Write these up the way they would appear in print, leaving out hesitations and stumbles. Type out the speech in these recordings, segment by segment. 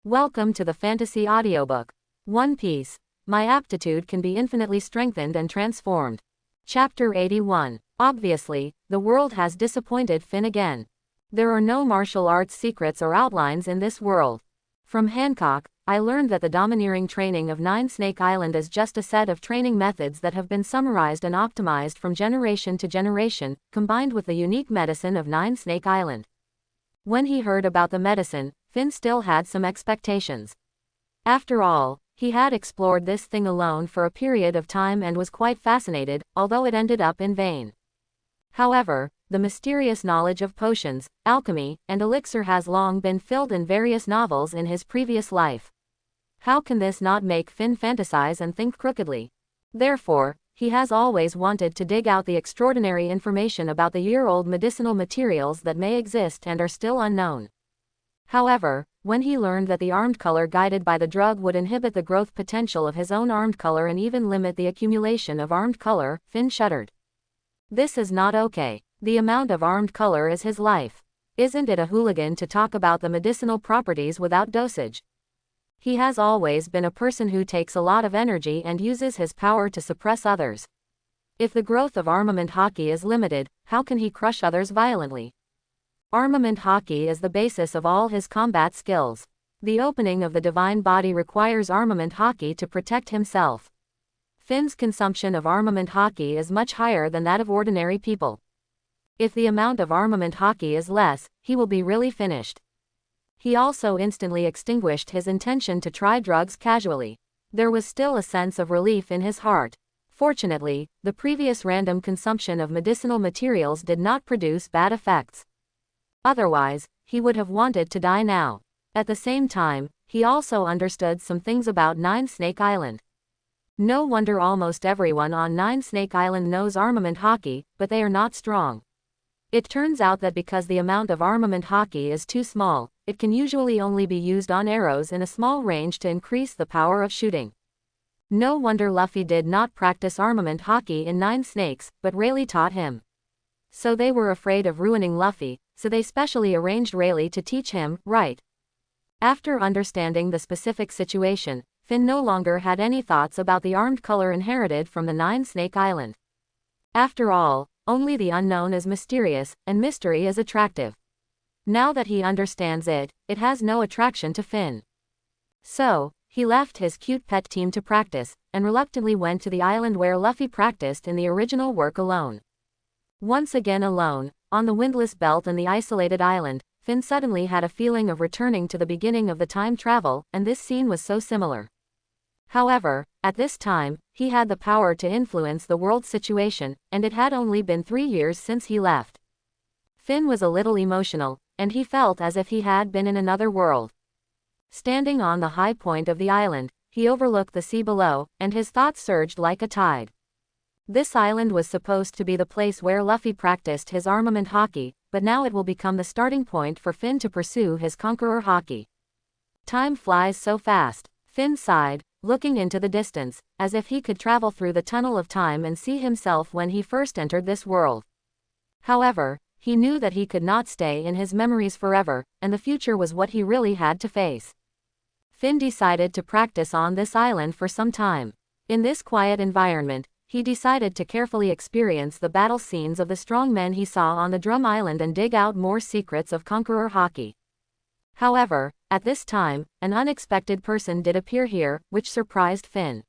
Welcome to the fantasy audiobook. One Piece. My aptitude can be infinitely strengthened and transformed. Chapter 81. Obviously, the world has disappointed Finn again. There are no martial arts secrets or outlines in this world. From Hancock, I learned that the domineering training of Nine Snake Island is just a set of training methods that have been summarized and optimized from generation to generation, combined with the unique medicine of Nine Snake Island. When he heard about the medicine, Finn still had some expectations. After all, he had explored this thing alone for a period of time and was quite fascinated, although it ended up in vain. However, the mysterious knowledge of potions, alchemy, and elixir has long been filled in various novels in his previous life. How can this not make Finn fantasize and think crookedly? Therefore, he has always wanted to dig out the extraordinary information about the year-old medicinal materials that may exist and are still unknown. However, when he learned that the armed color guided by the drug would inhibit the growth potential of his own armed color and even limit the accumulation of armed color, Finn shuddered. This is not okay. The amount of armed color is his life. Isn't it a hooligan to talk about the medicinal properties without dosage? He has always been a person who takes a lot of energy and uses his power to suppress others. If the growth of armament hockey is limited, how can he crush others violently? Armament hockey is the basis of all his combat skills. The opening of the divine body requires armament hockey to protect himself. Finn's consumption of armament hockey is much higher than that of ordinary people. If the amount of armament hockey is less, he will be really finished. He also instantly extinguished his intention to try drugs casually. There was still a sense of relief in his heart. Fortunately, the previous random consumption of medicinal materials did not produce bad effects. Otherwise, he would have wanted to die now. At the same time, he also understood some things about Nine Snake Island. No wonder almost everyone on Nine Snake Island knows armament hockey, but they are not strong. It turns out that because the amount of armament hockey is too small, it can usually only be used on arrows in a small range to increase the power of shooting. No wonder Luffy did not practice armament hockey in Nine Snakes, but Rayleigh taught him. So they were afraid of ruining Luffy, so they specially arranged Rayleigh to teach him, right? After understanding the specific situation, Finn no longer had any thoughts about the armed color inherited from the Nine Snake Island. After all, only the unknown is mysterious, and mystery is attractive. Now that he understands it, it has no attraction to Finn. So, he left his cute pet team to practice, and reluctantly went to the island where Luffy practiced in the original work alone. Once again alone, on the windless belt and the isolated island, Finn suddenly had a feeling of returning to the beginning of the time travel, and this scene was so similar. However, at this time, he had the power to influence the world situation, and it had only been 3 years since he left. Finn was a little emotional, and he felt as if he had been in another world. Standing on the high point of the island, he overlooked the sea below, and his thoughts surged like a tide. This island was supposed to be the place where Luffy practiced his armament hockey, but now it will become the starting point for Finn to pursue his conqueror hockey. Time flies so fast. Finn sighed, looking into the distance, as if he could travel through the tunnel of time and see himself when he first entered this world. However, he knew that he could not stay in his memories forever, and the future was what he really had to face. Finn decided to practice on this island for some time. In this quiet environment, he decided to carefully experience the battle scenes of the strong men he saw on the Drum Island and dig out more secrets of conqueror hockey. However, at this time, an unexpected person did appear here, which surprised Finn.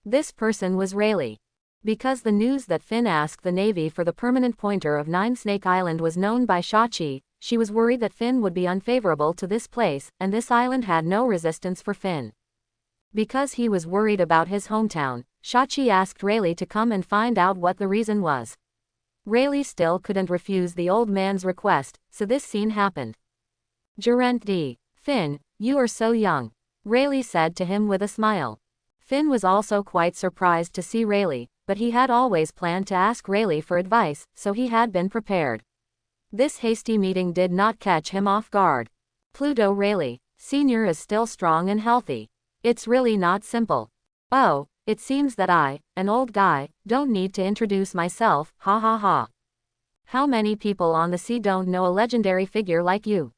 This person was Rayleigh. Because the news that Finn asked the Navy for the permanent pointer of Nine Snake Island was known by Shachi, she was worried that Finn would be unfavorable to this place, and this island had no resistance for Finn. Because he was worried about his hometown, Shachi asked Rayleigh to come and find out what the reason was. Rayleigh still couldn't refuse the old man's request, so this scene happened. Gerent D. Finn, you are so young, Rayleigh said to him with a smile. Finn was also quite surprised to see Rayleigh, but he had always planned to ask Rayleigh for advice, so he had been prepared. This hasty meeting did not catch him off guard. Pluto Rayleigh, Sr. is still strong and healthy. It's really not simple. Oh, it seems that I, an old guy, don't need to introduce myself, ha ha ha. How many people on the sea don't know a legendary figure like you?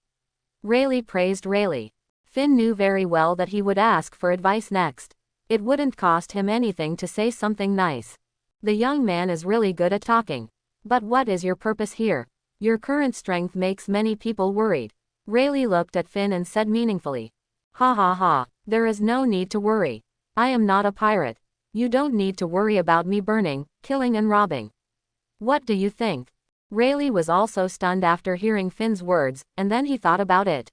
Rayleigh praised Rayleigh. Finn knew very well that he would ask for advice next. It wouldn't cost him anything to say something nice. The young man is really good at talking. But what is your purpose here? Your current strength makes many people worried. Rayleigh looked at Finn and said meaningfully. Ha ha ha, there is no need to worry. I am not a pirate. You don't need to worry about me burning, killing and robbing. What do you think? Rayleigh was also stunned after hearing Finn's words, and then he thought about it.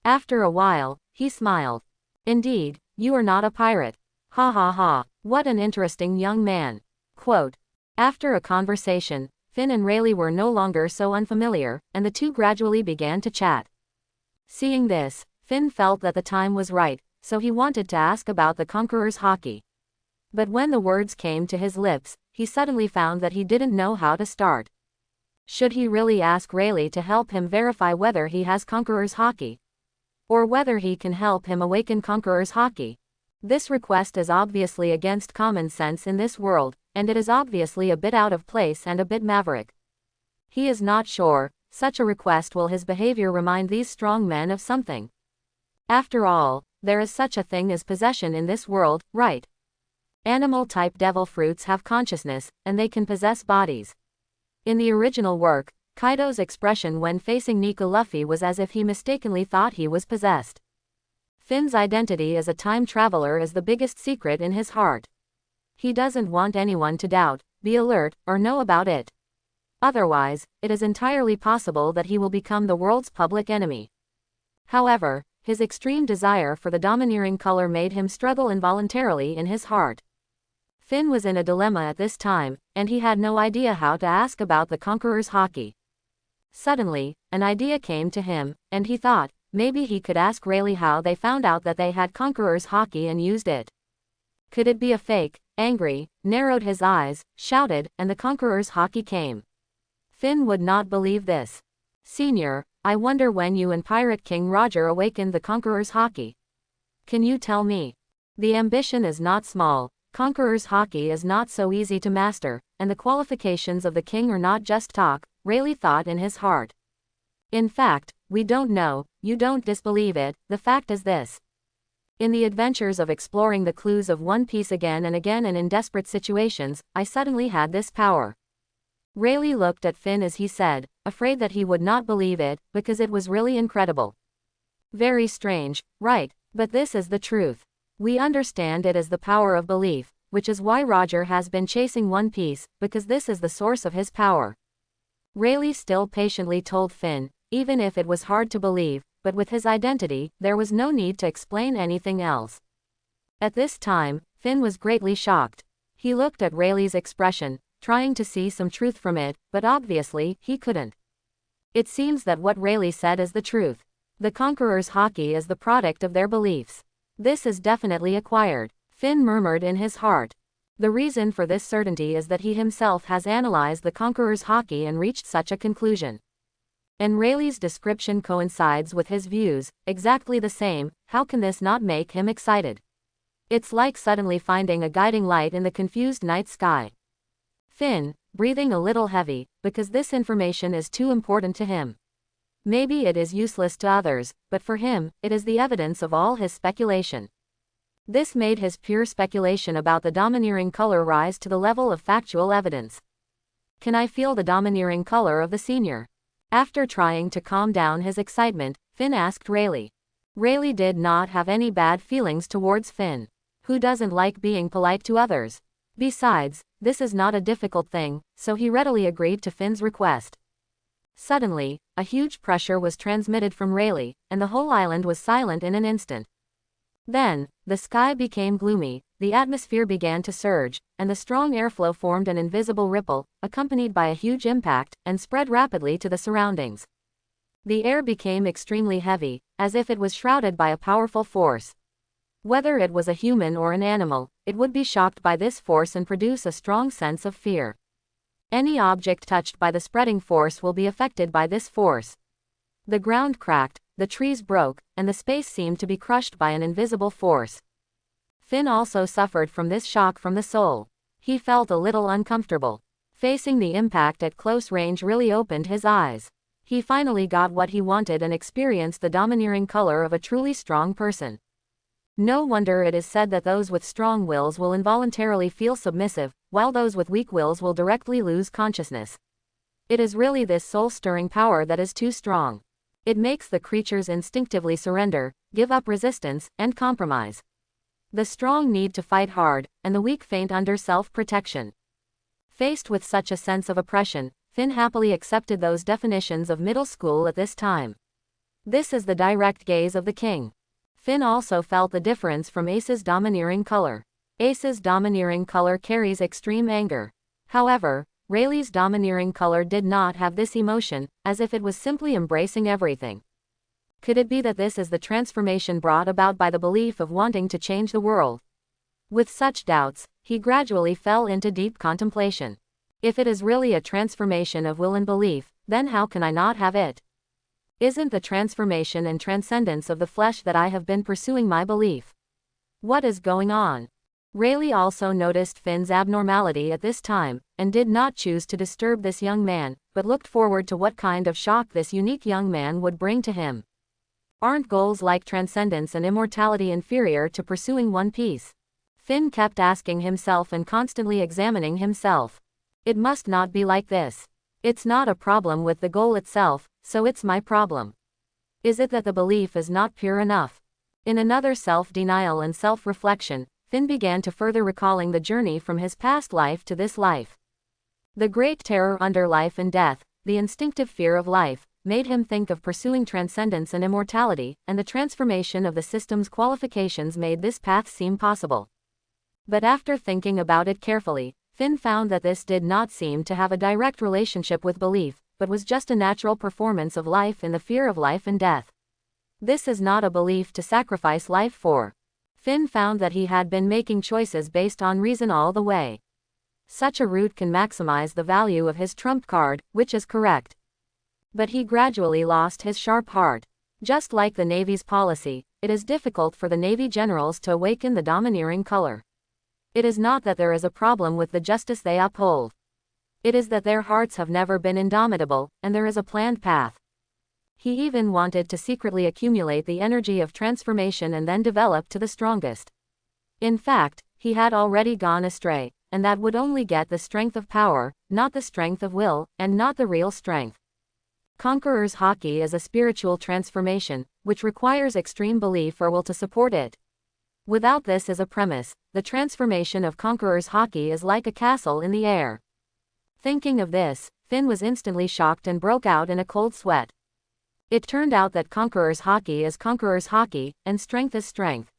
After a while, he smiled. Indeed, you are not a pirate. Ha ha ha, what an interesting young man. Quote. After a conversation, Finn and Rayleigh were no longer so unfamiliar, and the two gradually began to chat. Seeing this, Finn felt that the time was right, so he wanted to ask about the Conqueror's hockey. But when the words came to his lips, he suddenly found that he didn't know how to start. Should he really ask Rayleigh to help him verify whether he has Conqueror's hockey? Or whether he can help him awaken Conqueror's hockey? This request is obviously against common sense in this world, and it is obviously a bit out of place and a bit maverick. He is not sure, such a request will his behavior remind these strong men of something. After all, there is such a thing as possession in this world, right? Animal-type devil fruits have consciousness, and they can possess bodies. In the original work, Kaido's expression when facing Nico Luffy was as if he mistakenly thought he was possessed. Finn's identity as a time traveler is the biggest secret in his heart. He doesn't want anyone to doubt, be alert, or know about it. Otherwise, it is entirely possible that he will become the world's public enemy. However, his extreme desire for the domineering color made him struggle involuntarily in his heart. Finn was in a dilemma at this time, and he had no idea how to ask about the Conqueror's hockey. Suddenly, an idea came to him, and he thought, maybe he could ask Rayleigh how they found out that they had Conqueror's hockey and used it. Could it be a fake? Angry, narrowed his eyes, shouted, and the Conqueror's hockey came. Finn would not believe this. Senior, I wonder when you and Pirate King Roger awakened the Conqueror's hockey. Can you tell me? The ambition is not small. Conqueror's hockey is not so easy to master, and the qualifications of the king are not just talk, Rayleigh thought in his heart. In fact, we don't know, you don't disbelieve it, the fact is this. In the adventures of exploring the clues of One Piece again and again and in desperate situations, I suddenly had this power. Rayleigh looked at Finn as he said, afraid that he would not believe it, because it was really incredible. Very strange, right, but this is the truth. We understand it as the power of belief, which is why Roger has been chasing One Piece, because this is the source of his power. Rayleigh still patiently told Finn, even if it was hard to believe, but with his identity, there was no need to explain anything else. At this time, Finn was greatly shocked. He looked at Rayleigh's expression, trying to see some truth from it, but obviously, he couldn't. It seems that what Rayleigh said is the truth. The Conqueror's hockey is the product of their beliefs. This is definitely acquired, Finn murmured in his heart. The reason for this certainty is that he himself has analyzed the Conqueror's hockey and reached such a conclusion. And Rayleigh's description coincides with his views, exactly the same. How can this not make him excited? It's like suddenly finding a guiding light in the confused night sky. Finn, breathing a little heavy, because this information is too important to him. Maybe it is useless to others, but for him, it is the evidence of all his speculation. This made his pure speculation about the domineering color rise to the level of factual evidence. Can I feel the domineering color of the senior? After trying to calm down his excitement, Finn asked Rayleigh. Rayleigh did not have any bad feelings towards Finn. Who doesn't like being polite to others? Besides, this is not a difficult thing, so he readily agreed to Finn's request. Suddenly, a huge pressure was transmitted from Rayleigh, and the whole island was silent in an instant. Then, the sky became gloomy, the atmosphere began to surge, and the strong airflow formed an invisible ripple, accompanied by a huge impact, and spread rapidly to the surroundings. The air became extremely heavy, as if it was shrouded by a powerful force. Whether it was a human or an animal, it would be shocked by this force and produce a strong sense of fear. Any object touched by the spreading force will be affected by this force. The ground cracked, the trees broke, and the space seemed to be crushed by an invisible force. Finn also suffered from this shock from the soul. He felt a little uncomfortable. Facing the impact at close range really opened his eyes. He finally got what he wanted and experienced the domineering color of a truly strong person. No wonder it is said that those with strong wills will involuntarily feel submissive, while those with weak wills will directly lose consciousness. It is really this soul-stirring power that is too strong. It makes the creatures instinctively surrender, give up resistance, and compromise. The strong need to fight hard, and the weak faint under self-protection. Faced with such a sense of oppression, Finn happily accepted those definitions of middle school at this time. This is the direct gaze of the king. Finn also felt the difference from Ace's domineering color. Ace's domineering color carries extreme anger. However, Rayleigh's domineering color did not have this emotion, as if it was simply embracing everything. Could it be that this is the transformation brought about by the belief of wanting to change the world? With such doubts, he gradually fell into deep contemplation. If it is really a transformation of will and belief, then how can I not have it? Isn't the transformation and transcendence of the flesh that I have been pursuing my belief? What is going on? Rayleigh also noticed Finn's abnormality at this time, and did not choose to disturb this young man, but looked forward to what kind of shock this unique young man would bring to him. Aren't goals like transcendence and immortality inferior to pursuing one piece? Finn kept asking himself and constantly examining himself. It must not be like this. It's not a problem with the goal itself, so it's my problem. Is it that the belief is not pure enough? In another self-denial and self-reflection, Finn began to further recalling the journey from his past life to this life. The great terror under life and death, the instinctive fear of life, made him think of pursuing transcendence and immortality, and the transformation of the system's qualifications made this path seem possible. But after thinking about it carefully, Finn found that this did not seem to have a direct relationship with belief, but was just a natural performance of life in the fear of life and death. This is not a belief to sacrifice life for. Finn found that he had been making choices based on reason all the way. Such a route can maximize the value of his trump card, which is correct. But he gradually lost his sharp heart. Just like the Navy's policy, it is difficult for the Navy generals to awaken the domineering color. It is not that there is a problem with the justice they uphold. It is that their hearts have never been indomitable, and there is a planned path. He even wanted to secretly accumulate the energy of transformation and then develop to the strongest. In fact, he had already gone astray, and that would only get the strength of power, not the strength of will, and not the real strength. Conqueror's Hockey is a spiritual transformation, which requires extreme belief or will to support it. Without this as a premise, the transformation of Conqueror's Hockey is like a castle in the air. Thinking of this, Finn was instantly shocked and broke out in a cold sweat. It turned out that Conqueror's Hockey is Conqueror's Hockey, and strength is strength.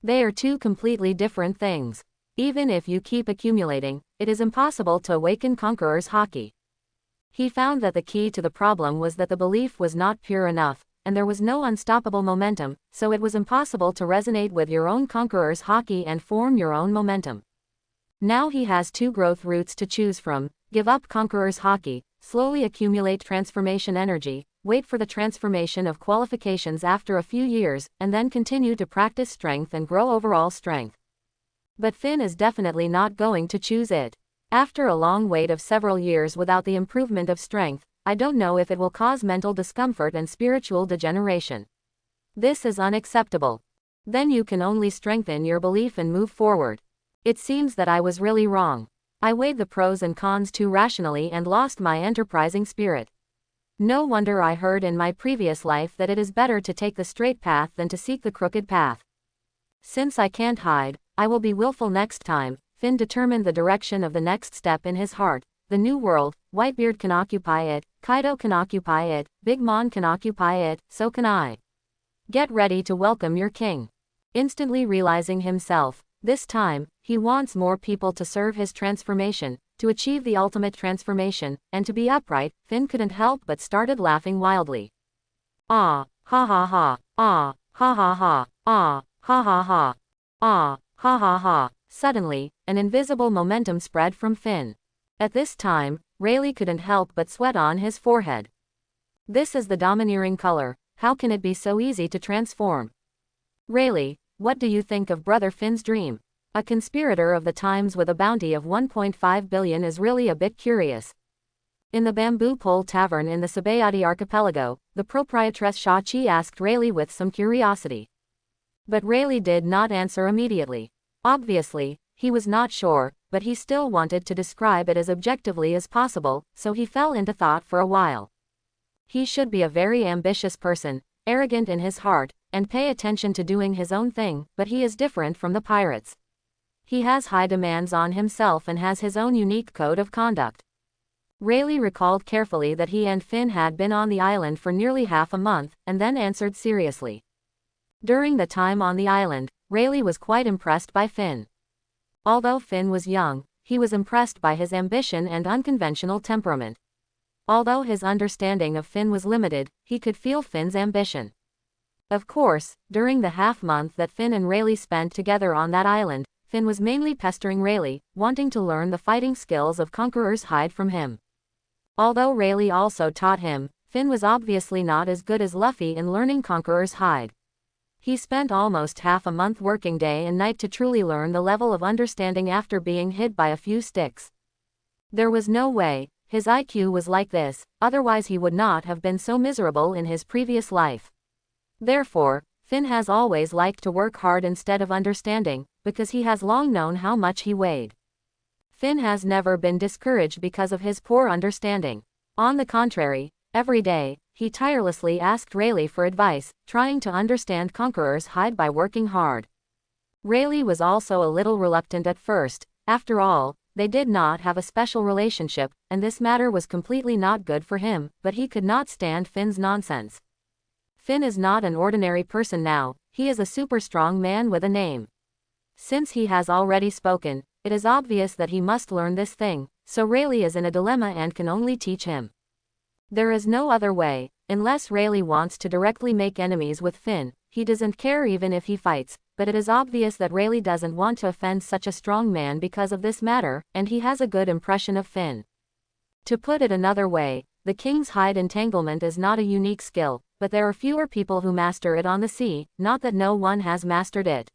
They are two completely different things. Even if you keep accumulating, it is impossible to awaken Conqueror's Hockey. He found that the key to the problem was that the belief was not pure enough, and there was no unstoppable momentum, so it was impossible to resonate with your own Conqueror's Hockey and form your own momentum. Now he has two growth routes to choose from: give up Conqueror's Hockey, slowly accumulate transformation energy, wait for the transformation of qualifications after a few years, and then continue to practice strength and grow overall strength. But Finn is definitely not going to choose it. After a long wait of several years without the improvement of strength, I don't know if it will cause mental discomfort and spiritual degeneration. This is unacceptable. Then you can only strengthen your belief and move forward. It seems that I was really wrong. I weighed the pros and cons too rationally and lost my enterprising spirit. No wonder I heard in my previous life that it is better to take the straight path than to seek the crooked path. Since I can't hide, I will be willful next time. Finn determined the direction of the next step in his heart. The new world, Whitebeard can occupy it, Kaido can occupy it, Big Mom can occupy it, so can I. Get ready to welcome your king. Instantly realizing himself, this time, he wants more people to serve his transformation, to achieve the ultimate transformation, and to be upright. Finn couldn't help but started laughing wildly. Ah, ha ha ha, ah, ha ha ha, ah, ha ha ha, ah, ha ha ha. Suddenly, an invisible momentum spread from Finn. At this time, Rayleigh couldn't help but sweat on his forehead. This is the domineering color. How can it be so easy to transform? Rayleigh, what do you think of Brother Finn's dream? A conspirator of the times with a bounty of 1.5 billion is really a bit curious. In the Bamboo Pole Tavern in the Sabayati archipelago, the proprietress Shachi asked Rayleigh with some curiosity. But Rayleigh did not answer immediately. Obviously, he was not sure, but he still wanted to describe it as objectively as possible, so he fell into thought for a while. He should be a very ambitious person, arrogant in his heart, and pay attention to doing his own thing, but he is different from the pirates. He has high demands on himself and has his own unique code of conduct. Rayleigh recalled carefully that he and Finn had been on the island for nearly half a month, and then answered seriously. During the time on the island, Rayleigh was quite impressed by Finn. Although Finn was young, he was impressed by his ambition and unconventional temperament. Although his understanding of Finn was limited, he could feel Finn's ambition. Of course, during the half-month that Finn and Rayleigh spent together on that island, Finn was mainly pestering Rayleigh, wanting to learn the fighting skills of Conqueror's Hide from him. Although Rayleigh also taught him, Finn was obviously not as good as Luffy in learning Conqueror's Hide. He spent almost half a month working day and night to truly learn the level of understanding after being hit by a few sticks. There was no way his IQ was like this, otherwise he would not have been so miserable in his previous life. Therefore, Finn has always liked to work hard instead of understanding, because he has long known how much he weighed. Finn has never been discouraged because of his poor understanding. On the contrary, every day, he tirelessly asked Rayleigh for advice, trying to understand Conqueror's Hide by working hard. Rayleigh was also a little reluctant at first. After all, they did not have a special relationship, and this matter was completely not good for him, but he could not stand Finn's nonsense. Finn is not an ordinary person now, he is a super strong man with a name. Since he has already spoken, it is obvious that he must learn this thing, so Rayleigh is in a dilemma and can only teach him. There is no other way, unless Rayleigh wants to directly make enemies with Finn. He doesn't care even if he fights, but it is obvious that Rayleigh doesn't want to offend such a strong man because of this matter, and he has a good impression of Finn. To put it another way, the King's Hide entanglement is not a unique skill, but there are fewer people who master it on the sea, not that no one has mastered it.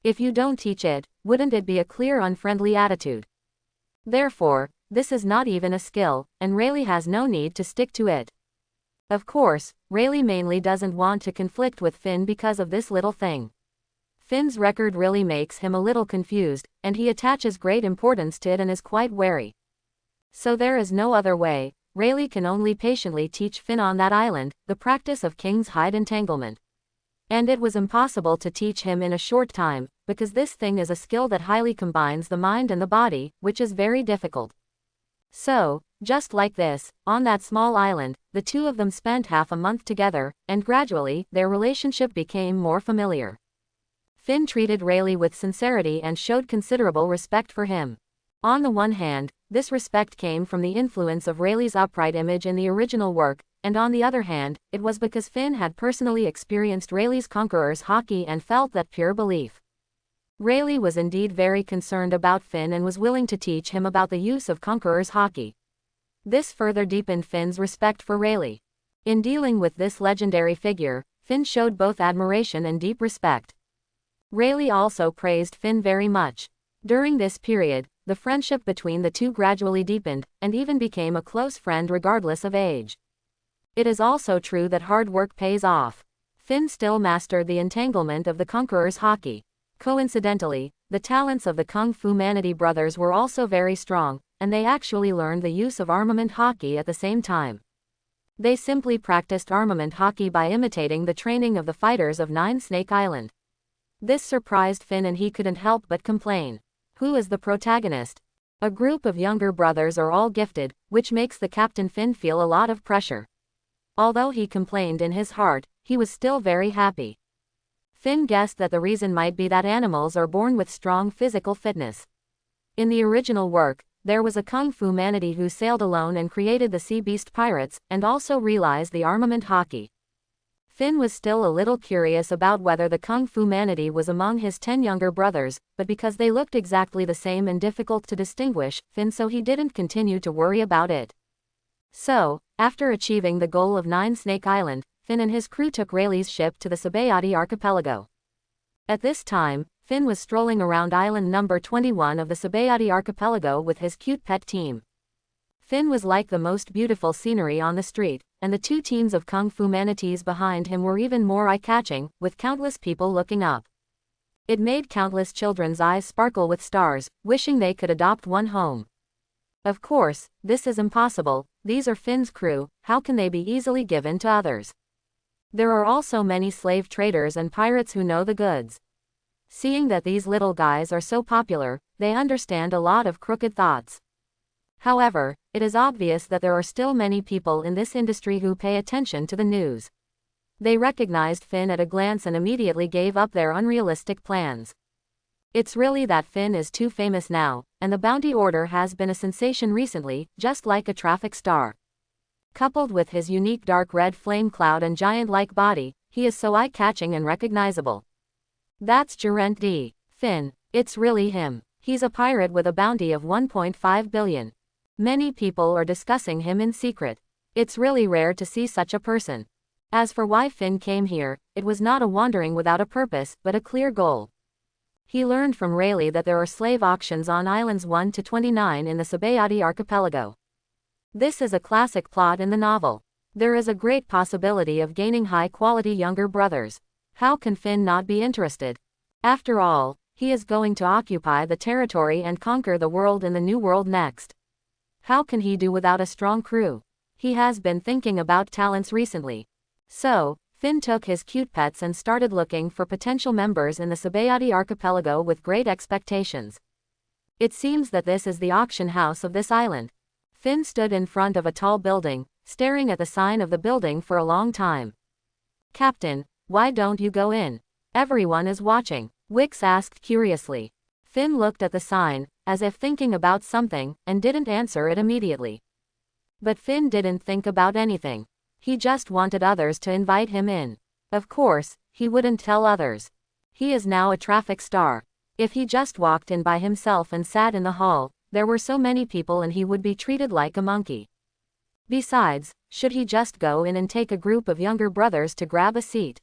If you don't teach it, wouldn't it be a clear unfriendly attitude? Therefore, this is not even a skill, and Rayleigh has no need to stick to it. Of course, Rayleigh mainly doesn't want to conflict with Finn because of this little thing. Finn's record really makes him a little confused, and he attaches great importance to it and is quite wary. So there is no other way, Rayleigh can only patiently teach Finn on that island the practice of King's Hide entanglement. And it was impossible to teach him in a short time, because this thing is a skill that highly combines the mind and the body, which is very difficult. So, just like this, on that small island, the two of them spent half a month together, and gradually, their relationship became more familiar. Finn treated Rayleigh with sincerity and showed considerable respect for him. On the one hand, this respect came from the influence of Rayleigh's upright image in the original work, and on the other hand, it was because Finn had personally experienced Rayleigh's Conqueror's Haki and felt that pure belief. Rayleigh was indeed very concerned about Finn and was willing to teach him about the use of Conqueror's Haki. This further deepened Finn's respect for Rayleigh. In dealing with this legendary figure, Finn showed both admiration and deep respect. Rayleigh also praised Finn very much. During this period, the friendship between the two gradually deepened, and even became a close friend regardless of age. It is also true that hard work pays off. Finn still mastered the entanglement of the Conqueror's Haki. Coincidentally, the talents of the Kung Fu Manatee brothers were also very strong, and they actually learned the use of armament Haki at the same time. They simply practiced armament Haki by imitating the training of the fighters of Nine Snake Island. This surprised Finn and he couldn't help but complain. Who is the protagonist? A group of younger brothers are all gifted, which makes the Captain Finn feel a lot of pressure. Although he complained in his heart, he was still very happy. Finn guessed that the reason might be that animals are born with strong physical fitness. In the original work, there was a Kung Fu Manatee who sailed alone and created the Sea Beast Pirates, and also realized the armament Haki. Finn was still a little curious about whether the Kung Fu Manatee was among his 10 younger brothers, but because they looked exactly the same and difficult to distinguish, so he didn't continue to worry about it. So, after achieving the goal of Nine Snake Island, Finn and his crew took Rayleigh's ship to the Sabayati archipelago. At this time, Finn was strolling around island number 21 of the Sabayati archipelago with his cute pet team. Finn was like the most beautiful scenery on the street, and the two teams of kung fu manatees behind him were even more eye-catching, with countless people looking up. It made countless children's eyes sparkle with stars, wishing they could adopt one home. Of course, this is impossible. These are Finn's crew, how can they be easily given to others? There are also many slave traders and pirates who know the goods. Seeing that these little guys are so popular, they understand a lot of crooked thoughts. However, it is obvious that there are still many people in this industry who pay attention to the news. They recognized Finn at a glance and immediately gave up their unrealistic plans. It's really that Finn is too famous now, and the bounty order has been a sensation recently, just like a traffic star. Coupled with his unique dark red flame cloud and giant-like body, he is so eye-catching and recognizable. That's Gerent D. Finn. It's really him. He's a pirate with a bounty of 1.5 billion. Many people are discussing him in secret. It's really rare to see such a person. As for why Finn came here, it was not a wandering without a purpose, but a clear goal. He learned from Rayleigh that there are slave auctions on islands 1 to 29 in the Sabayati archipelago. This is a classic plot in the novel. There is a great possibility of gaining high-quality younger brothers. How can Finn not be interested? After all, he is going to occupy the territory and conquer the world in the New World next. How can he do without a strong crew? He has been thinking about talents recently. So, Finn took his cute pets and started looking for potential members in the Sabayati archipelago with great expectations. It seems that this is the auction house of this island. Finn stood in front of a tall building, staring at the sign of the building for a long time. "Captain, why don't you go in? Everyone is watching," Wix asked curiously. Finn looked at the sign, as if thinking about something, and didn't answer it immediately. But Finn didn't think about anything. He just wanted others to invite him in. Of course, he wouldn't tell others. He is now a traffic star. If he just walked in by himself and sat in the hall, there were so many people and he would be treated like a monkey. Besides, should he just go in and take a group of younger brothers to grab a seat?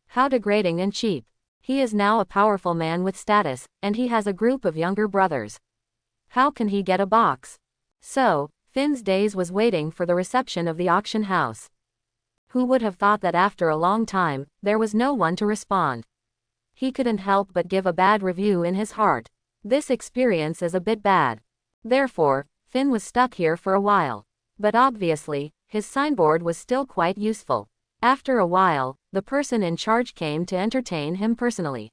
How degrading and cheap. He is now a powerful man with status, and he has a group of younger brothers. How can he get a box? So, Finn's days was waiting for the reception of the auction house. Who would have thought that after a long time, there was no one to respond? He couldn't help but give a bad review in his heart. This experience is a bit bad. Therefore, Finn was stuck here for a while. But obviously, his signboard was still quite useful. After a while, the person in charge came to entertain him personally.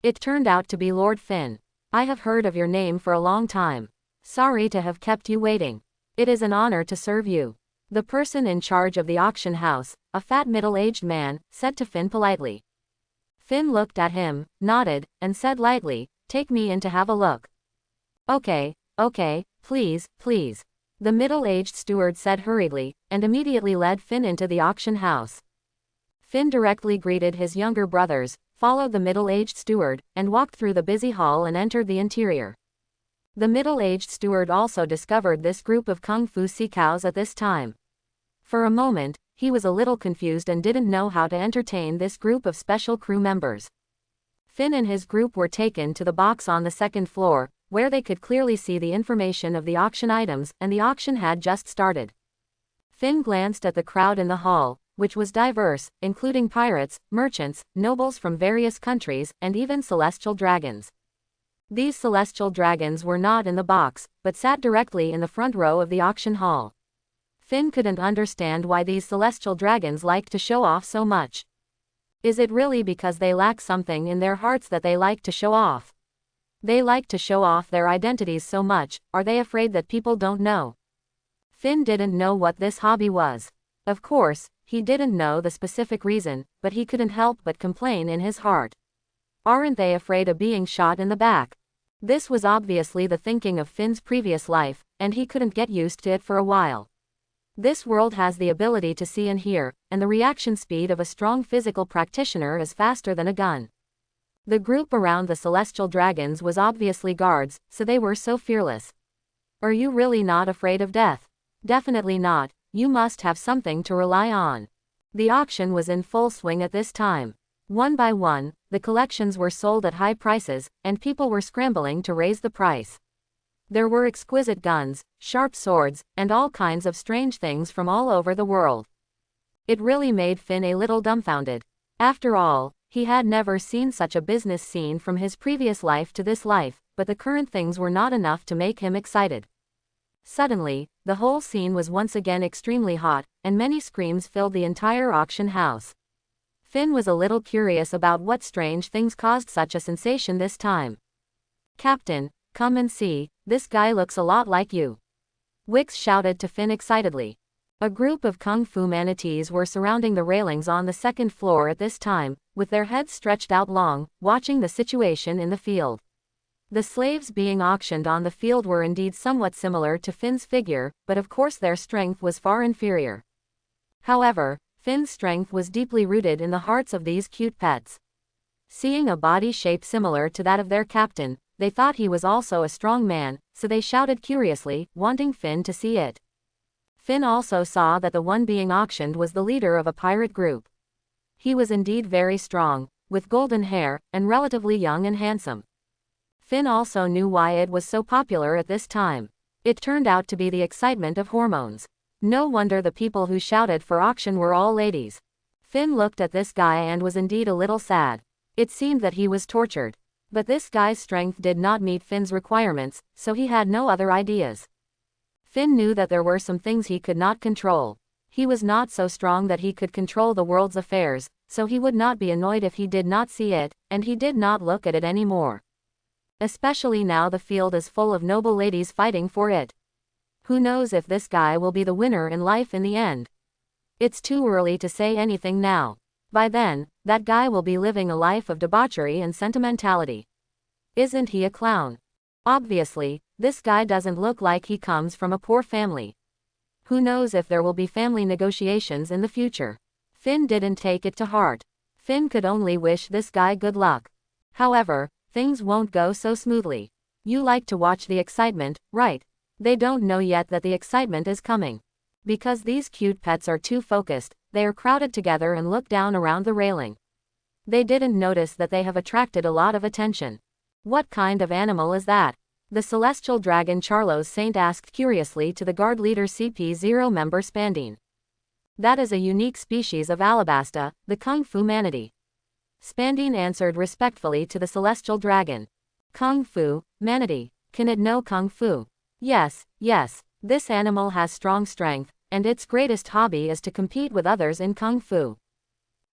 It turned out to be Lord Finn. "I have heard of your name for a long time. Sorry to have kept you waiting. It is an honor to serve you," the person in charge of the auction house, a fat middle-aged man, said to Finn politely. Finn looked at him, nodded, and said lightly, "Take me in to have a look." Okay, please, please," the middle-aged steward said hurriedly, and immediately led Finn into the auction house. Finn directly greeted his younger brothers, followed the middle-aged steward, and walked through the busy hall and entered the interior. The middle-aged steward also discovered this group of kung fu sea cows at this time. For a moment, he was a little confused and didn't know how to entertain this group of special crew members. Finn and his group were taken to the box on the second floor, where they could clearly see the information of the auction items, and the auction had just started. Finn glanced at the crowd in the hall, which was diverse, including pirates, merchants, nobles from various countries, and even celestial dragons. These celestial dragons were not in the box, but sat directly in the front row of the auction hall. Finn couldn't understand why these celestial dragons liked to show off so much. Is it really because they lack something in their hearts that they like to show off? They like to show off their identities so much, are they afraid that people don't know? Finn didn't know what this hobby was. Of course, he didn't know the specific reason, but he couldn't help but complain in his heart. Aren't they afraid of being shot in the back? This was obviously the thinking of Finn's previous life, and he couldn't get used to it for a while. This world has the ability to see and hear, and the reaction speed of a strong physical practitioner is faster than a gun. The group around the celestial dragons was obviously guards, so they were so fearless. Are you really not afraid of death? Definitely not, you must have something to rely on. The auction was in full swing at this time. One by one, the collections were sold at high prices, and people were scrambling to raise the price. There were exquisite guns, sharp swords, and all kinds of strange things from all over the world. It really made Finn a little dumbfounded. After all, he had never seen such a business scene from his previous life to this life, but the current things were not enough to make him excited. Suddenly, the whole scene was once again extremely hot, and many screams filled the entire auction house. Finn was a little curious about what strange things caused such a sensation this time. "Captain, come and see, this guy looks a lot like you," Wix shouted to Finn excitedly. A group of kung fu manatees were surrounding the railings on the second floor at this time, with their heads stretched out long, watching the situation in the field. The slaves being auctioned on the field were indeed somewhat similar to Finn's figure, but of course their strength was far inferior. However, Finn's strength was deeply rooted in the hearts of these cute pets. Seeing a body shape similar to that of their captain, they thought he was also a strong man, so they shouted curiously, wanting Finn to see it. Finn also saw that the one being auctioned was the leader of a pirate group. He was indeed very strong, with golden hair, and relatively young and handsome. Finn also knew why it was so popular at this time. It turned out to be the excitement of hormones. No wonder the people who shouted for auction were all ladies. Finn looked at this guy and was indeed a little sad. It seemed that he was tortured. But this guy's strength did not meet Finn's requirements, so he had no other ideas. Finn knew that there were some things he could not control. He was not so strong that he could control the world's affairs, so he would not be annoyed if he did not see it, and he did not look at it anymore. Especially now the field is full of noble ladies fighting for it. Who knows if this guy will be the winner in life in the end? It's too early to say anything now. By then, that guy will be living a life of debauchery and sentimentality. Isn't he a clown? Obviously, this guy doesn't look like he comes from a poor family. Who knows if there will be family negotiations in the future? Finn didn't take it to heart. Finn could only wish this guy good luck. However, things won't go so smoothly. You like to watch the excitement, right? They don't know yet that the excitement is coming. Because these cute pets are too focused, they are crowded together and look down around the railing. They didn't notice that they have attracted a lot of attention. What kind of animal is that? The celestial dragon Charlos Saint asked curiously to the guard leader CP0 member Spandine. That is a unique species of Alabasta, the kung fu manatee. Spandine answered respectfully to the celestial dragon. Kung fu, manatee. Can it know kung fu? Yes, yes. This animal has strong strength, and its greatest hobby is to compete with others in kung fu.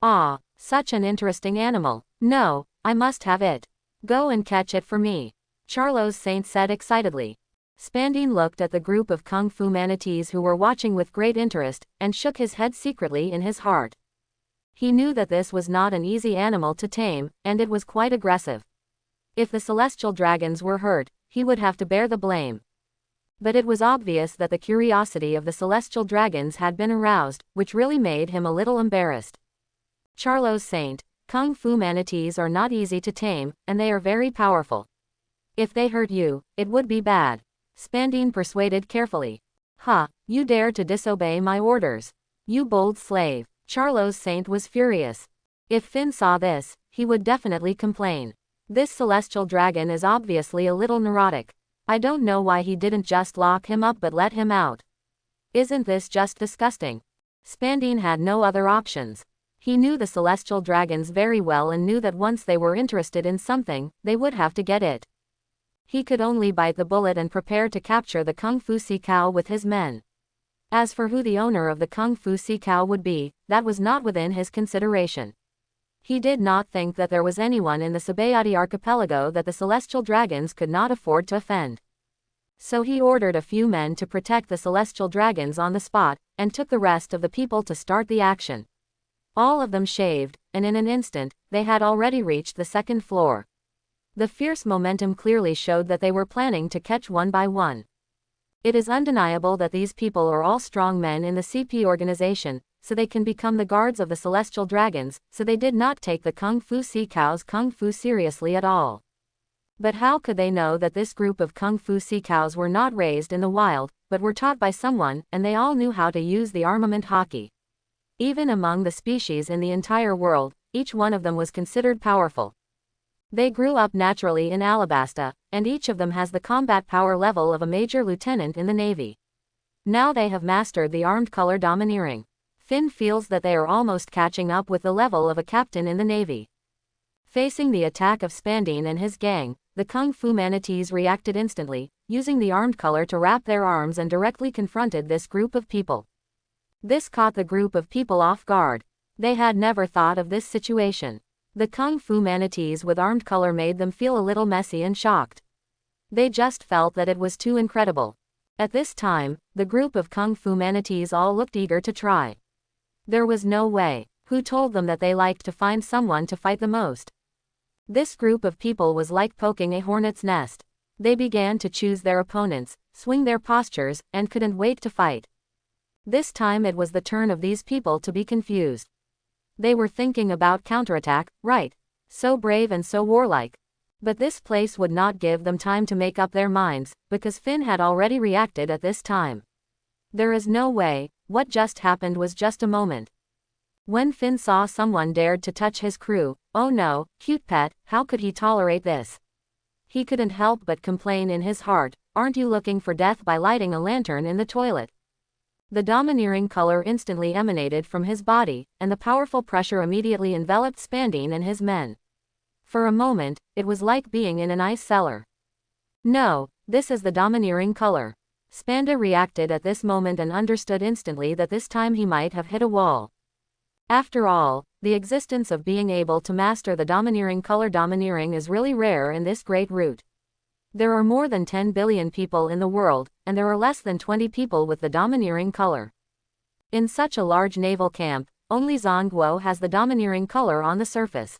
Ah, such an interesting animal. No, I must have it. Go and catch it for me, Charlos Saint said excitedly. Spandine looked at the group of kung fu manatees who were watching with great interest, and shook his head secretly in his heart. He knew that this was not an easy animal to tame, and it was quite aggressive. If the celestial dragons were hurt, he would have to bear the blame. But it was obvious that the curiosity of the celestial dragons had been aroused, which really made him a little embarrassed. Charlos Saint, kung fu manatees are not easy to tame, and they are very powerful. If they hurt you, it would be bad, Spandine persuaded carefully. Ha, you dare to disobey my orders. You bold slave. Charlos Saint was furious. If Finn saw this, he would definitely complain. This celestial dragon is obviously a little neurotic. I don't know why he didn't just lock him up but let him out. Isn't this just disgusting? Spandine had no other options. He knew the celestial dragons very well and knew that once they were interested in something, they would have to get it. He could only bite the bullet and prepare to capture the Kung Fu Sea Cow with his men. As for who the owner of the Kung Fu Sea Cow would be, that was not within his consideration. He did not think that there was anyone in the Sabayati archipelago that the celestial dragons could not afford to offend. So he ordered a few men to protect the celestial dragons on the spot, and took the rest of the people to start the action. All of them shaved, and in an instant, they had already reached the second floor. The fierce momentum clearly showed that they were planning to catch one by one. It is undeniable that these people are all strong men in the CP organization, so they can become the guards of the celestial dragons, so they did not take the Kung Fu Sea Cow's Kung Fu seriously at all. But how could they know that this group of Kung Fu Sea Cows were not raised in the wild, but were taught by someone, and they all knew how to use the armament hockey. Even among the species in the entire world, each one of them was considered powerful. They grew up naturally in Alabasta, and each of them has the combat power level of a major lieutenant in the Navy. Now they have mastered the armed color domineering. Finn feels that they are almost catching up with the level of a captain in the Navy. Facing the attack of Spandine and his gang, the Kung Fu manatees reacted instantly, using the armed color to wrap their arms and directly confronted this group of people. This caught the group of people off guard. They had never thought of this situation. The Kung Fu manatees with armed color made them feel a little messy and shocked. They just felt that it was too incredible. At this time, the group of Kung Fu manatees all looked eager to try. There was no way. Who told them that they liked to find someone to fight the most? This group of people was like poking a hornet's nest. They began to choose their opponents, swing their postures, and couldn't wait to fight. This time it was the turn of these people to be confused. They were thinking about counterattack, right? So brave and so warlike. But this place would not give them time to make up their minds, because Finn had already reacted at this time. There is no way. What just happened was just a moment. When Finn saw someone dared to touch his crew, oh no, cute pet, how could he tolerate this? He couldn't help but complain in his heart, aren't you looking for death by lighting a lantern in the toilet? The domineering color instantly emanated from his body, and the powerful pressure immediately enveloped Spandine and his men. For a moment, it was like being in an ice cellar. No, this is the domineering color. Spanda reacted at this moment and understood instantly that this time he might have hit a wall. After all, the existence of being able to master the domineering color domineering is really rare in this great route. There are more than 10 billion people in the world, and there are less than 20 people with the domineering color. In such a large naval camp, only Zhongguo has the domineering color on the surface.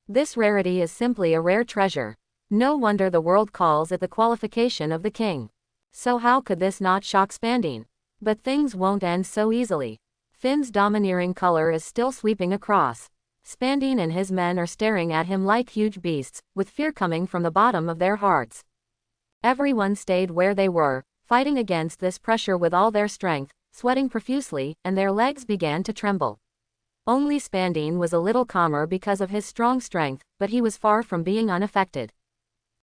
This rarity is simply a rare treasure. No wonder the world calls it the qualification of the king. So how could this not shock Spandine? But things won't end so easily. Finn's domineering color is still sweeping across. Spandine and his men are staring at him like huge beasts, with fear coming from the bottom of their hearts. Everyone stayed where they were, fighting against this pressure with all their strength, sweating profusely, and their legs began to tremble. Only Spandine was a little calmer because of his strong strength, but he was far from being unaffected.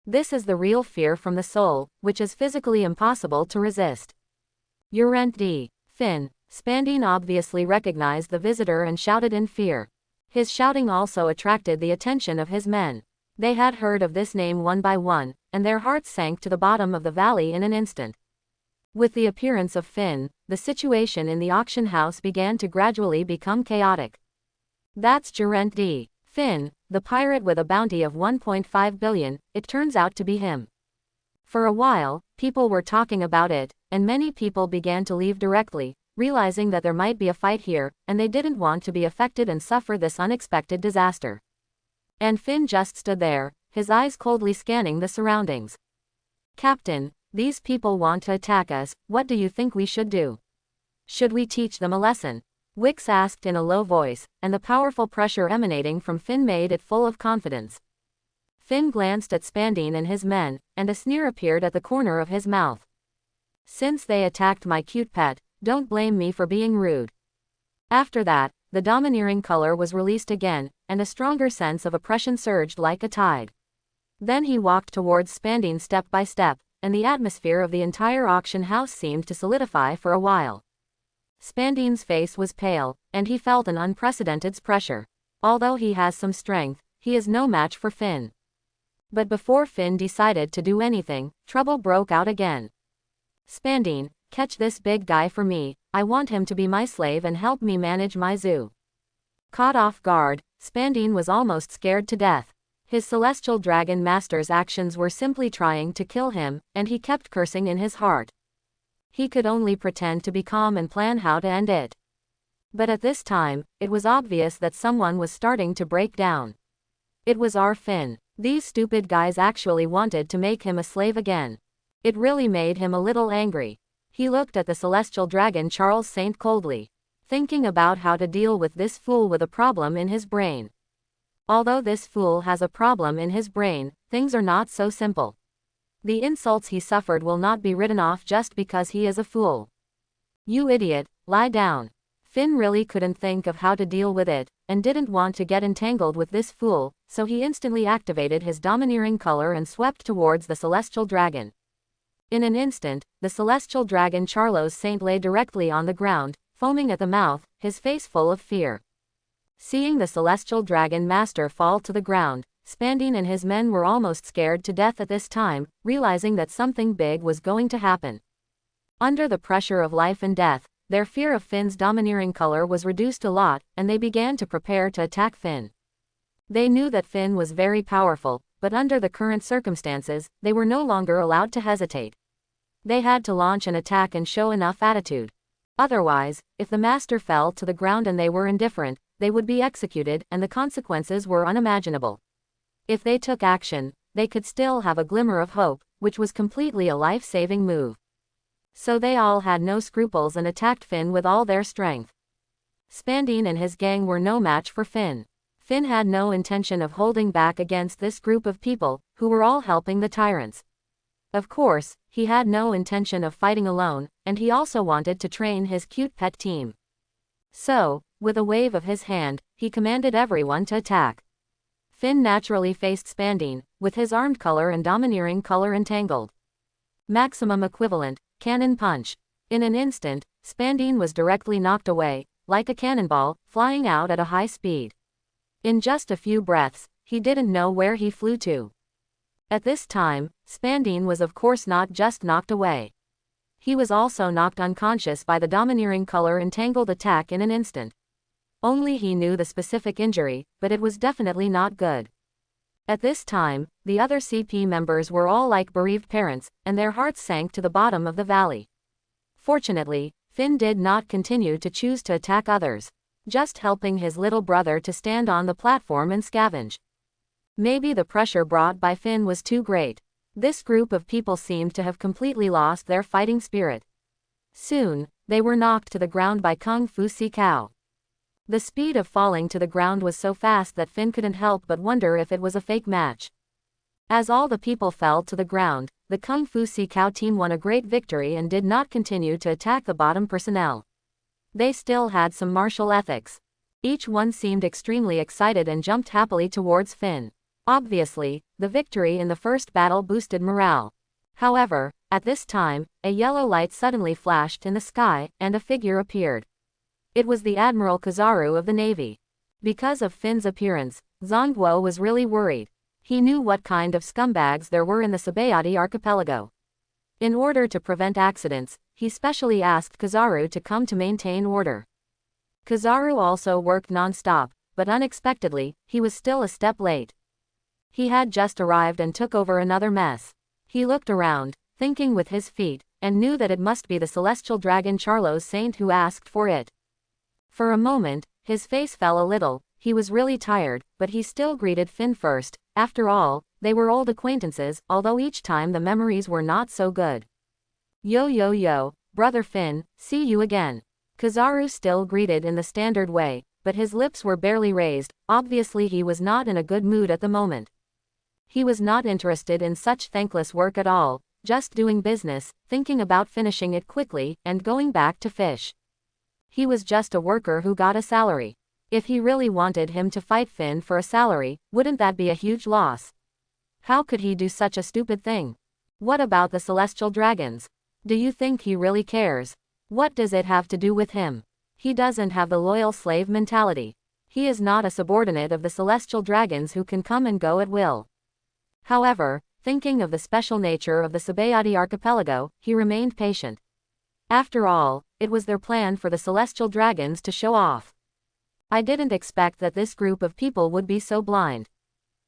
This is the real fear from the soul, which is physically impossible to resist. Urent D. Finn. Spandine obviously recognized the visitor and shouted in fear. His shouting also attracted the attention of his men. They had heard of this name one by one, and their hearts sank to the bottom of the valley in an instant. With the appearance of Finn, the situation in the auction house began to gradually become chaotic. That's Geraint D. Finn, the pirate with a bounty of 1.5 billion, it turns out to be him. For a while, people were talking about it, and many people began to leave directly, realizing that there might be a fight here, and they didn't want to be affected and suffer this unexpected disaster. And Finn just stood there, his eyes coldly scanning the surroundings. Captain, these people want to attack us, what do you think we should do? Should we teach them a lesson? Wix asked in a low voice, and the powerful pressure emanating from Finn made it full of confidence. Finn glanced at Spandine and his men, and a sneer appeared at the corner of his mouth. Since they attacked my cute pet, don't blame me for being rude. After that, the domineering color was released again, and a stronger sense of oppression surged like a tide. Then he walked towards Spandine step by step, and the atmosphere of the entire auction house seemed to solidify for a while. Spandine's face was pale, and he felt an unprecedented pressure. Although he has some strength, he is no match for Finn. But before Finn decided to do anything, trouble broke out again. Spandine, catch this big guy for me, I want him to be my slave and help me manage my zoo. Caught off guard, Spandine was almost scared to death. His celestial dragon master's actions were simply trying to kill him, and he kept cursing in his heart. He could only pretend to be calm and plan how to end it. But at this time, it was obvious that someone was starting to break down. It was our Finn. These stupid guys actually wanted to make him a slave again. It really made him a little angry. He looked at the celestial dragon Charles Saint coldly, thinking about how to deal with this fool with a problem in his brain. Although this fool has a problem in his brain, things are not so simple. The insults he suffered will not be written off just because he is a fool. You idiot, lie down. Finn really couldn't think of how to deal with it, and didn't want to get entangled with this fool, so he instantly activated his domineering color and swept towards the celestial dragon. In an instant, the celestial dragon Charlos Saint lay directly on the ground, foaming at the mouth, his face full of fear. Seeing the celestial dragon master fall to the ground, Spandine and his men were almost scared to death at this time, realizing that something big was going to happen. Under the pressure of life and death, their fear of Finn's domineering color was reduced a lot, and they began to prepare to attack Finn. They knew that Finn was very powerful, but under the current circumstances, they were no longer allowed to hesitate. They had to launch an attack and show enough attitude. Otherwise, if the master fell to the ground and they were indifferent, they would be executed, and the consequences were unimaginable. If they took action, they could still have a glimmer of hope, which was completely a life-saving move. So they all had no scruples and attacked Finn with all their strength. Spandine and his gang were no match for Finn. Finn had no intention of holding back against this group of people, who were all helping the tyrants. Of course, he had no intention of fighting alone, and he also wanted to train his cute pet team. So, with a wave of his hand, he commanded everyone to attack. Finn naturally faced Spandine, with his armed color and domineering color entangled. Maximum equivalent, cannon punch. In an instant, Spandine was directly knocked away, like a cannonball, flying out at a high speed. In just a few breaths, he didn't know where he flew to. At this time, Spandine was of course not just knocked away. He was also knocked unconscious by the domineering color entangled attack in an instant. Only he knew the specific injury, but it was definitely not good. At this time, the other CP members were all like bereaved parents, and their hearts sank to the bottom of the valley. Fortunately, Finn did not continue to choose to attack others, just helping his little brother to stand on the platform and scavenge. Maybe the pressure brought by Finn was too great. This group of people seemed to have completely lost their fighting spirit. Soon, they were knocked to the ground by Kung Fu Si Cow. The speed of falling to the ground was so fast that Finn couldn't help but wonder if it was a fake match. As all the people fell to the ground, the Kung Fu Si Cow team won a great victory and did not continue to attack the bottom personnel. They still had some martial ethics. Each one seemed extremely excited and jumped happily towards Finn. Obviously, the victory in the first battle boosted morale. However, at this time, a yellow light suddenly flashed in the sky, and a figure appeared. It was the Admiral Kizaru of the Navy. Because of Finn's appearance, Zongguo was really worried. He knew what kind of scumbags there were in the Sabayati archipelago. In order to prevent accidents, he specially asked Kizaru to come to maintain order. Kizaru also worked non-stop, but unexpectedly, he was still a step late. He had just arrived and took over another mess. He looked around, thinking with his feet, and knew that it must be the celestial dragon Charlos Saint who asked for it. For a moment, his face fell a little. He was really tired, but he still greeted Finn first. After all, they were old acquaintances, although each time the memories were not so good. Yo yo yo, brother Finn, see you again. Kizaru still greeted in the standard way, but his lips were barely raised. Obviously he was not in a good mood at the moment. He was not interested in such thankless work at all, just doing business, thinking about finishing it quickly, and going back to fish. He was just a worker who got a salary. If he really wanted him to fight Finn for a salary, wouldn't that be a huge loss? How could he do such a stupid thing? What about the celestial dragons? Do you think he really cares? What does it have to do with him? He doesn't have the loyal slave mentality. He is not a subordinate of the celestial dragons who can come and go at will. However, thinking of the special nature of the Sabayati archipelago, he remained patient. After all, it was their plan for the celestial dragons to show off. I didn't expect that this group of people would be so blind.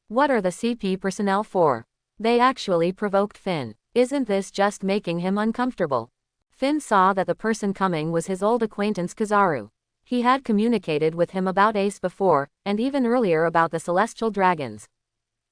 What are the CP personnel for? They actually provoked Finn. Isn't this just making him uncomfortable? Finn saw that the person coming was his old acquaintance Kizaru. He had communicated with him about Ace before, and even earlier about the celestial dragons.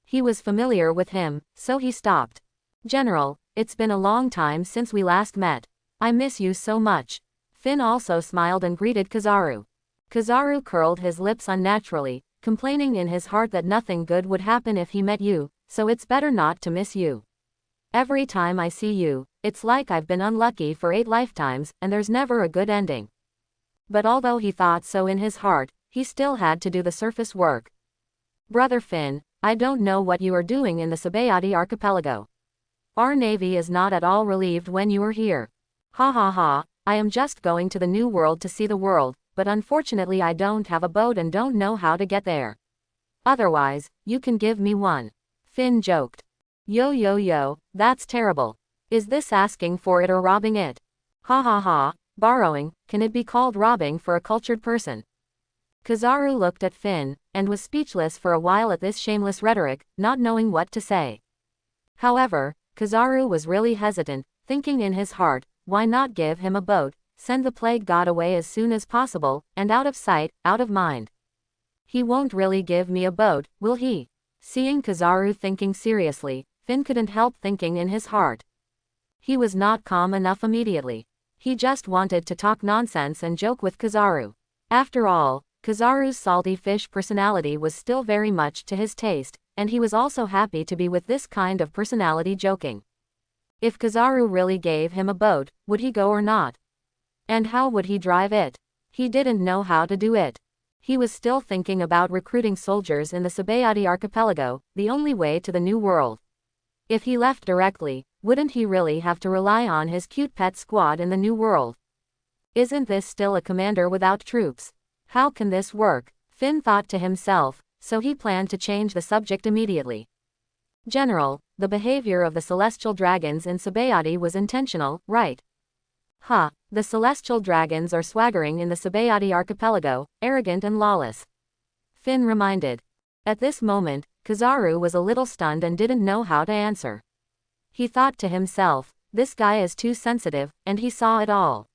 He was familiar with him, so he stopped. General, it's been a long time since we last met. I miss you so much. Finn also smiled and greeted Kizaru. Kizaru curled his lips unnaturally, complaining in his heart that nothing good would happen if he met you, so it's better not to miss you. Every time I see you, it's like I've been unlucky for 8 lifetimes, and there's never a good ending. But although he thought so in his heart, he still had to do the surface work. Brother Finn, I don't know what you are doing in the Sabayati archipelago. Our navy is not at all relieved when you are here. Ha ha ha, I am just going to the New World to see the world, but unfortunately I don't have a boat and don't know how to get there. Otherwise, you can give me one. Finn joked. Yo, that's terrible. Is this asking for it or robbing it? Ha ha ha, borrowing, can it be called robbing for a cultured person? Kizaru looked at Finn, and was speechless for a while at this shameless rhetoric, not knowing what to say. However, Kizaru was really hesitant, thinking in his heart, why not give him a boat, send the plague god away as soon as possible, and out of sight, out of mind. He won't really give me a boat, will he? Seeing Kizaru thinking seriously, Finn couldn't help thinking in his heart. He was not calm enough immediately. He just wanted to talk nonsense and joke with Kizaru. After all, Kizaru's salty fish personality was still very much to his taste, and he was also happy to be with this kind of personality joking. If Kizaru really gave him a boat, would he go or not? And how would he drive it? He didn't know how to do it. He was still thinking about recruiting soldiers in the Sabayati archipelago, the only way to the New World. If he left directly, wouldn't he really have to rely on his cute pet squad in the New World? Isn't this still a commander without troops? How can this work? Finn thought to himself, so he planned to change the subject immediately. General, the behavior of the celestial dragons in Sabayati was intentional, right? The celestial dragons are swaggering in the Sabayati archipelago, arrogant and lawless. Finn reminded. At this moment, Kizaru was a little stunned and didn't know how to answer. He thought to himself, this guy is too sensitive, and he saw it all.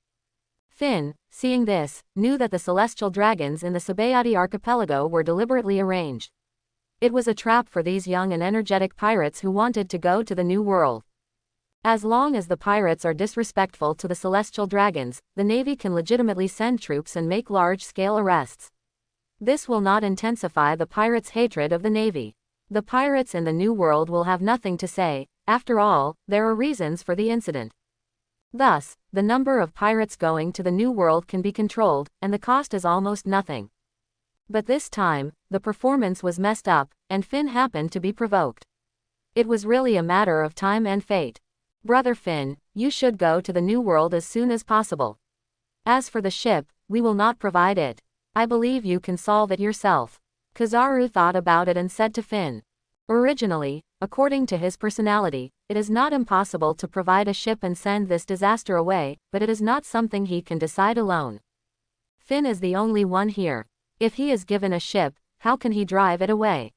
Finn, seeing this, knew that the celestial dragons in the Sabayati archipelago were deliberately arranged. It was a trap for these young and energetic pirates who wanted to go to the New World. As long as the pirates are disrespectful to the celestial dragons, the navy can legitimately send troops and make large-scale arrests. This will not intensify the pirates' hatred of the navy. The pirates in the New World will have nothing to say. After all, there are reasons for the incident. Thus, the number of pirates going to the New World can be controlled, and the cost is almost nothing. But this time, the performance was messed up, and Finn happened to be provoked. It was really a matter of time and fate. Brother Finn, you should go to the New World as soon as possible. As for the ship, we will not provide it. I believe you can solve it yourself. Kizaru thought about it and said to Finn. Originally, according to his personality, it is not impossible to provide a ship and send this disaster away, but it is not something he can decide alone. Finn is the only one here. If he is given a ship, how can he drive it away?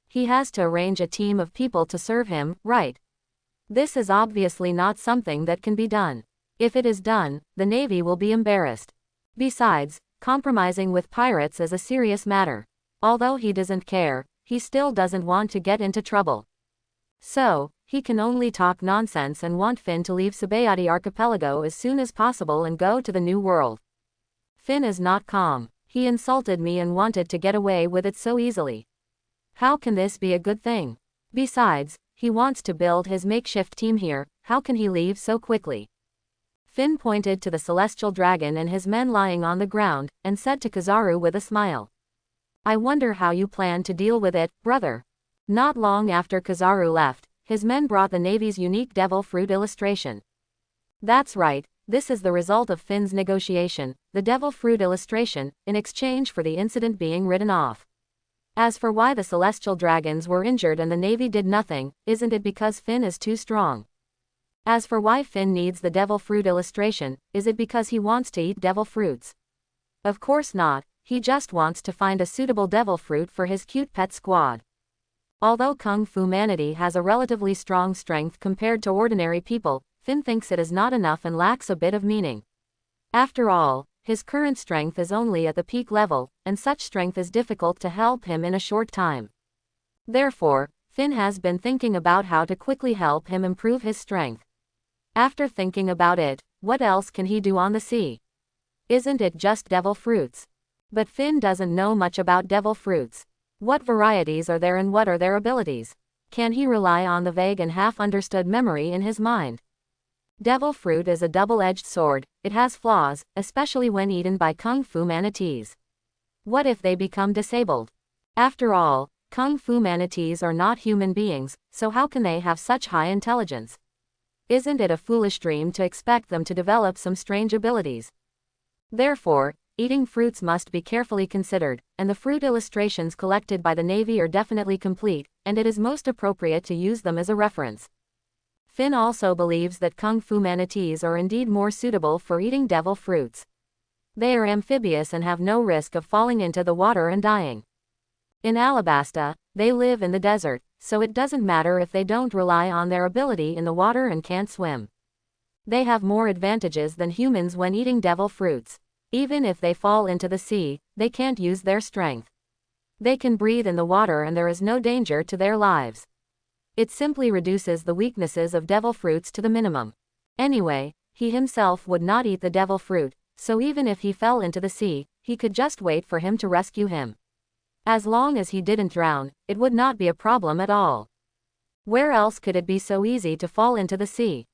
He has to arrange a team of people to serve him, right? This is obviously not something that can be done. If it is done, the navy will be embarrassed. Besides, compromising with pirates is a serious matter. Although he doesn't care, he still doesn't want to get into trouble. So, he can only talk nonsense and want Finn to leave Sabayati archipelago as soon as possible and go to the New World. Finn is not calm. He insulted me and wanted to get away with it so easily. How can this be a good thing? Besides, he wants to build his makeshift team here, how can he leave so quickly? Finn pointed to the celestial dragon and his men lying on the ground, and said to Kizaru with a smile. I wonder how you plan to deal with it, brother. Not long after Kizaru left, his men brought the navy's unique devil fruit illustration. That's right, this is the result of Finn's negotiation, the devil fruit illustration, in exchange for the incident being written off. As for why the celestial dragons were injured and the navy did nothing, isn't it because Finn is too strong? As for why Finn needs the devil fruit illustration, is it because he wants to eat devil fruits? Of course not, he just wants to find a suitable devil fruit for his cute pet squad. Although Kung Fu Manatee has a relatively strong strength compared to ordinary people, Finn thinks it is not enough and lacks a bit of meaning. After all, his current strength is only at the peak level, and such strength is difficult to help him in a short time. Therefore, Finn has been thinking about how to quickly help him improve his strength. After thinking about it, what else can he do on the sea? Isn't it just devil fruits? But Finn doesn't know much about devil fruits. What varieties are there and what are their abilities? Can he rely on the vague and half-understood memory in his mind? Devil fruit is a double-edged sword. It has flaws, especially when eaten by kung fu manatees. What if they become disabled? After all, kung fu manatees are not human beings, so how can they have such high intelligence? Isn't it a foolish dream to expect them to develop some strange abilities? Therefore, eating fruits must be carefully considered, and the fruit illustrations collected by the Navy are definitely complete, and it is most appropriate to use them as a reference. Finn also believes that kung fu manatees are indeed more suitable for eating devil fruits. They are amphibious and have no risk of falling into the water and dying. In Alabasta, they live in the desert, so it doesn't matter if they don't rely on their ability in the water and can't swim. They have more advantages than humans when eating devil fruits. Even if they fall into the sea, they can't use their strength. They can breathe in the water and there is no danger to their lives. It simply reduces the weaknesses of devil fruits to the minimum. Anyway, he himself would not eat the devil fruit, so even if he fell into the sea, he could just wait for him to rescue him. As long as he didn't drown, it would not be a problem at all. Where else could it be so easy to fall into the sea?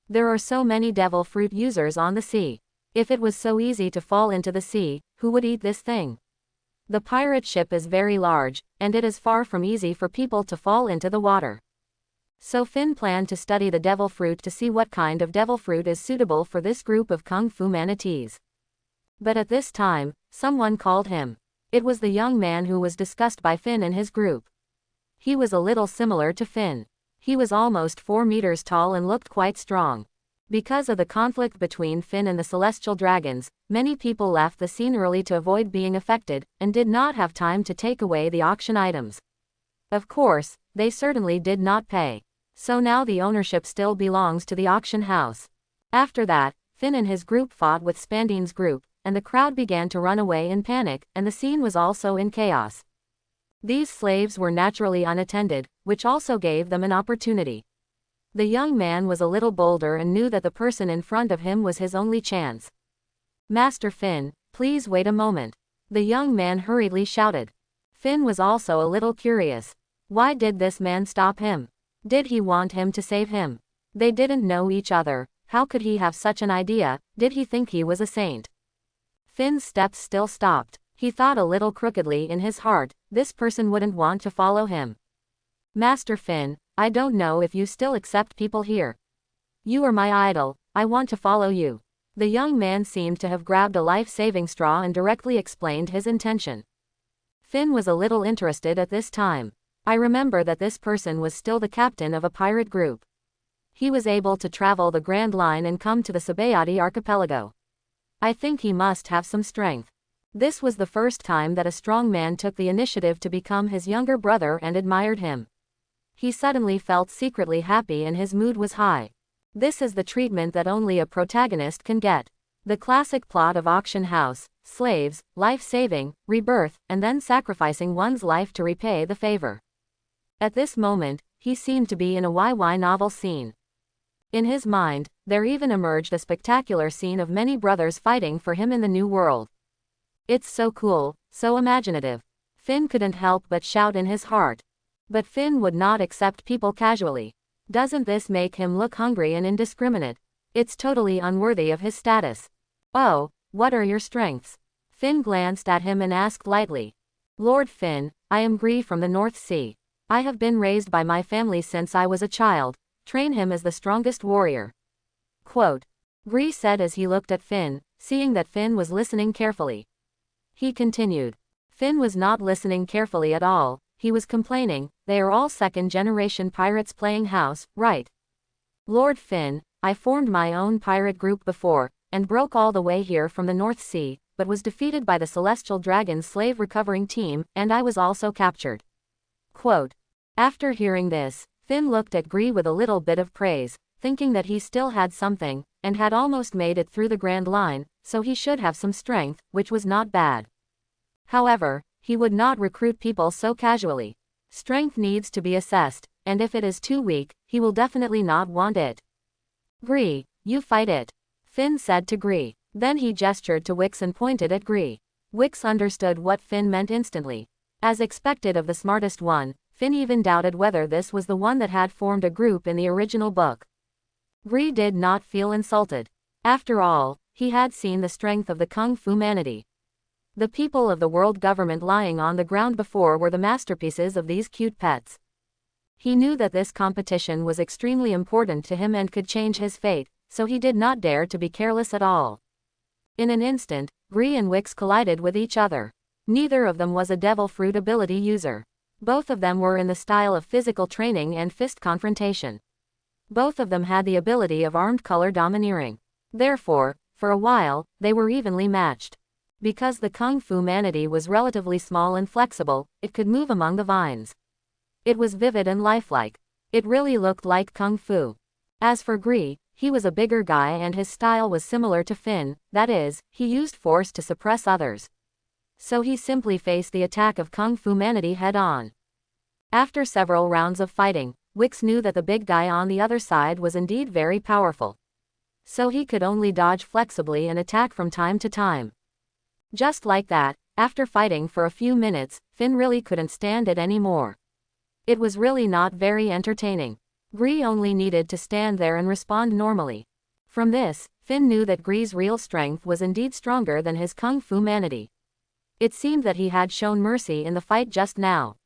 There are so many devil fruit users on the sea. If it was so easy to fall into the sea, who would eat this thing? The pirate ship is very large, and it is far from easy for people to fall into the water. So Finn planned to study the devil fruit to see what kind of devil fruit is suitable for this group of kung fu manatees. But at this time, someone called him. It was the young man who was discussed by Finn and his group. He was a little similar to Finn. He was almost 4 meters tall and looked quite strong. Because of the conflict between Finn and the celestial dragons, many people left the scene early to avoid being affected, and did not have time to take away the auction items. Of course, they certainly did not pay. So now the ownership still belongs to the auction house. After that, Finn and his group fought with Spandine's group, and the crowd began to run away in panic, and the scene was also in chaos. These slaves were naturally unattended, which also gave them an opportunity. The young man was a little bolder and knew that the person in front of him was his only chance. "Master Finn, please wait a moment," the young man hurriedly shouted. Finn was also a little curious. Why did this man stop him? Did he want him to save him? They didn't know each other. How could he have such an idea? Did he think he was a saint? Finn's steps still stopped. He thought a little crookedly in his heart, this person wouldn't want to follow him. "Master Finn, I don't know if you still accept people here. You are my idol, I want to follow you." The young man seemed to have grabbed a life-saving straw and directly explained his intention. Finn was a little interested at this time. I remember that this person was still the captain of a pirate group. He was able to travel the Grand Line and come to the Sabayati archipelago. I think he must have some strength. This was the first time that a strong man took the initiative to become his younger brother and admired him. He suddenly felt secretly happy and his mood was high. This is the treatment that only a protagonist can get. The classic plot of auction house, slaves, life-saving, rebirth, and then sacrificing one's life to repay the favor. At this moment, he seemed to be in a YY novel scene. In his mind, there even emerged a spectacular scene of many brothers fighting for him in the new world. It's so cool, so imaginative. Finn couldn't help but shout in his heart. But Finn would not accept people casually. Doesn't this make him look hungry and indiscriminate? It's totally unworthy of his status. "Oh, what are your strengths?" Finn glanced at him and asked lightly. "Lord Finn, I am Gree from the North Sea. I have been raised by my family since I was a child. Train him as the strongest warrior." Quote. Gree said as he looked at Finn, seeing that Finn was listening carefully. He continued. Finn was not listening carefully at all. He was complaining, "They are all second-generation pirates playing house, right? Lord Finn, I formed my own pirate group before, and broke all the way here from the North Sea, but was defeated by the Celestial Dragon's slave recovering team, and I was also captured." Quote. After hearing this, Finn looked at Gree with a little bit of praise, thinking that he still had something, and had almost made it through the Grand Line, so he should have some strength, which was not bad. However, he would not recruit people so casually. Strength needs to be assessed, and if it is too weak, he will definitely not want it. "Gree, you fight it," Finn said to Gree. Then he gestured to Wix and pointed at Gree. Wix understood what Finn meant instantly. As expected of the smartest one, Finn even doubted whether this was the one that had formed a group in the original book. Gree did not feel insulted. After all, he had seen the strength of the Kung Fu humanity. The people of the world government lying on the ground before were the masterpieces of these cute pets. He knew that this competition was extremely important to him and could change his fate, so he did not dare to be careless at all. In an instant, Gree and Wix collided with each other. Neither of them was a devil fruit ability user. Both of them were in the style of physical training and fist confrontation. Both of them had the ability of armed color domineering. Therefore, for a while, they were evenly matched. Because the Kung Fu humanity was relatively small and flexible, it could move among the vines. It was vivid and lifelike. It really looked like Kung Fu. As for Gree, he was a bigger guy and his style was similar to Finn, that is, he used force to suppress others. So he simply faced the attack of Kung Fu humanity head-on. After several rounds of fighting, Wix knew that the big guy on the other side was indeed very powerful. So he could only dodge flexibly and attack from time to time. Just like that, after fighting for a few minutes, Finn really couldn't stand it anymore. It was really not very entertaining. Gree only needed to stand there and respond normally. From this, Finn knew that Gree's real strength was indeed stronger than his Kung Fu humanity. It seemed that he had shown mercy in the fight just now.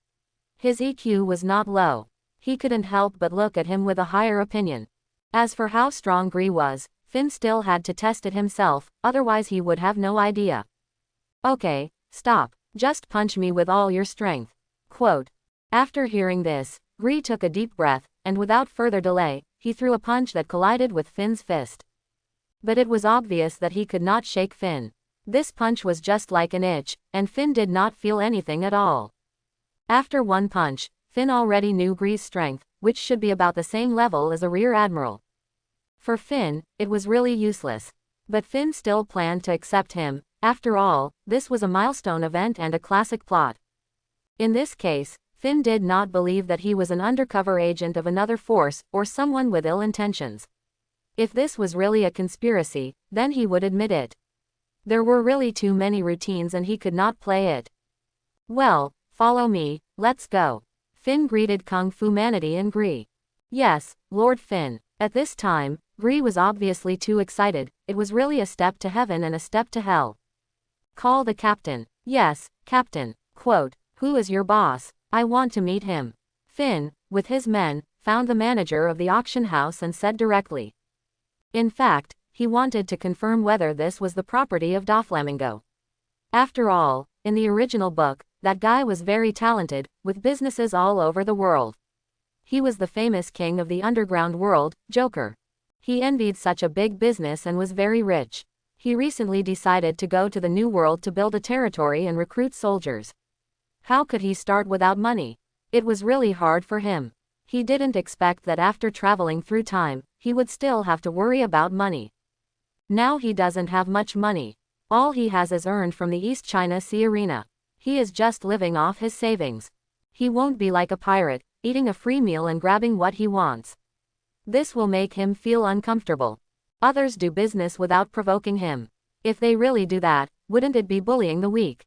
His EQ was not low. He couldn't help but look at him with a higher opinion. As for how strong Gree was, Finn still had to test it himself, otherwise he would have no idea. Okay, stop. Just punch me with all your strength. Quote. After hearing this, Gree took a deep breath, and without further delay, he threw a punch that collided with Finn's fist. But it was obvious that he could not shake Finn. This punch was just like an itch, and Finn did not feel anything at all. After one punch, Finn already knew Gree's strength, which should be about the same level as a rear admiral. For Finn, it was really useless. But Finn still planned to accept him. After all, this was a milestone event and a classic plot. In this case, Finn did not believe that he was an undercover agent of another force, or someone with ill intentions. If this was really a conspiracy, then he would admit it. There were really too many routines and he could not play it. Well, follow me, let's go. Finn greeted Kung Fu humanity and Gree. Yes, Lord Finn. At this time, Gree was obviously too excited. It was really a step to heaven and a step to hell. Call the captain. Yes, captain. Quote, who is your boss? I want to meet him. Finn, with his men, found the manager of the auction house and said directly. In fact, he wanted to confirm whether this was the property of Doflamingo. After all, in the original book, that guy was very talented, with businesses all over the world. He was the famous king of the underground world, Joker. He envied such a big business and was very rich. He recently decided to go to the New World to build a territory and recruit soldiers. How could he start without money? It was really hard for him. He didn't expect that after traveling through time, he would still have to worry about money. Now he doesn't have much money. All he has is earned from the East China Sea arena. He is just living off his savings. He won't be like a pirate, eating a free meal and grabbing what he wants. This will make him feel uncomfortable. Others do business without provoking him. If they really do that, wouldn't it be bullying the weak?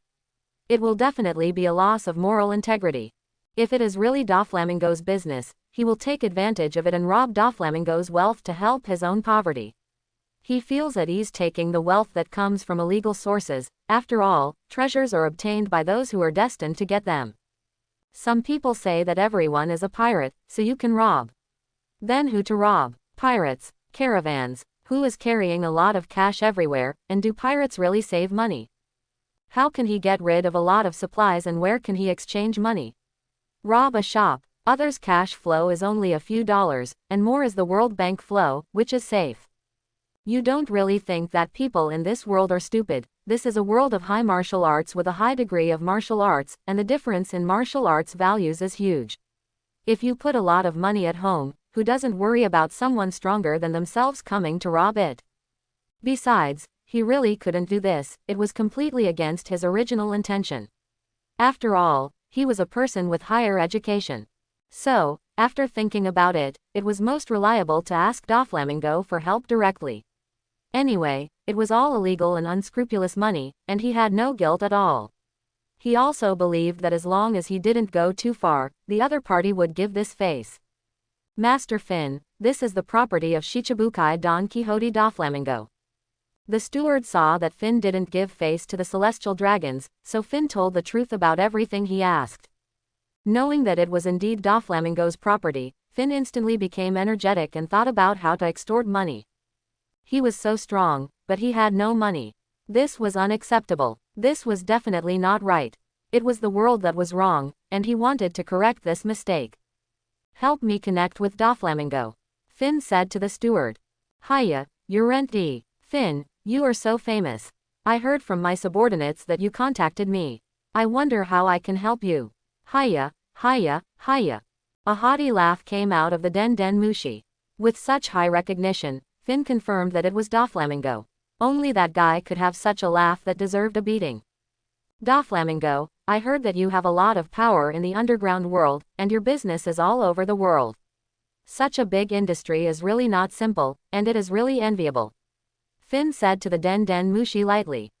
It will definitely be a loss of moral integrity. If it is really Doflamingo's business, he will take advantage of it and rob Doflamingo's wealth to help his own poverty. He feels at ease taking the wealth that comes from illegal sources. After all, treasures are obtained by those who are destined to get them. Some people say that everyone is a pirate, so you can rob. Then who to rob? Pirates, caravans, who is carrying a lot of cash everywhere, and do pirates really save money? How can he get rid of a lot of supplies and where can he exchange money? Rob a shop. Others' cash flow is only a few dollars, and more is the World Bank flow, which is safe. You don't really think that people in this world are stupid. This is a world of high martial arts with a high degree of martial arts, and the difference in martial arts values is huge. If you put a lot of money at home, who doesn't worry about someone stronger than themselves coming to rob it? Besides, he really couldn't do this. It was completely against his original intention. After all, he was a person with higher education. So, after thinking about it, it was most reliable to ask Doflamingo for help directly. Anyway, it was all illegal and unscrupulous money, and he had no guilt at all. He also believed that as long as he didn't go too far, the other party would give this face. Master Finn, this is the property of Shichibukai Don Quixote da Flamingo. The steward saw that Finn didn't give face to the celestial dragons, so Finn told the truth about everything he asked. Knowing that it was indeed Doflamingo's property, Finn instantly became energetic and thought about how to extort money. He was so strong, but he had no money. This was unacceptable. This was definitely not right. It was the world that was wrong, and he wanted to correct this mistake. Help me connect with Doflamingo, Finn said to the steward. Hiya, your rentee. Finn, you are so famous. I heard from my subordinates that you contacted me. I wonder how I can help you. Hiya, hiya, hiya. A haughty laugh came out of the Den Den Mushi. With such high recognition, Finn confirmed that it was Doflamingo. Only that guy could have such a laugh that deserved a beating. Doflamingo, I heard that you have a lot of power in the underground world, and your business is all over the world. Such a big industry is really not simple, and it is really enviable. Finn said to the Den Den Mushi lightly.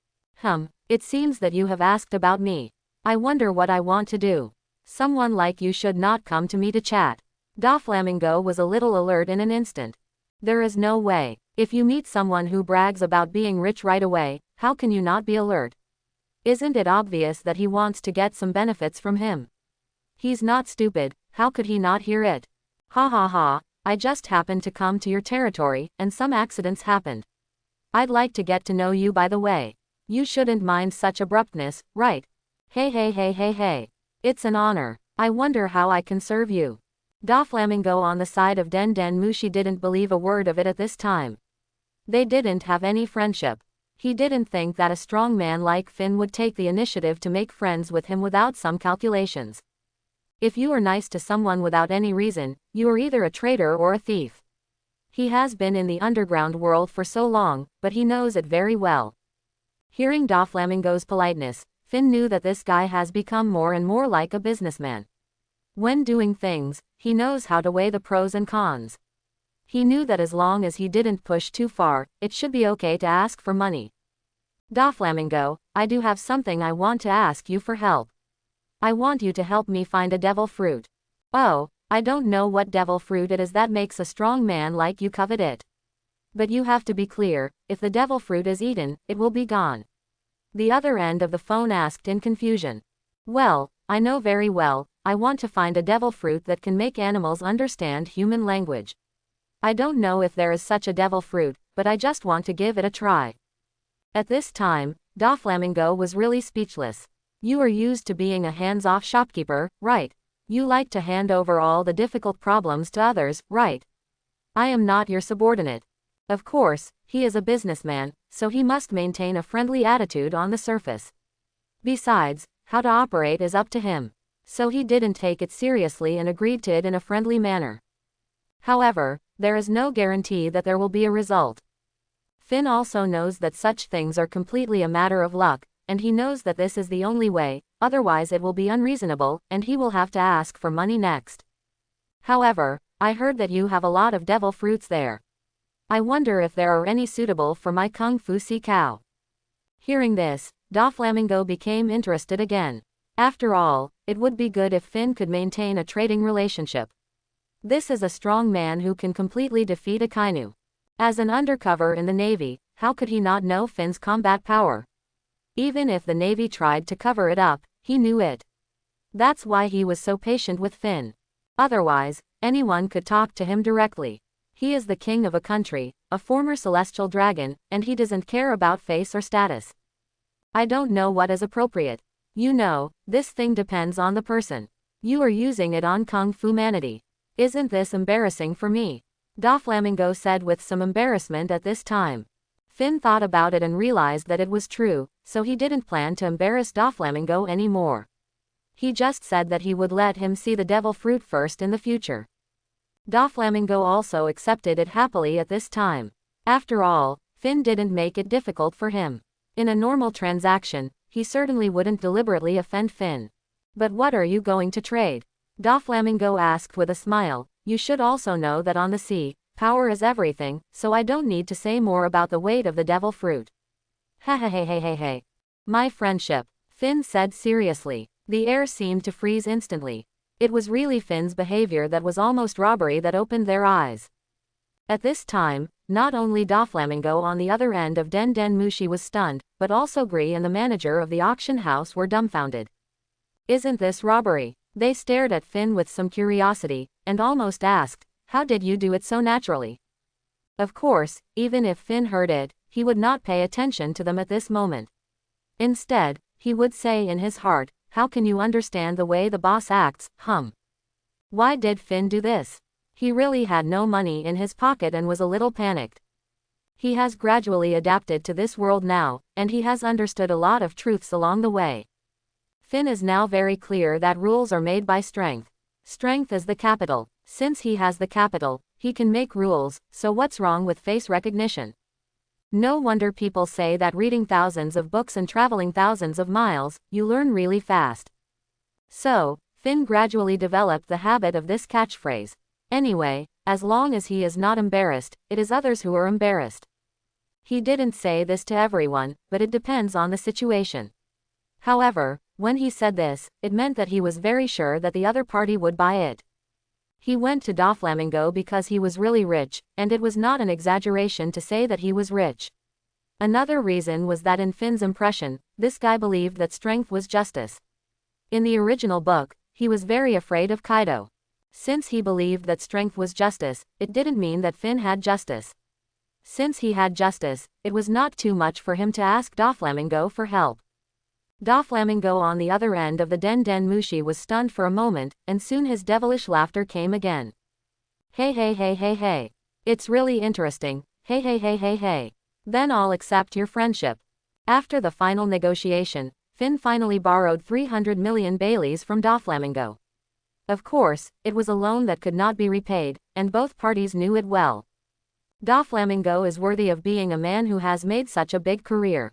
It seems that you have asked about me. I wonder what I want to do. Someone like you should not come to me to chat. Doflamingo was a little alert in an instant. There is no way. If you meet someone who brags about being rich right away, how can you not be alert? Isn't it obvious that he wants to get some benefits from him? He's not stupid, how could he not hear it? Ha ha ha, I just happened to come to your territory, and some accidents happened. I'd like to get to know you by the way. You shouldn't mind such abruptness, right? Hey hey hey hey hey. It's an honor. I wonder how I can serve you. Doflamingo on the side of Den Den Mushi didn't believe a word of it at this time. They didn't have any friendship. He didn't think that a strong man like Finn would take the initiative to make friends with him without some calculations. If you are nice to someone without any reason, you are either a traitor or a thief. He has been in the underground world for so long, but he knows it very well. Hearing Doflamingo's politeness, Finn knew that this guy has become more and more like a businessman. When doing things, he knows how to weigh the pros and cons. He knew that as long as he didn't push too far, it should be okay to ask for money. Doflamingo, I do have something I want to ask you for help. I want you to help me find a devil fruit. Oh, I don't know what devil fruit it is that makes a strong man like you covet it. But you have to be clear, if the devil fruit is eaten, it will be gone. The other end of the phone asked in confusion. Well, I know very well, I want to find a devil fruit that can make animals understand human language. I don't know if there is such a devil fruit, but I just want to give it a try. At this time, Doflamingo was really speechless. You are used to being a hands-off shopkeeper, right? You like to hand over all the difficult problems to others, right? I am not your subordinate. Of course, he is a businessman, so he must maintain a friendly attitude on the surface. Besides, how to operate is up to him. So he didn't take it seriously and agreed to it in a friendly manner. However, there is no guarantee that there will be a result. Finn also knows that such things are completely a matter of luck, and he knows that this is the only way, otherwise it will be unreasonable, and he will have to ask for money next. However, I heard that you have a lot of devil fruits there. I wonder if there are any suitable for my Kung Fu Si cow. Hearing this, Doflamingo became interested again. After all, it would be good if Finn could maintain a trading relationship. This is a strong man who can completely defeat a Kainu. As an undercover in the Navy, how could he not know Finn's combat power? Even if the Navy tried to cover it up, he knew it. That's why he was so patient with Finn. Otherwise, anyone could talk to him directly. He is the king of a country, a former celestial dragon, and he doesn't care about face or status. I don't know what is appropriate. You know, this thing depends on the person. You are using it on Kung Fu Manity. Isn't this embarrassing for me? Doflamingo said with some embarrassment at this time. Finn thought about it and realized that it was true, so he didn't plan to embarrass Doflamingo anymore. He just said that he would let him see the devil fruit first in the future. Doflamingo also accepted it happily at this time. After all, Finn didn't make it difficult for him. In a normal transaction, he certainly wouldn't deliberately offend Finn. But what are you going to trade? Doflamingo asked with a smile. You should also know that on the sea, power is everything, so I don't need to say more about the weight of the devil fruit. Hey. My friendship, Finn said seriously. The air seemed to freeze instantly. It was really Finn's behavior that was almost robbery that opened their eyes. At this time, not only Doflamingo on the other end of Den Den Mushi was stunned, but also Gree and the manager of the auction house were dumbfounded. Isn't this robbery? They stared at Finn with some curiosity, and almost asked, how did you do it so naturally? Of course, even if Finn heard it, he would not pay attention to them at this moment. Instead, he would say in his heart, how can you understand the way the boss acts, Why did Finn do this? He really had no money in his pocket and was a little panicked. He has gradually adapted to this world now, and he has understood a lot of truths along the way. Finn is now very clear that rules are made by strength. Strength is the capital. Since he has the capital, he can make rules, so what's wrong with face recognition? No wonder people say that reading thousands of books and traveling thousands of miles, you learn really fast. So, Finn gradually developed the habit of this catchphrase. Anyway, as long as he is not embarrassed, it is others who are embarrassed. He didn't say this to everyone, but it depends on the situation. However, when he said this, it meant that he was very sure that the other party would buy it. He went to Doflamingo because he was really rich, and it was not an exaggeration to say that he was rich. Another reason was that in Finn's impression, this guy believed that strength was justice. In the original book, he was very afraid of Kaido. Since he believed that strength was justice, it didn't mean that Finn had justice. Since he had justice, it was not too much for him to ask Doflamingo for help. Doflamingo on the other end of the Den Den Mushi was stunned for a moment, and soon his devilish laughter came again. Hey hey hey hey hey. It's really interesting, hey hey hey hey hey. Then I'll accept your friendship. After the final negotiation, Finn finally borrowed 300 million Baileys from Doflamingo. Of course, it was a loan that could not be repaid, and both parties knew it well. Doflamingo is worthy of being a man who has made such a big career.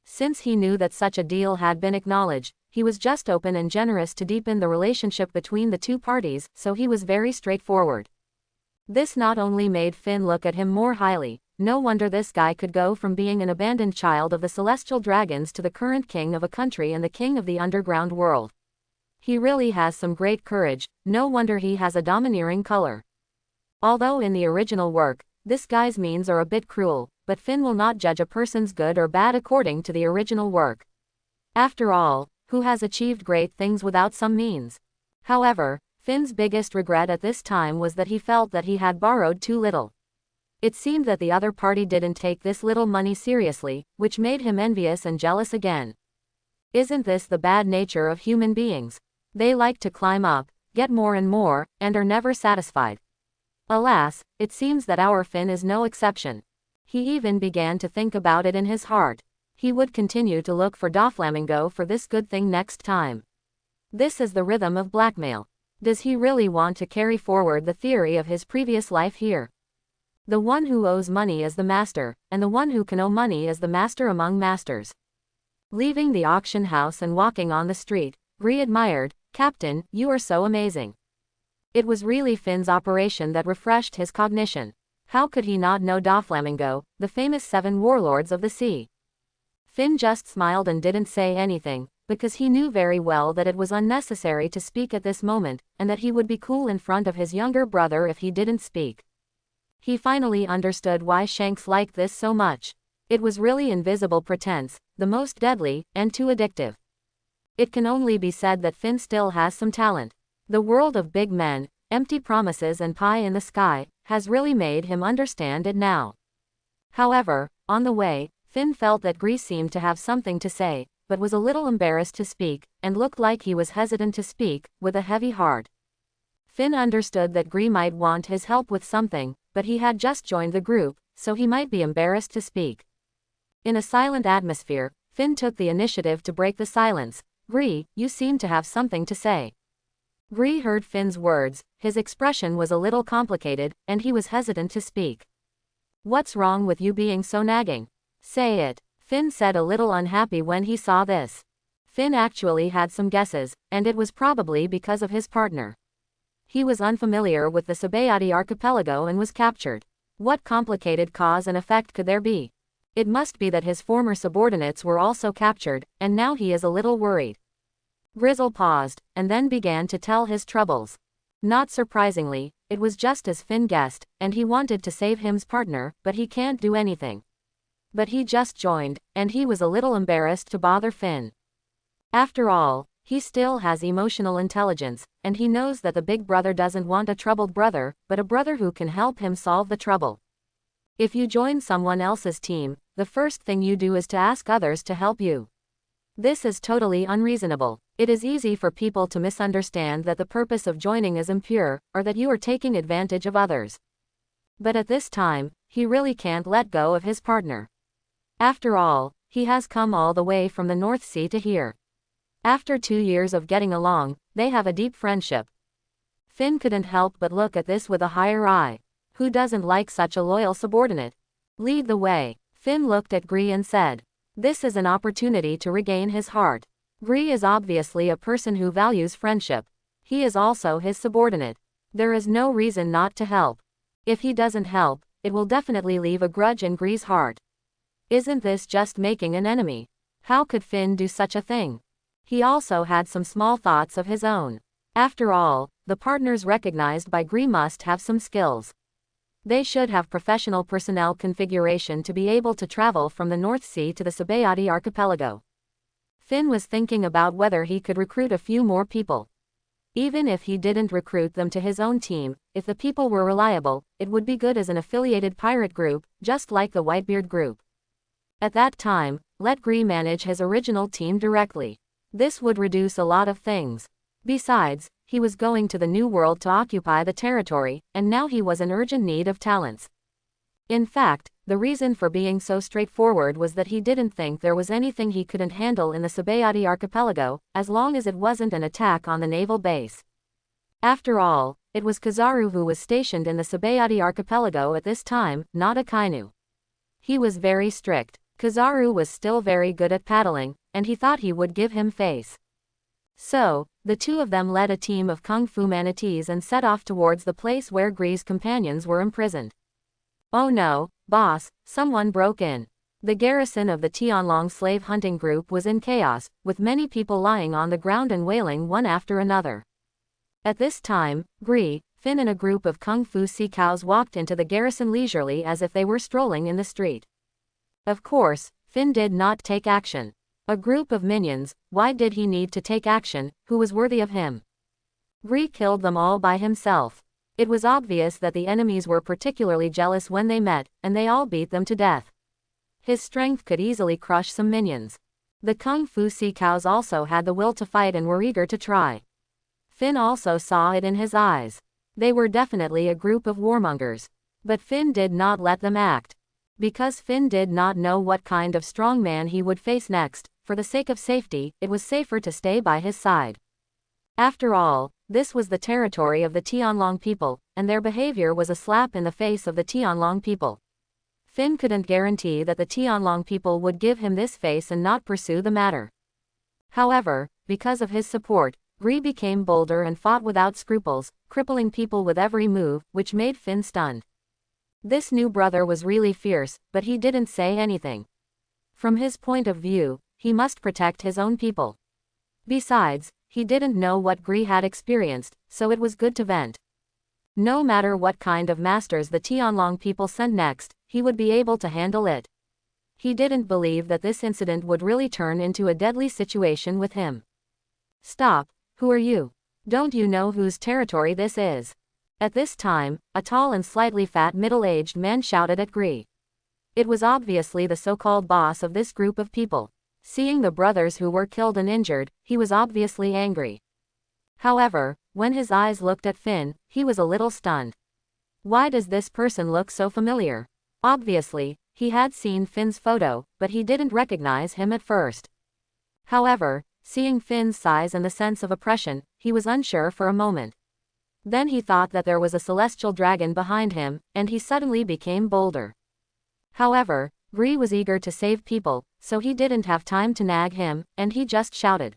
Since he knew that such a deal had been acknowledged, he was just open and generous to deepen the relationship between the two parties, so he was very straightforward. This not only made Finn look at him more highly, no wonder this guy could go from being an abandoned child of the celestial dragons to the current king of a country and the king of the underground world. He really has some great courage, no wonder he has a domineering color. Although in the original work, this guy's means are a bit cruel, but Finn will not judge a person's good or bad according to the original work. After all, who has achieved great things without some means? However, Finn's biggest regret at this time was that he felt that he had borrowed too little. It seemed that the other party didn't take this little money seriously, which made him envious and jealous again. Isn't this the bad nature of human beings? They like to climb up, get more and more, and are never satisfied. Alas, it seems that our Finn is no exception. He even began to think about it in his heart. He would continue to look for Doflamingo for this good thing next time. This is the rhythm of blackmail. Does he really want to carry forward the theory of his previous life here? The one who owes money is the master, and the one who can owe money is the master among masters. Leaving the auction house and walking on the street, Gree admired, Captain, you are so amazing. It was really Finn's operation that refreshed his cognition. How could he not know Doflamingo, the famous 7 warlords of the sea? Finn just smiled and didn't say anything, because he knew very well that it was unnecessary to speak at this moment, and that he would be cool in front of his younger brother if he didn't speak. He finally understood why Shanks liked this so much. It was really invisible pretense, the most deadly, and too addictive. It can only be said that Finn still has some talent. The world of big men, empty promises and pie in the sky, has really made him understand it now. However, on the way, Finn felt that Gree seemed to have something to say, but was a little embarrassed to speak, and looked like he was hesitant to speak, with a heavy heart. Finn understood that Gree might want his help with something, but he had just joined the group, so he might be embarrassed to speak. In a silent atmosphere, Finn took the initiative to break the silence. Gree, you seem to have something to say. Gree heard Finn's words, his expression was a little complicated, and he was hesitant to speak. What's wrong with you being so nagging? Say it, Finn said, a little unhappy when he saw this. Finn actually had some guesses, and it was probably because of his partner. He was unfamiliar with the Sabayati archipelago and was captured. What complicated cause and effect could there be? It must be that his former subordinates were also captured, and now he is a little worried. Grizzle paused, and then began to tell his troubles. Not surprisingly, it was just as Finn guessed, and he wanted to save him's partner, but he can't do anything. But he just joined, and he was a little embarrassed to bother Finn. After all, he still has emotional intelligence, and he knows that the big brother doesn't want a troubled brother, but a brother who can help him solve the trouble. If you join someone else's team, the first thing you do is to ask others to help you. This is totally unreasonable. It is easy for people to misunderstand that the purpose of joining is impure, or that you are taking advantage of others. But at this time, he really can't let go of his partner. After all, he has come all the way from the North Sea to here. After 2 years of getting along, they have a deep friendship. Finn couldn't help but look at this with a higher eye. Who doesn't like such a loyal subordinate? Lead the way. Finn looked at Gree and said. This is an opportunity to regain his heart. Gree is obviously a person who values friendship. He is also his subordinate. There is no reason not to help. If he doesn't help, it will definitely leave a grudge in Gree's heart. Isn't this just making an enemy? How could Finn do such a thing? He also had some small thoughts of his own. After all, the partners recognized by Gree must have some skills. They should have professional personnel configuration to be able to travel from the North Sea to the Sabayati archipelago. Finn was thinking about whether he could recruit a few more people. Even if he didn't recruit them to his own team, if the people were reliable, it would be good as an affiliated pirate group, just like the Whitebeard group. At that time, let Gree manage his original team directly. This would reduce a lot of things. Besides, he was going to the New World to occupy the territory, and now he was in urgent need of talents. In fact, the reason for being so straightforward was that he didn't think there was anything he couldn't handle in the Sabayati archipelago, as long as it wasn't an attack on the naval base. After all, it was Kizaru who was stationed in the Sabayati archipelago at this time, not Akainu. He was very strict. Kizaru was still very good at paddling, and he thought he would give him face. So, the two of them led a team of kung fu manatees and set off towards the place where Gree's companions were imprisoned. Oh no, boss, someone broke in. The garrison of the Tianlong slave hunting group was in chaos, with many people lying on the ground and wailing one after another. At this time, Gree, Finn and a group of kung fu sea cows walked into the garrison leisurely as if they were strolling in the street. Of course, Finn did not take action. A group of minions, why did he need to take action, who was worthy of him? Gree killed them all by himself. It was obvious that the enemies were particularly jealous when they met, and they all beat them to death. His strength could easily crush some minions. The kung fu sea cows also had the will to fight and were eager to try. Finn also saw it in his eyes. They were definitely a group of warmongers. But Finn did not let them act. Because Finn did not know what kind of strong man he would face next, for the sake of safety, it was safer to stay by his side. After all, this was the territory of the Tianlong people, and their behavior was a slap in the face of the Tianlong people. Finn couldn't guarantee that the Tianlong people would give him this face and not pursue the matter. However, because of his support, Gree became bolder and fought without scruples, crippling people with every move, which made Finn stunned. This new brother was really fierce, but he didn't say anything. From his point of view, he must protect his own people. Besides, he didn't know what Gree had experienced, so it was good to vent. No matter what kind of masters the Tianlong people sent next, he would be able to handle it. He didn't believe that this incident would really turn into a deadly situation with him. Stop, who are you? Don't you know whose territory this is? At this time, a tall and slightly fat middle-aged man shouted at Gree. It was obviously the so-called boss of this group of people. Seeing the brothers who were killed and injured, he was obviously angry. However, when his eyes looked at Finn, he was a little stunned. Why does this person look so familiar? Obviously, he had seen Finn's photo, but he didn't recognize him at first. However, seeing Finn's size and the sense of oppression, he was unsure for a moment. Then he thought that there was a celestial dragon behind him, and he suddenly became bolder. However, Gree was eager to save people, so he didn't have time to nag him, and he just shouted.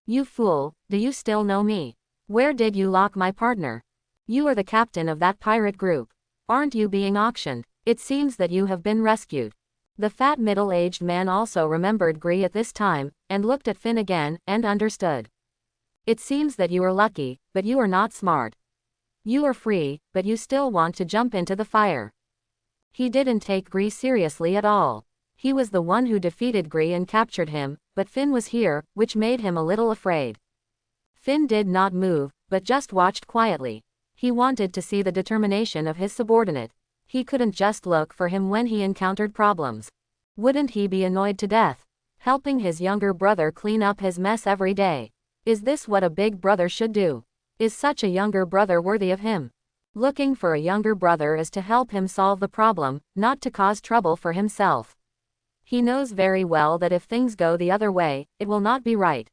You fool, do you still know me? Where did you lock my partner? You are the captain of that pirate group. Aren't you being auctioned? It seems that you have been rescued. The fat middle-aged man also remembered Gree at this time, and looked at Finn again, and understood. It seems that you are lucky, but you are not smart. You are free, but you still want to jump into the fire. He didn't take Gree seriously at all. He was the one who defeated Gree and captured him, but Finn was here, which made him a little afraid. Finn did not move, but just watched quietly. He wanted to see the determination of his subordinate. He couldn't just look for him when he encountered problems. Wouldn't he be annoyed to death? Helping his younger brother clean up his mess every day. Is this what a big brother should do? Is such a younger brother worthy of him? Looking for a younger brother is to help him solve the problem, not to cause trouble for himself. He knows very well that if things go the other way, it will not be right.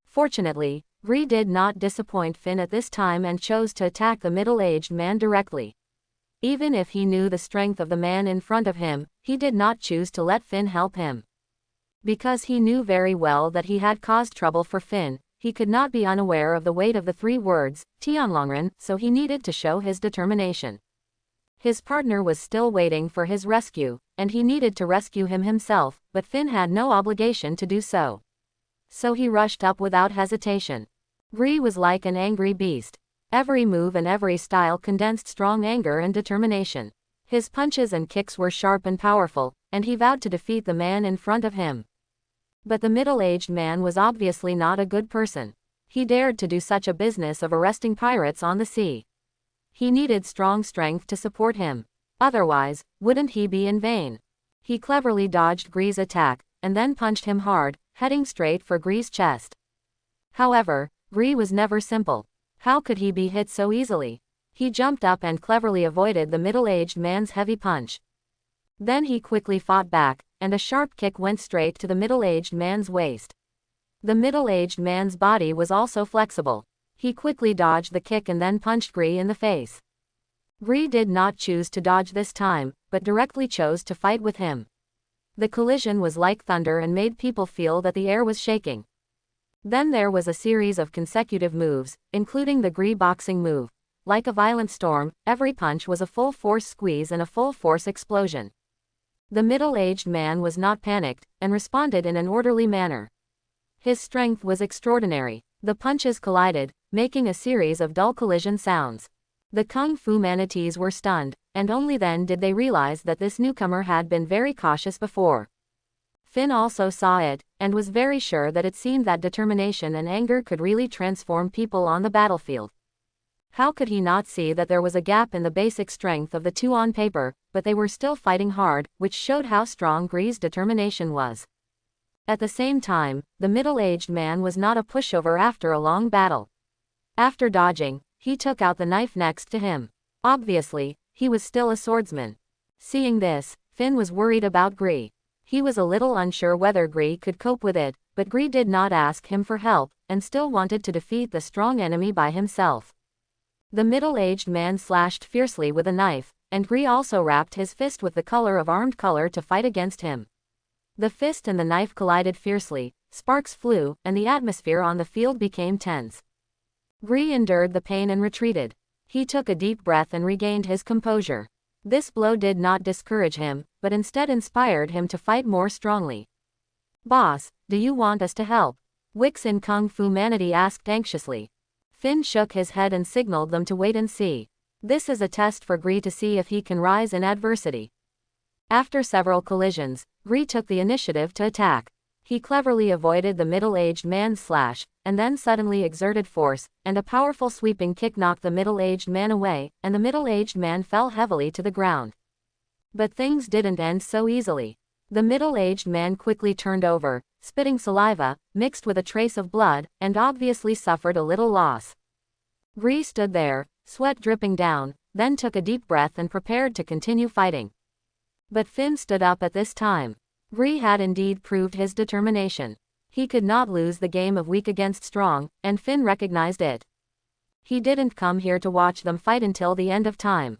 Fortunately, Gree did not disappoint Finn at this time and chose to attack the middle-aged man directly. Even if he knew the strength of the man in front of him, he did not choose to let Finn help him. Because he knew very well that he had caused trouble for Finn, he could not be unaware of the weight of the 3 words, Tianlongren, so he needed to show his determination. His partner was still waiting for his rescue, and he needed to rescue him himself, but Finn had no obligation to do so. So he rushed up without hesitation. Gree was like an angry beast. Every move and every style condensed strong anger and determination. His punches and kicks were sharp and powerful, and he vowed to defeat the man in front of him. But the middle-aged man was obviously not a good person. He dared to do such a business of arresting pirates on the sea. He needed strong strength to support him. Otherwise, wouldn't he be in vain? He cleverly dodged Gree's attack, and then punched him hard, heading straight for Gree's chest. However, Gree was never simple. How could he be hit so easily? He jumped up and cleverly avoided the middle-aged man's heavy punch. Then he quickly fought back, and a sharp kick went straight to the middle-aged man's waist. The middle-aged man's body was also flexible. He quickly dodged the kick and then punched Gree in the face. Gree did not choose to dodge this time, but directly chose to fight with him. The collision was like thunder and made people feel that the air was shaking. Then there was a series of consecutive moves, including the Gree boxing move. Like a violent storm, every punch was a full-force squeeze and a full-force explosion. The middle-aged man was not panicked, and responded in an orderly manner. His strength was extraordinary. The punches collided, making a series of dull collision sounds. The Kung Fu manatees were stunned, and only then did they realize that this newcomer had been very cautious before. Finn also saw it, and was very sure that it seemed that determination and anger could really transform people on the battlefield. How could he not see that there was a gap in the basic strength of the two on paper, but they were still fighting hard, which showed how strong Gree's determination was. At the same time, the middle-aged man was not a pushover after a long battle. After dodging, he took out the knife next to him. Obviously, he was still a swordsman. Seeing this, Finn was worried about Gree. He was a little unsure whether Gree could cope with it, but Gree did not ask him for help, and still wanted to defeat the strong enemy by himself. The middle-aged man slashed fiercely with a knife, and Gree also rapped his fist with the color of armed color to fight against him. The fist and the knife collided fiercely, sparks flew, and the atmosphere on the field became tense. Gree endured the pain and retreated. He took a deep breath and regained his composure. This blow did not discourage him, but instead inspired him to fight more strongly. "Boss, do you want us to help?" Wix in Kung Fu Manatee asked anxiously. Finn shook his head and signaled them to wait and see. This is a test for Gree to see if he can rise in adversity. After several collisions, Gree took the initiative to attack. He cleverly avoided the middle-aged man's slash, and then suddenly exerted force, and a powerful sweeping kick knocked the middle-aged man away, and the middle-aged man fell heavily to the ground. But things didn't end so easily. The middle-aged man quickly turned over, spitting saliva, mixed with a trace of blood, and obviously suffered a little loss. Gree stood there, sweat dripping down, then took a deep breath and prepared to continue fighting. But Finn stood up at this time. Gree had indeed proved his determination. He could not lose the game of weak against strong, and Finn recognized it. He didn't come here to watch them fight until the end of time.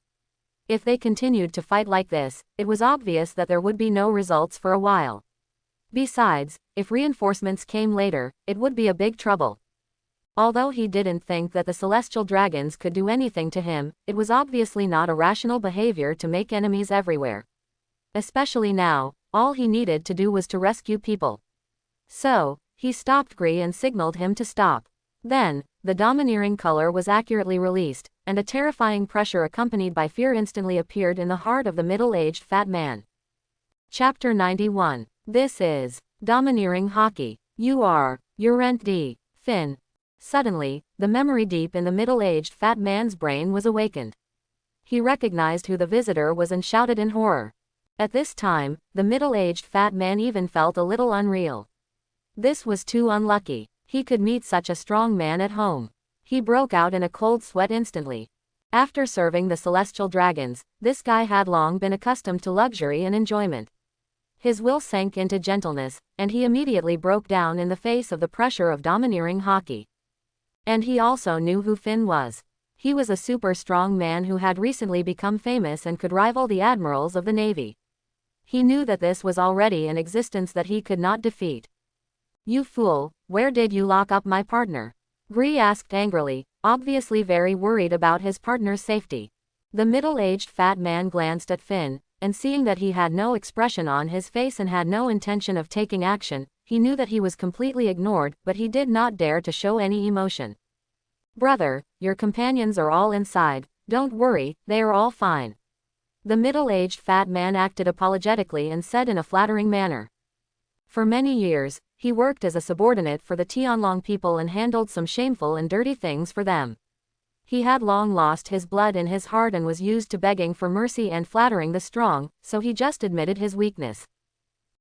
If they continued to fight like this, it was obvious that there would be no results for a while. Besides, if reinforcements came later, it would be a big trouble. Although he didn't think that the celestial dragons could do anything to him, it was obviously not a rational behavior to make enemies everywhere. Especially now, all he needed to do was to rescue people. So, he stopped Gree and signaled him to stop. Then, the domineering color was accurately released, and a terrifying pressure accompanied by fear instantly appeared in the heart of the middle-aged fat man. Chapter 91. This is domineering hockey. You're rent D. Finn. Suddenly, the memory deep in the middle-aged fat man's brain was awakened. He recognized who the visitor was and shouted in horror. At this time, the middle-aged fat man even felt a little unreal. This was too unlucky. He could meet such a strong man at home. He broke out in a cold sweat instantly. After serving the celestial dragons, this guy had long been accustomed to luxury and enjoyment. His will sank into gentleness, and he immediately broke down in the face of the pressure of domineering hockey. And he also knew who Finn was. He was a super strong man who had recently become famous and could rival the admirals of the Navy. He knew that this was already an existence that he could not defeat. "You fool, where did you lock up my partner?" Gree asked angrily, obviously very worried about his partner's safety. The middle-aged fat man glanced at Finn, and seeing that he had no expression on his face and had no intention of taking action, he knew that he was completely ignored, but he did not dare to show any emotion. "Brother, your companions are all inside, don't worry, they are all fine." The middle-aged fat man acted apologetically and said in a flattering manner. For many years, he worked as a subordinate for the Tianlong people and handled some shameful and dirty things for them. He had long lost his blood in his heart and was used to begging for mercy and flattering the strong, so he just admitted his weakness.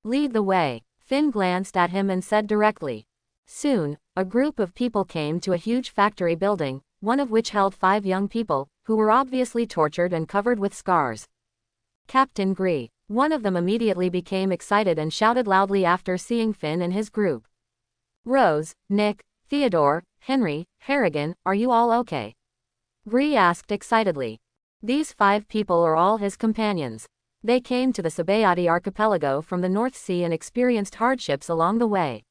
"Lead the way." Finn glanced at him and said directly. Soon, a group of people came to a huge factory building, one of which held 5 young people, who were obviously tortured and covered with scars. "Captain Gree." One of them immediately became excited and shouted loudly after seeing Finn and his group. "Rose, Nick, Theodore, Henry, Harrigan, are you all okay?" Gree asked excitedly. "These 5 people are all his companions. They came to the Sabayati archipelago from the North Sea and experienced hardships along the way.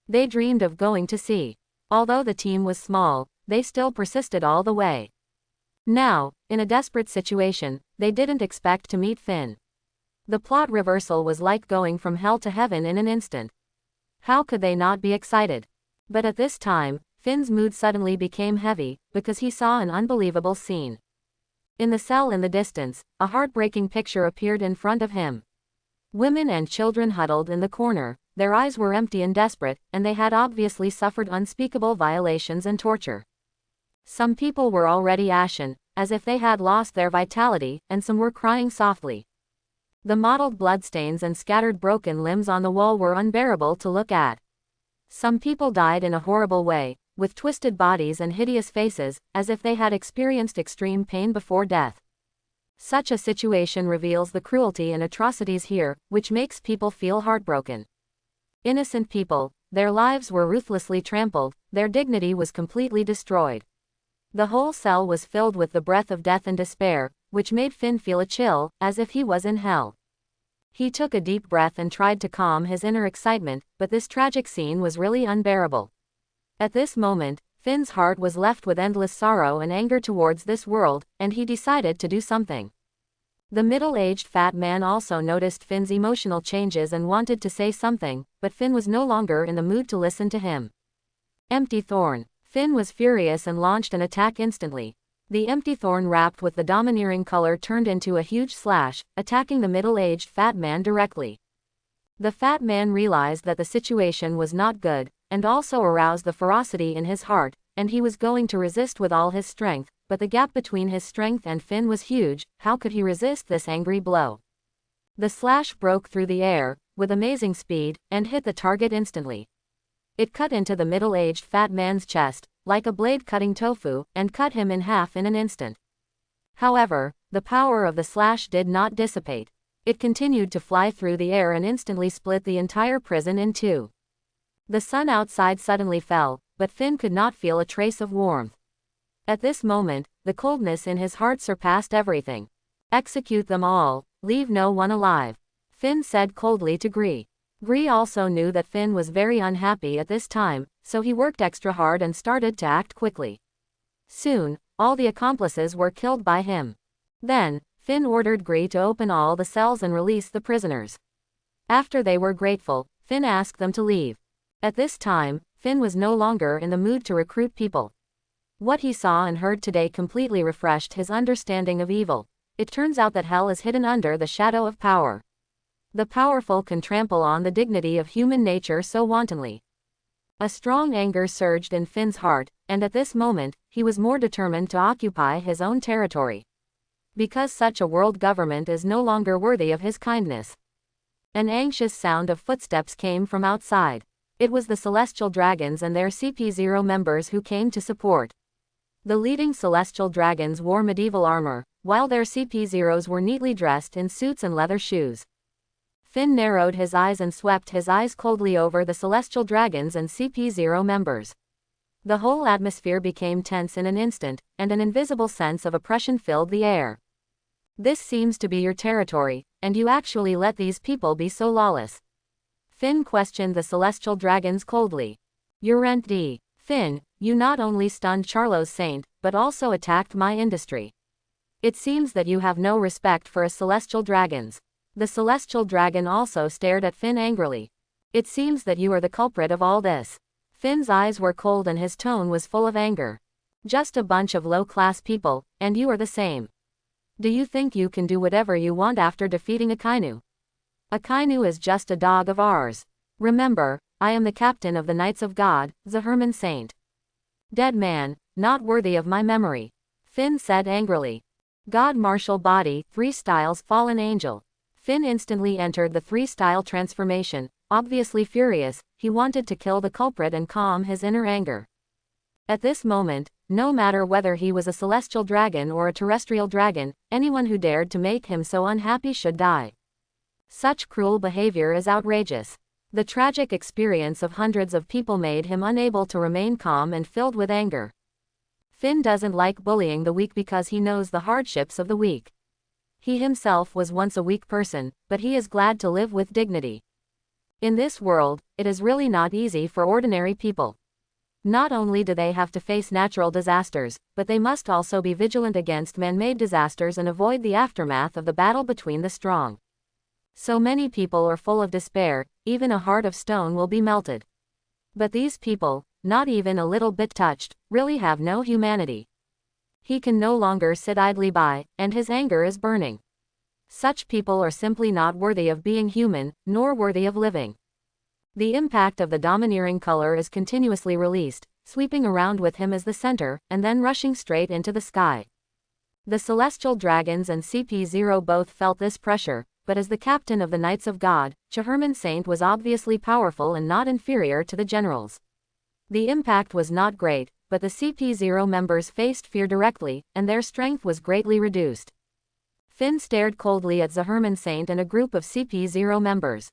They dreamed of going to sea. Although the team was small, they still persisted all the way. Now, in a desperate situation, they didn't expect to meet Finn. The plot reversal was like going from hell to heaven in an instant. How could they not be excited? But at this time, Finn's mood suddenly became heavy, because he saw an unbelievable scene. In the cell in the distance, a heartbreaking picture appeared in front of him. Women and children huddled in the corner, their eyes were empty and desperate, and they had obviously suffered unspeakable violations and torture. Some people were already ashen, as if they had lost their vitality, and some were crying softly. The mottled bloodstains and scattered broken limbs on the wall were unbearable to look at. Some people died in a horrible way, with twisted bodies and hideous faces, as if they had experienced extreme pain before death. Such a situation reveals the cruelty and atrocities here, which makes people feel heartbroken. Innocent people, their lives were ruthlessly trampled, their dignity was completely destroyed. The whole cell was filled with the breath of death and despair, which made Finn feel a chill, as if he was in hell. He took a deep breath and tried to calm his inner excitement, but this tragic scene was really unbearable. At this moment, Finn's heart was left with endless sorrow and anger towards this world, and he decided to do something. The middle-aged fat man also noticed Finn's emotional changes and wanted to say something, but Finn was no longer in the mood to listen to him. Empty thorn. Finn was furious and launched an attack instantly. The empty thorn wrapped with the domineering color turned into a huge slash, attacking the middle-aged fat man directly. The fat man realized that the situation was not good, and also aroused the ferocity in his heart, and he was going to resist with all his strength, but the gap between his strength and Finn was huge. How could he resist this angry blow? The slash broke through the air, with amazing speed, and hit the target instantly. It cut into the middle-aged fat man's chest, like a blade cutting tofu, and cut him in half in an instant. However, the power of the slash did not dissipate. It continued to fly through the air and instantly split the entire prison in 2. The sun outside suddenly fell, but Finn could not feel a trace of warmth. At this moment, the coldness in his heart surpassed everything. "Execute them all, leave no one alive," Finn said coldly to Gree. Gree also knew that Finn was very unhappy at this time, so he worked extra hard and started to act quickly. Soon, all the accomplices were killed by him. Then, Finn ordered Gree to open all the cells and release the prisoners. After they were grateful, Finn asked them to leave. At this time, Finn was no longer in the mood to recruit people. What he saw and heard today completely refreshed his understanding of evil. It turns out that hell is hidden under the shadow of power. The powerful can trample on the dignity of human nature so wantonly. A strong anger surged in Finn's heart, and at this moment, he was more determined to occupy his own territory. Because such a world government is no longer worthy of his kindness. An anxious sound of footsteps came from outside. It was the Celestial Dragons and their CP0 members who came to support. The leading Celestial Dragons wore medieval armor, while their CP0s were neatly dressed in suits and leather shoes. Finn narrowed his eyes and swept his eyes coldly over the Celestial Dragons and CP0 members. The whole atmosphere became tense in an instant, and an invisible sense of oppression filled the air. This seems to be your territory, and you actually let these people be so lawless. Finn questioned the Celestial Dragons coldly. You're Finn, you not only stunned Charlo's Saint, but also attacked my industry. It seems that you have no respect for us Celestial Dragons. The Celestial Dragon also stared at Finn angrily. It seems that you are the culprit of all this. Finn's eyes were cold and his tone was full of anger. Just a bunch of low-class people, and you are the same. Do you think you can do whatever you want after defeating Akainu? Akainu is just a dog of ours. Remember, I am the captain of the Knights of God, Zaherman Saint. Dead man, not worthy of my memory. Finn said angrily. God Martial Body, 3 Styles Fallen Angel. Finn instantly entered the 3-style transformation. Obviously furious, he wanted to kill the culprit and calm his inner anger. At this moment, no matter whether he was a celestial dragon or a terrestrial dragon, anyone who dared to make him so unhappy should die. Such cruel behavior is outrageous. The tragic experience of hundreds of people made him unable to remain calm and filled with anger. Finn doesn't like bullying the weak because he knows the hardships of the weak. He himself was once a weak person, but he is glad to live with dignity. In this world, it is really not easy for ordinary people. Not only do they have to face natural disasters, but they must also be vigilant against man-made disasters and avoid the aftermath of the battle between the strong. So many people are full of despair, even a heart of stone will be melted. But these people, not even a little bit touched, really have no humanity. He can no longer sit idly by, and his anger is burning. Such people are simply not worthy of being human, nor worthy of living. The impact of the domineering color is continuously released, sweeping around with him as the center, and then rushing straight into the sky. The Celestial Dragons and CP0 both felt this pressure, but as the captain of the Knights of God, Zaherman Saint was obviously powerful and not inferior to the generals. The impact was not great, but the CP0 members faced fear directly, and their strength was greatly reduced. Finn stared coldly at Zaherman Saint and a group of CP0 members.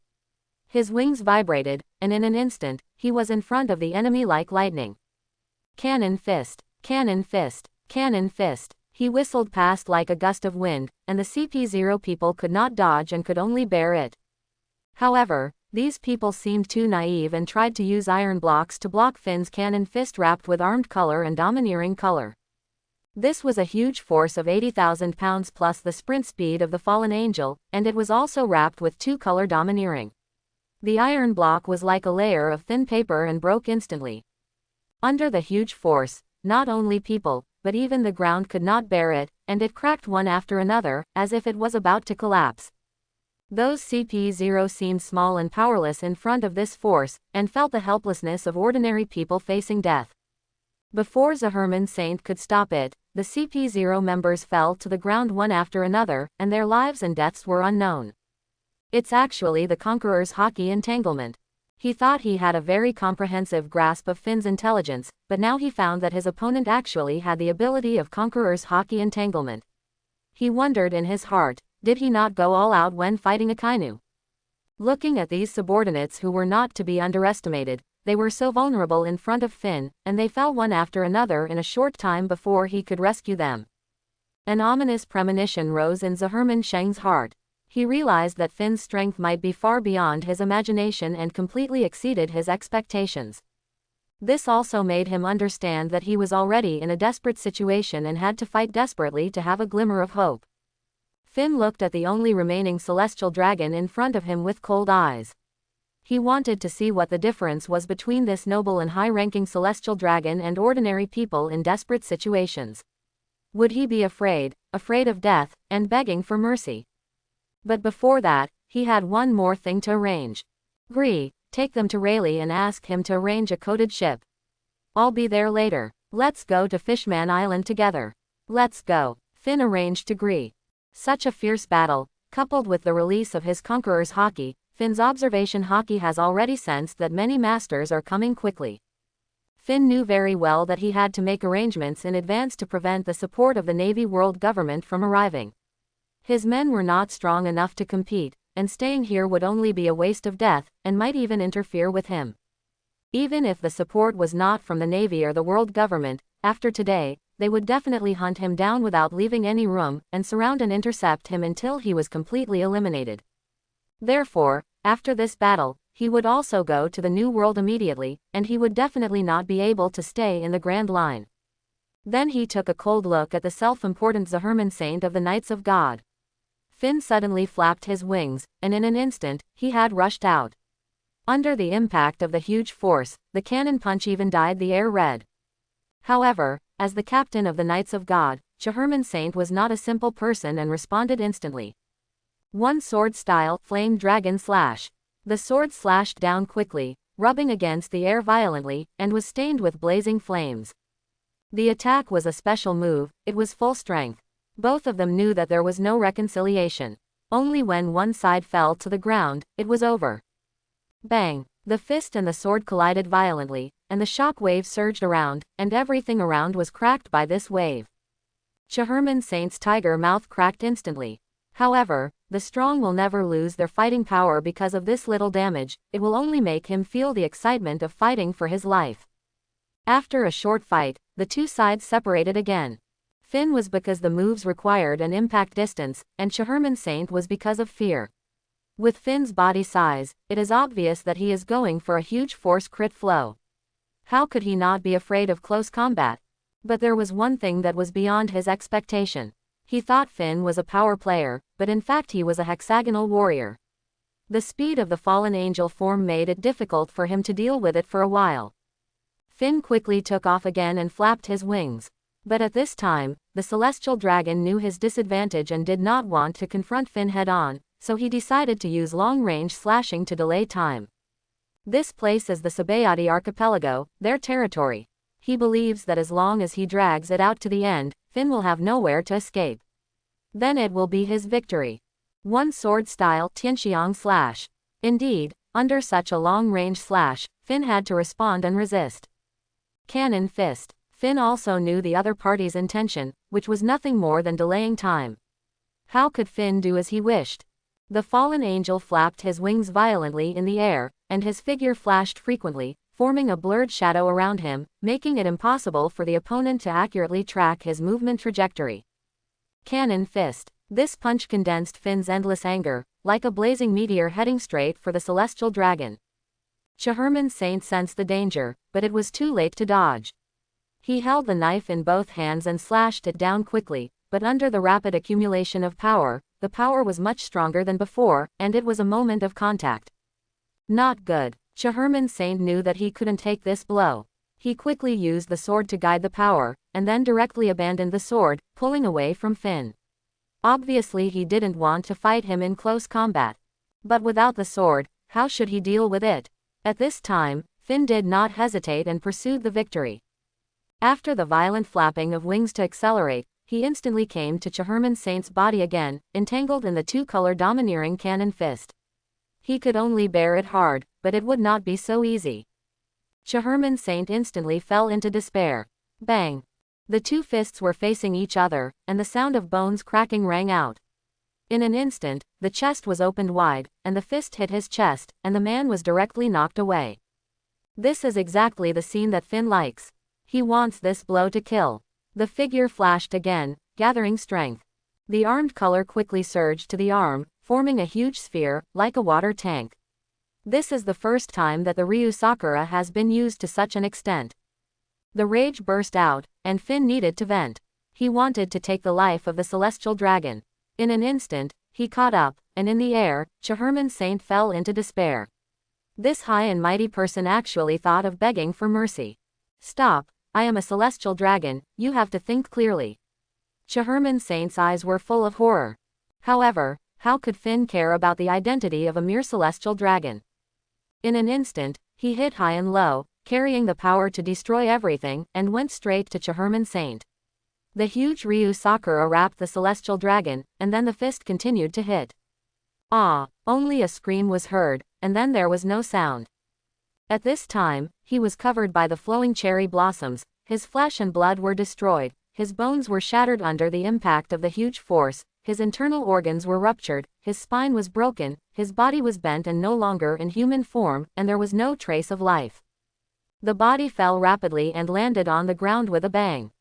His wings vibrated, and in an instant, he was in front of the enemy like lightning. Cannon fist, cannon fist, cannon fist. He whistled past like a gust of wind, and the CP0 people could not dodge and could only bear it. However, these people seemed too naive and tried to use iron blocks to block Finn's cannon fist wrapped with armed color and domineering color. This was a huge force of 80,000 pounds plus the sprint speed of the fallen angel, and it was also wrapped with 2-color domineering. The iron block was like a layer of thin paper and broke instantly. Under the huge force, not only people, but even the ground could not bear it, and it cracked one after another, as if it was about to collapse. Those CP0 seemed small and powerless in front of this force, and felt the helplessness of ordinary people facing death. Before Zaherman Saint could stop it, the CP0 members fell to the ground one after another, and their lives and deaths were unknown. It's actually the Conqueror's hockey entanglement. He thought he had a very comprehensive grasp of Finn's intelligence, but now he found that his opponent actually had the ability of Conqueror's hockey entanglement. He wondered in his heart, did he not go all out when fighting Akainu? Looking at these subordinates who were not to be underestimated, they were so vulnerable in front of Finn, and they fell one after another in a short time before he could rescue them. An ominous premonition rose in Zaherman Sheng's heart. He realized that Finn's strength might be far beyond his imagination and completely exceeded his expectations. This also made him understand that he was already in a desperate situation and had to fight desperately to have a glimmer of hope. Finn looked at the only remaining celestial dragon in front of him with cold eyes. He wanted to see what the difference was between this noble and high-ranking celestial dragon and ordinary people in desperate situations. Would he be afraid of death, and begging for mercy? But before that, he had one more thing to arrange. Gree, take them to Rayleigh and ask him to arrange a coded ship. I'll be there later. Let's go to Fishman Island together. Let's go. Finn arranged to Gree. Such a fierce battle, coupled with the release of his conqueror's hockey, Finn's observation hockey has already sensed that many masters are coming quickly. Finn knew very well that he had to make arrangements in advance to prevent the support of the Navy World Government from arriving. His men were not strong enough to compete, and staying here would only be a waste of death, and might even interfere with him. Even if the support was not from the Navy or the World Government, after today, they would definitely hunt him down without leaving any room, and surround and intercept him until he was completely eliminated. Therefore, after this battle, he would also go to the New World immediately, and he would definitely not be able to stay in the Grand Line. Then he took a cold look at the self-important Zeherman Saint of the Knights of God. Finn suddenly flapped his wings, and in an instant, he had rushed out. Under the impact of the huge force, the cannon punch even dyed the air red. However, as the captain of the Knights of God, Zeherman Saint was not a simple person and responded instantly. One sword style, Flame Dragon Slash. The sword slashed down quickly, rubbing against the air violently, and was stained with blazing flames. The attack was a special move, it was full strength. Both of them knew that there was no reconciliation. Only when one side fell to the ground, it was over. Bang! The fist and the sword collided violently, and the shock wave surged around, and everything around was cracked by this wave. Zeherman Saint's tiger mouth cracked instantly. However, the strong will never lose their fighting power because of this little damage, it will only make him feel the excitement of fighting for his life. After a short fight, the two sides separated again. Finn was because the moves required an impact distance, and Zeherman Saint was because of fear. With Finn's body size, it is obvious that he is going for a huge force crit flow. How could he not be afraid of close combat? But there was one thing that was beyond his expectation. He thought Finn was a power player, but in fact he was a hexagonal warrior. The speed of the fallen angel form made it difficult for him to deal with it for a while. Finn quickly took off again and flapped his wings. But at this time, the celestial dragon knew his disadvantage and did not want to confront Finn head-on, so he decided to use long-range slashing to delay time. This place is the Sabayati archipelago, their territory. He believes that as long as he drags it out to the end, Finn will have nowhere to escape. Then it will be his victory. One sword style Tianxiang slash. Indeed, under such a long-range slash, Finn had to respond and resist. Cannon fist. Finn also knew the other party's intention, which was nothing more than delaying time. How could Finn do as he wished? The fallen angel flapped his wings violently in the air, and his figure flashed frequently, forming a blurred shadow around him, making it impossible for the opponent to accurately track his movement trajectory. Cannon fist. This punch condensed Finn's endless anger, like a blazing meteor heading straight for the celestial dragon. Zeherman Saint sensed the danger, but it was too late to dodge. He held the knife in both hands and slashed it down quickly, but under the rapid accumulation of power, the power was much stronger than before, and it was a moment of contact. Not good. Zeherman Saint knew that he couldn't take this blow. He quickly used the sword to guide the power, and then directly abandoned the sword, pulling away from Finn. Obviously he didn't want to fight him in close combat. But without the sword, how should he deal with it? At this time, Finn did not hesitate and pursued the victory. After the violent flapping of wings to accelerate, he instantly came to Zeherman Saint's body again, entangled in the two-color domineering cannon fist. He could only bear it hard, but it would not be so easy. Zeherman Saint instantly fell into despair. Bang! The two fists were facing each other, and the sound of bones cracking rang out. In an instant, the chest was opened wide, and the fist hit his chest, and the man was directly knocked away. This is exactly the scene that Finn likes. He wants this blow to kill. The figure flashed again, gathering strength. The armed color quickly surged to the arm, forming a huge sphere, like a water tank. This is the first time that the Ryu Sakura has been used to such an extent. The rage burst out, and Finn needed to vent. He wanted to take the life of the celestial dragon. In an instant, he caught up, and in the air, Zeherman Saint fell into despair. This high and mighty person actually thought of begging for mercy. Stop, I am a celestial dragon, you have to think clearly. Cheherman Saint's eyes were full of horror. However, how could Finn care about the identity of a mere celestial dragon? In an instant, he hit high and low, carrying the power to destroy everything, and went straight to Cheherman Saint. The huge Ryu Sakura wrapped the celestial dragon, and then the fist continued to hit. Ah, only a scream was heard, and then there was no sound. At this time, he was covered by the flowing cherry blossoms, his flesh and blood were destroyed, his bones were shattered under the impact of the huge force, his internal organs were ruptured, his spine was broken, his body was bent and no longer in human form, and there was no trace of life. The body fell rapidly and landed on the ground with a bang.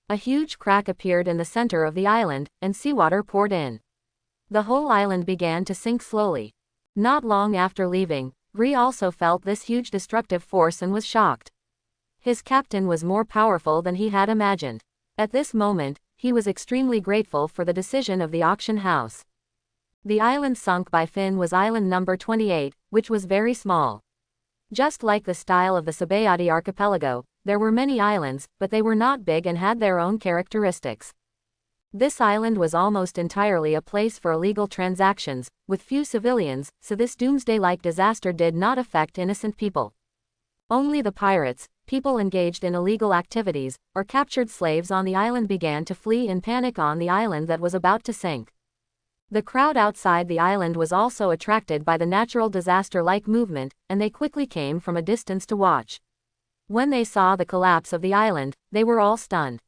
A huge crack appeared in the center of the island, and seawater poured in. The whole island began to sink slowly. Not long after leaving, Ree also felt this huge destructive force and was shocked. His captain was more powerful than he had imagined. At this moment, he was extremely grateful for the decision of the auction house. The island sunk by Finn was island number 28, which was very small. Just like the style of the Sabayati archipelago, there were many islands, but they were not big and had their own characteristics. This island was almost entirely a place for illegal transactions, with few civilians, so this doomsday-like disaster did not affect innocent people. Only the pirates, people engaged in illegal activities, or captured slaves on the island began to flee in panic on the island that was about to sink. The crowd outside the island was also attracted by the natural disaster-like movement, and they quickly came from a distance to watch. When they saw the collapse of the island, they were all stunned.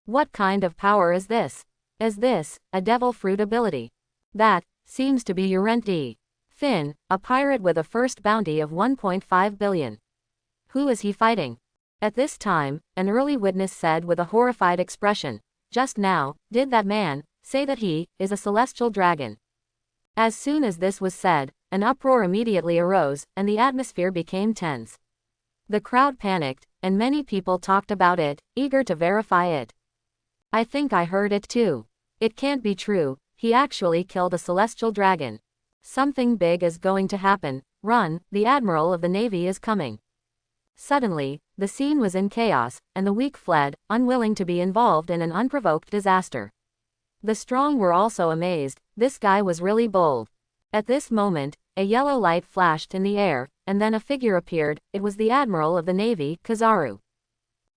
What kind of power is this? Is this a devil fruit ability? That seems to be Urent. Finn, a pirate with a first bounty of 1.5 billion. Who is he fighting? At this time, an early witness said with a horrified expression, "Just now, did that man say that he is a celestial dragon?" As soon as this was said, an uproar immediately arose, and the atmosphere became tense. The crowd panicked, and many people talked about it, eager to verify it. I think I heard it too. It can't be true, he actually killed a celestial dragon. Something big is going to happen, run, the Admiral of the Navy is coming. Suddenly, the scene was in chaos, and the weak fled, unwilling to be involved in an unprovoked disaster. The strong were also amazed, this guy was really bold. At this moment, a yellow light flashed in the air, and then a figure appeared, it was the Admiral of the Navy, Kizaru.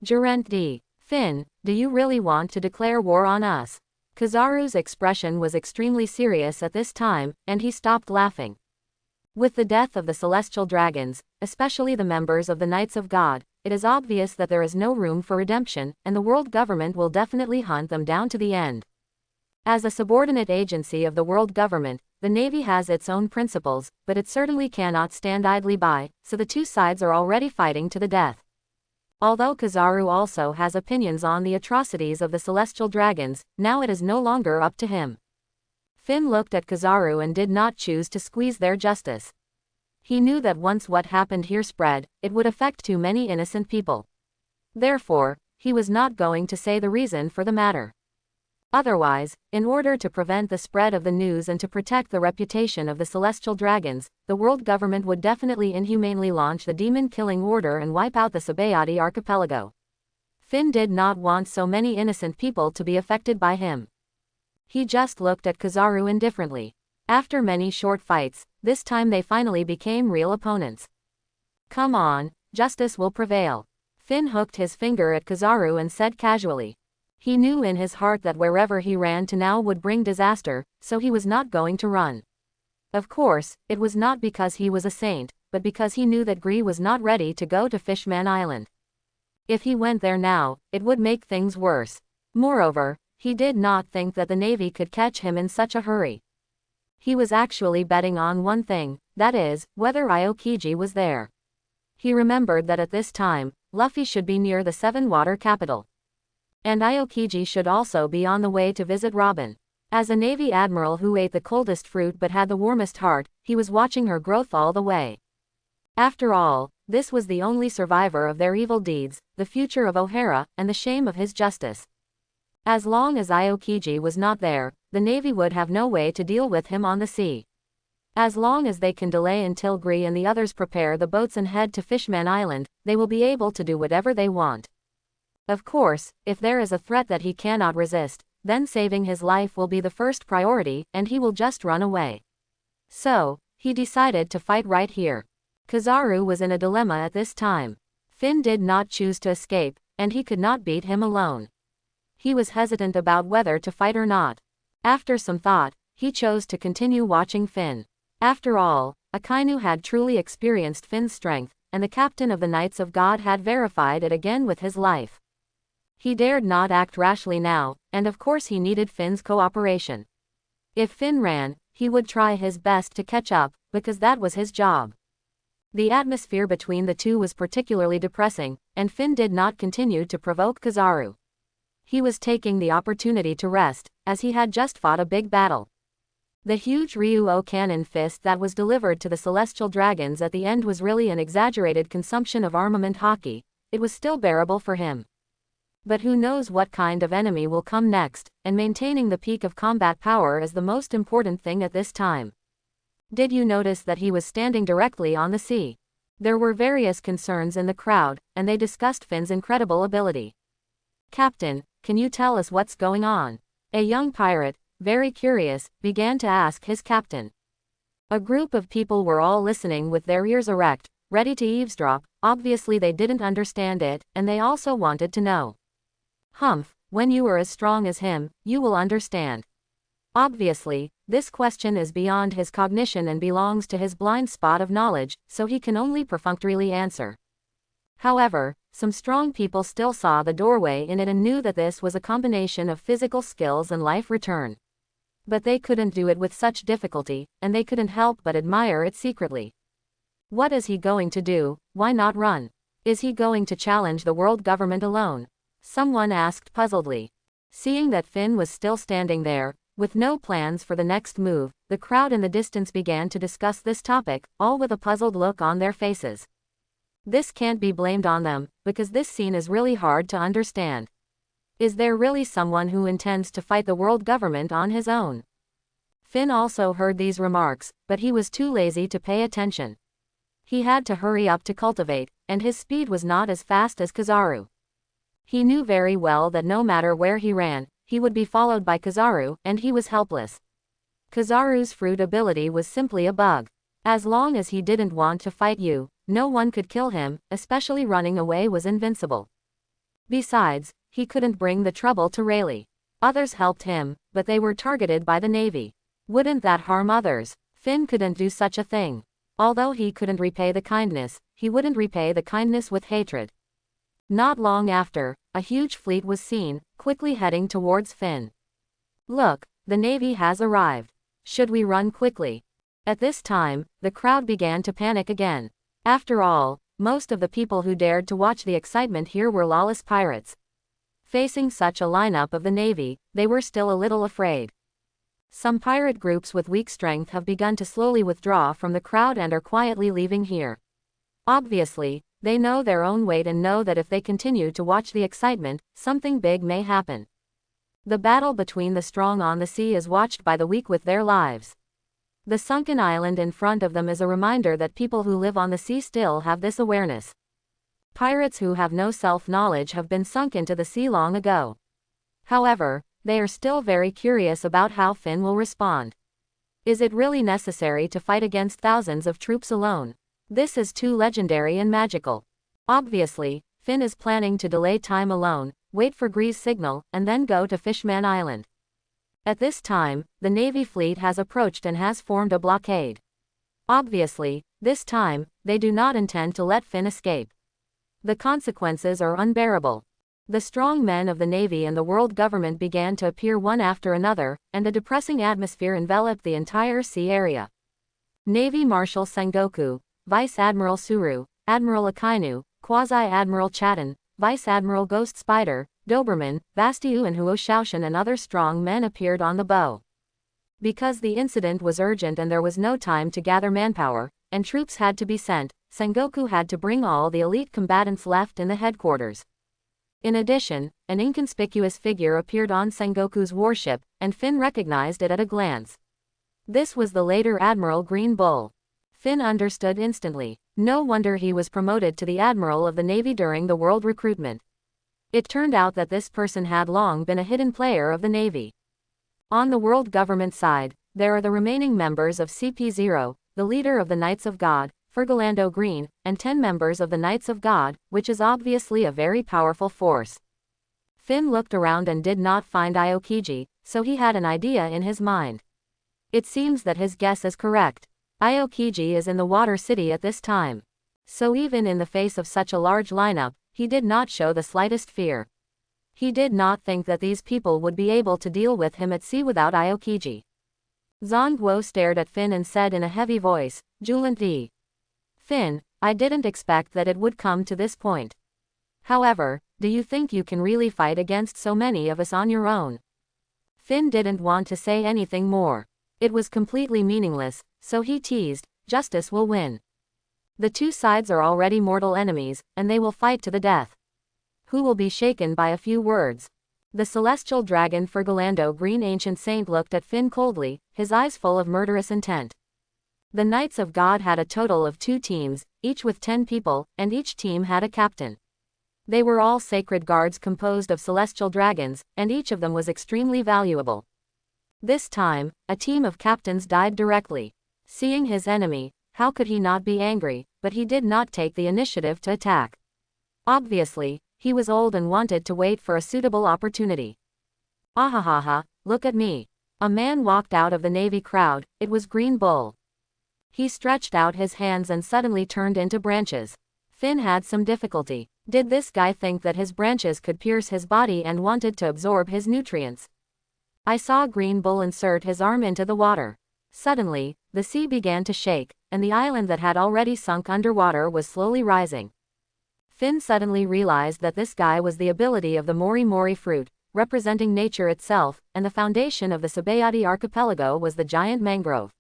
Urent. Finn, do you really want to declare war on us? Kizaru's expression was extremely serious at this time, and he stopped laughing. With the death of the celestial dragons, especially the members of the Knights of God, it is obvious that there is no room for redemption, and the world government will definitely hunt them down to the end. As a subordinate agency of the world government, the Navy has its own principles, but it certainly cannot stand idly by, so the two sides are already fighting to the death. Although Kizaru also has opinions on the atrocities of the celestial dragons, now it is no longer up to him. Finn looked at Kizaru and did not choose to squeeze their justice. He knew that once what happened here spread, it would affect too many innocent people. Therefore, he was not going to say the reason for the matter. Otherwise, in order to prevent the spread of the news and to protect the reputation of the celestial dragons, the world government would definitely inhumanely launch the demon-killing order and wipe out the Sabayati archipelago. Finn did not want so many innocent people to be affected by him. He just looked at Kizaru indifferently. After many short fights, this time they finally became real opponents. Come on, justice will prevail. Finn hooked his finger at Kizaru and said casually. He knew in his heart that wherever he ran to now would bring disaster, so he was not going to run. Of course, it was not because he was a saint, but because he knew that Gree was not ready to go to Fishman Island. If he went there now, it would make things worse. Moreover, he did not think that the Navy could catch him in such a hurry. He was actually betting on one thing, that is, whether Aokiji was there. He remembered that at this time, Luffy should be near the Seven Water capital. And Aokiji should also be on the way to visit Robin. As a Navy admiral who ate the coldest fruit but had the warmest heart, he was watching her growth all the way. After all, this was the only survivor of their evil deeds, the future of O'Hara, and the shame of his justice. As long as Aokiji was not there, the Navy would have no way to deal with him on the sea. As long as they can delay until Gree and the others prepare the boats and head to Fishman Island, they will be able to do whatever they want. Of course, if there is a threat that he cannot resist, then saving his life will be the first priority, and he will just run away. So, he decided to fight right here. Kizaru was in a dilemma at this time. Finn did not choose to escape, and he could not beat him alone. He was hesitant about whether to fight or not. After some thought, he chose to continue watching Finn. After all, Akainu had truly experienced Finn's strength, and the captain of the Knights of God had verified it again with his life. He dared not act rashly now, and of course he needed Finn's cooperation. If Finn ran, he would try his best to catch up, because that was his job. The atmosphere between the two was particularly depressing, and Finn did not continue to provoke Kizaru. He was taking the opportunity to rest, as he had just fought a big battle. The huge Ryu-O cannon fist that was delivered to the celestial dragons at the end was really an exaggerated consumption of armament hockey. It was still bearable for him. But who knows what kind of enemy will come next, and maintaining the peak of combat power is the most important thing at this time. Did you notice that he was standing directly on the sea? There were various concerns in the crowd, and they discussed Finn's incredible ability. "Captain, can you tell us what's going on?" A young pirate, very curious, began to ask his captain. A group of people were all listening with their ears erect, ready to eavesdrop. Obviously they didn't understand it, and they also wanted to know. "Humph, when you are as strong as him, you will understand." Obviously, this question is beyond his cognition and belongs to his blind spot of knowledge, so he can only perfunctorily answer. However, some strong people still saw the doorway in it and knew that this was a combination of physical skills and life return. But they couldn't do it with such difficulty, and they couldn't help but admire it secretly. What is he going to do? Why not run? Is he going to challenge the world government alone? Someone asked puzzledly. Seeing that Finn was still standing there, with no plans for the next move, the crowd in the distance began to discuss this topic, all with a puzzled look on their faces. This can't be blamed on them, because this scene is really hard to understand. Is there really someone who intends to fight the world government on his own? Finn also heard these remarks, but he was too lazy to pay attention. He had to hurry up to cultivate, and his speed was not as fast as Kizaru. He knew very well that no matter where he ran, he would be followed by Kizaru, and he was helpless. Kizaru's fruit ability was simply a bug. As long as he didn't want to fight you, no one could kill him, especially running away was invincible. Besides, he couldn't bring the trouble to Rayleigh. Others helped him, but they were targeted by the Navy. Wouldn't that harm others? Finn couldn't do such a thing. Although he couldn't repay the kindness, he wouldn't repay the kindness with hatred. Not long after, a huge fleet was seen, quickly heading towards Finn. "Look, the Navy has arrived. Should we run quickly?" At this time, the crowd began to panic again. After all, most of the people who dared to watch the excitement here were lawless pirates. Facing such a lineup of the Navy, they were still a little afraid. Some pirate groups with weak strength have begun to slowly withdraw from the crowd and are quietly leaving here. Obviously, they know their own weight and know that if they continue to watch the excitement, something big may happen. The battle between the strong on the sea is watched by the weak with their lives. The sunken island in front of them is a reminder that people who live on the sea still have this awareness. Pirates who have no self-knowledge have been sunk into the sea long ago. However, they are still very curious about how Finn will respond. Is it really necessary to fight against thousands of troops alone? This is too legendary and magical. Obviously, Finn is planning to delay time alone, wait for Gree's signal, and then go to Fishman Island. At this time, the Navy fleet has approached and has formed a blockade. Obviously, this time, they do not intend to let Finn escape. The consequences are unbearable. The strong men of the Navy and the world government began to appear one after another, and a depressing atmosphere enveloped the entire sea area. Navy Marshal Sengoku, Vice Admiral Suru, Admiral Akainu, Quasi-Admiral Chatten, Vice Admiral Ghost Spider, Doberman, Bastiu and Huoshaoshan and other strong men appeared on the bow. Because the incident was urgent and there was no time to gather manpower, and troops had to be sent, Sengoku had to bring all the elite combatants left in the headquarters. In addition, an inconspicuous figure appeared on Sengoku's warship, and Finn recognized it at a glance. This was the later Admiral Green Bull. Finn understood instantly. No wonder he was promoted to the Admiral of the Navy during the World recruitment. It turned out that this person had long been a hidden player of the Navy. On the world government side, there are the remaining members of CP0, the leader of the Knights of God, Fergalando Green, and 10 members of the Knights of God, which is obviously a very powerful force. Finn looked around and did not find Aokiji, so he had an idea in his mind. It seems that his guess is correct. Aokiji is in the Water City at this time. So even in the face of such a large lineup, he did not show the slightest fear. He did not think that these people would be able to deal with him at sea without Aokiji. Zhongguo stared at Finn and said in a heavy voice, "Julant D. Finn, I didn't expect that it would come to this point. However, do you think you can really fight against so many of us on your own?" Finn didn't want to say anything more. It was completely meaningless, so he teased, "Justice will win. The two sides are already mortal enemies, and they will fight to the death. Who will be shaken by a few words?" The celestial dragon Fergalando Green Ancient Saint looked at Finn coldly, his eyes full of murderous intent. The Knights of God had a total of 2 teams, each with 10 people, and each team had a captain. They were all sacred guards composed of celestial dragons, and each of them was extremely valuable. This time, a team of captains died directly. Seeing his enemy, how could he not be angry, but he did not take the initiative to attack. Obviously, he was old and wanted to wait for a suitable opportunity. "Ahahaha, look at me." A man walked out of the Navy crowd. It was Green Bull. He stretched out his hands and suddenly turned into branches. Finn had some difficulty. Did this guy think that his branches could pierce his body and wanted to absorb his nutrients? I saw Green Bull insert his arm into the water. Suddenly, the sea began to shake, and the island that had already sunk underwater was slowly rising. Finn suddenly realized that this guy was the ability of the Mori Mori fruit, representing nature itself, and the foundation of the Sabayati archipelago was the giant mangrove.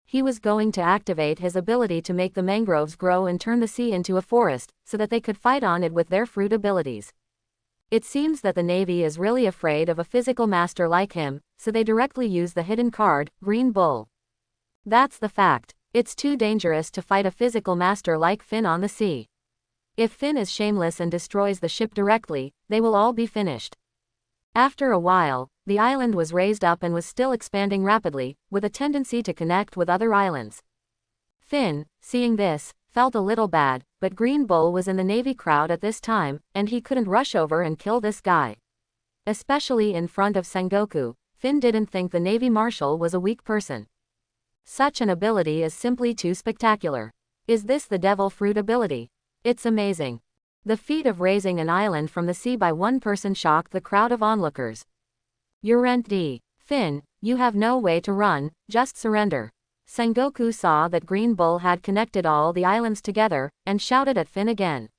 He was going to activate his ability to make the mangroves grow and turn the sea into a forest, so that they could fight on it with their fruit abilities. It seems that the Navy is really afraid of a physical master like him, so they directly use the hidden card, Green Bull. That's the fact. It's too dangerous to fight a physical master like Finn on the sea. If Finn is shameless and destroys the ship directly, they will all be finished. After a while, the island was raised up and was still expanding rapidly, with a tendency to connect with other islands. Finn, seeing this, felt a little bad, but Green Bull was in the Navy crowd at this time, and he couldn't rush over and kill this guy. Especially in front of Sengoku, Finn didn't think the Navy Marshal was a weak person. Such an ability is simply too spectacular. Is this the devil fruit ability? It's amazing. The feat of raising an island from the sea by one person shocked the crowd of onlookers. Urent D. Finn, you have no way to run, just surrender. Sengoku saw that Green Bull had connected all the islands together, and shouted at Finn again.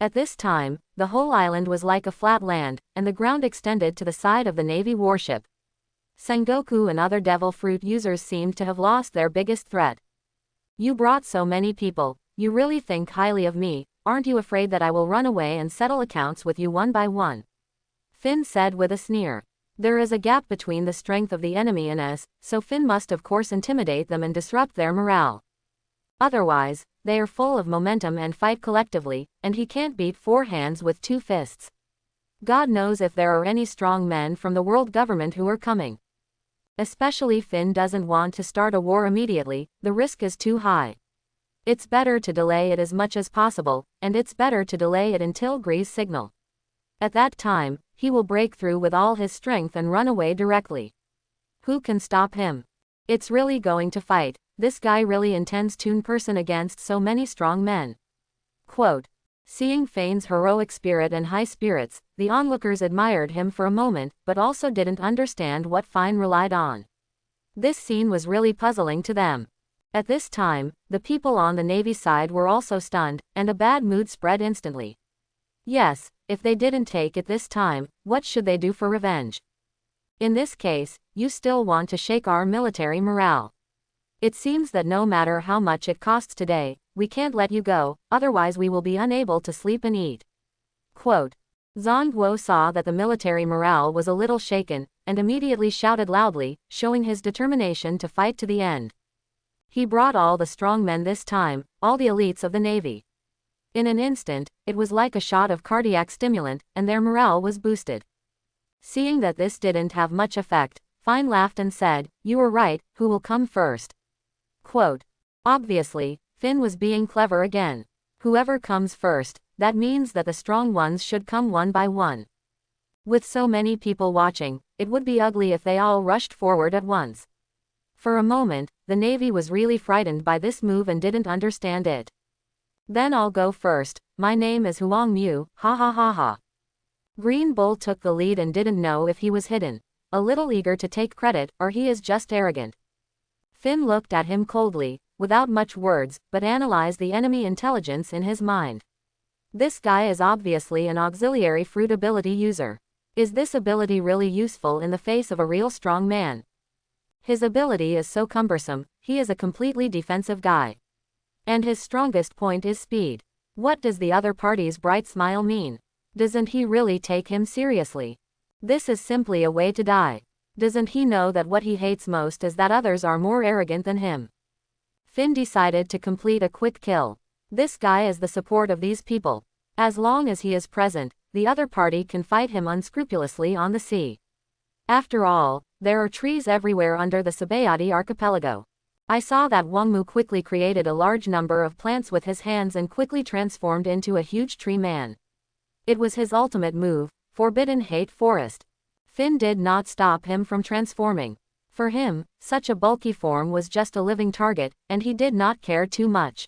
At this time, the whole island was like a flat land, and the ground extended to the side of the Navy warship. Sengoku and other devil fruit users seemed to have lost their biggest threat. You brought so many people, you really think highly of me, aren't you afraid that I will run away and settle accounts with you one by one? Finn said with a sneer. There is a gap between the strength of the enemy and us, so Finn must of course intimidate them and disrupt their morale. Otherwise, they are full of momentum and fight collectively, and he can't beat 4 hands with 2 fists. God knows if there are any strong men from the world government who are coming. Especially Finn doesn't want to start a war immediately, the risk is too high. It's better to delay it as much as possible, and it's better to delay it until Gree's signal. At that time, he will break through with all his strength and run away directly. Who can stop him? It's really going to fight. This guy really intends to person against so many strong men. Quote. Seeing Finn's heroic spirit and high spirits, the onlookers admired him for a moment, but also didn't understand what Finn relied on. This scene was really puzzling to them. At this time, the people on the Navy side were also stunned, and a bad mood spread instantly. Yes, if they didn't take it this time, what should they do for revenge? In this case, you still want to shake our military morale. It seems that no matter how much it costs today, we can't let you go, otherwise we will be unable to sleep and eat. Quote. Zhang saw that the military morale was a little shaken, and immediately shouted loudly, showing his determination to fight to the end. He brought all the strong men this time, all the elites of the navy. In an instant, it was like a shot of cardiac stimulant, and their morale was boosted. Seeing that this didn't have much effect, Fine laughed and said, "You were right, who will come first?" Quote. Obviously, Finn was being clever again. Whoever comes first, that means that the strong ones should come one by one. With so many people watching, it would be ugly if they all rushed forward at once. For a moment, the navy was really frightened by this move and didn't understand it. Then I'll go first, my name is Huang Mu, ha ha ha ha. Green Bull took the lead and didn't know if he was hidden, a little eager to take credit, or he is just arrogant. Finn looked at him coldly, without much words, but analyzed the enemy intelligence in his mind. This guy is obviously an auxiliary fruit ability user. Is this ability really useful in the face of a real strong man? His ability is so cumbersome, he is a completely defensive guy. And his strongest point is speed. What does the other party's bright smile mean? Doesn't he really take him seriously? This is simply a way to die. Doesn't he know that what he hates most is that others are more arrogant than him? Finn decided to complete a quick kill. This guy is the support of these people. As long as he is present, the other party can fight him unscrupulously on the sea. After all, there are trees everywhere under the Sabayati archipelago. I saw that Wang Mu quickly created a large number of plants with his hands and quickly transformed into a huge tree man. It was his ultimate move, Forbidden Hate Forest. Finn did not stop him from transforming. For him, such a bulky form was just a living target, and he did not care too much.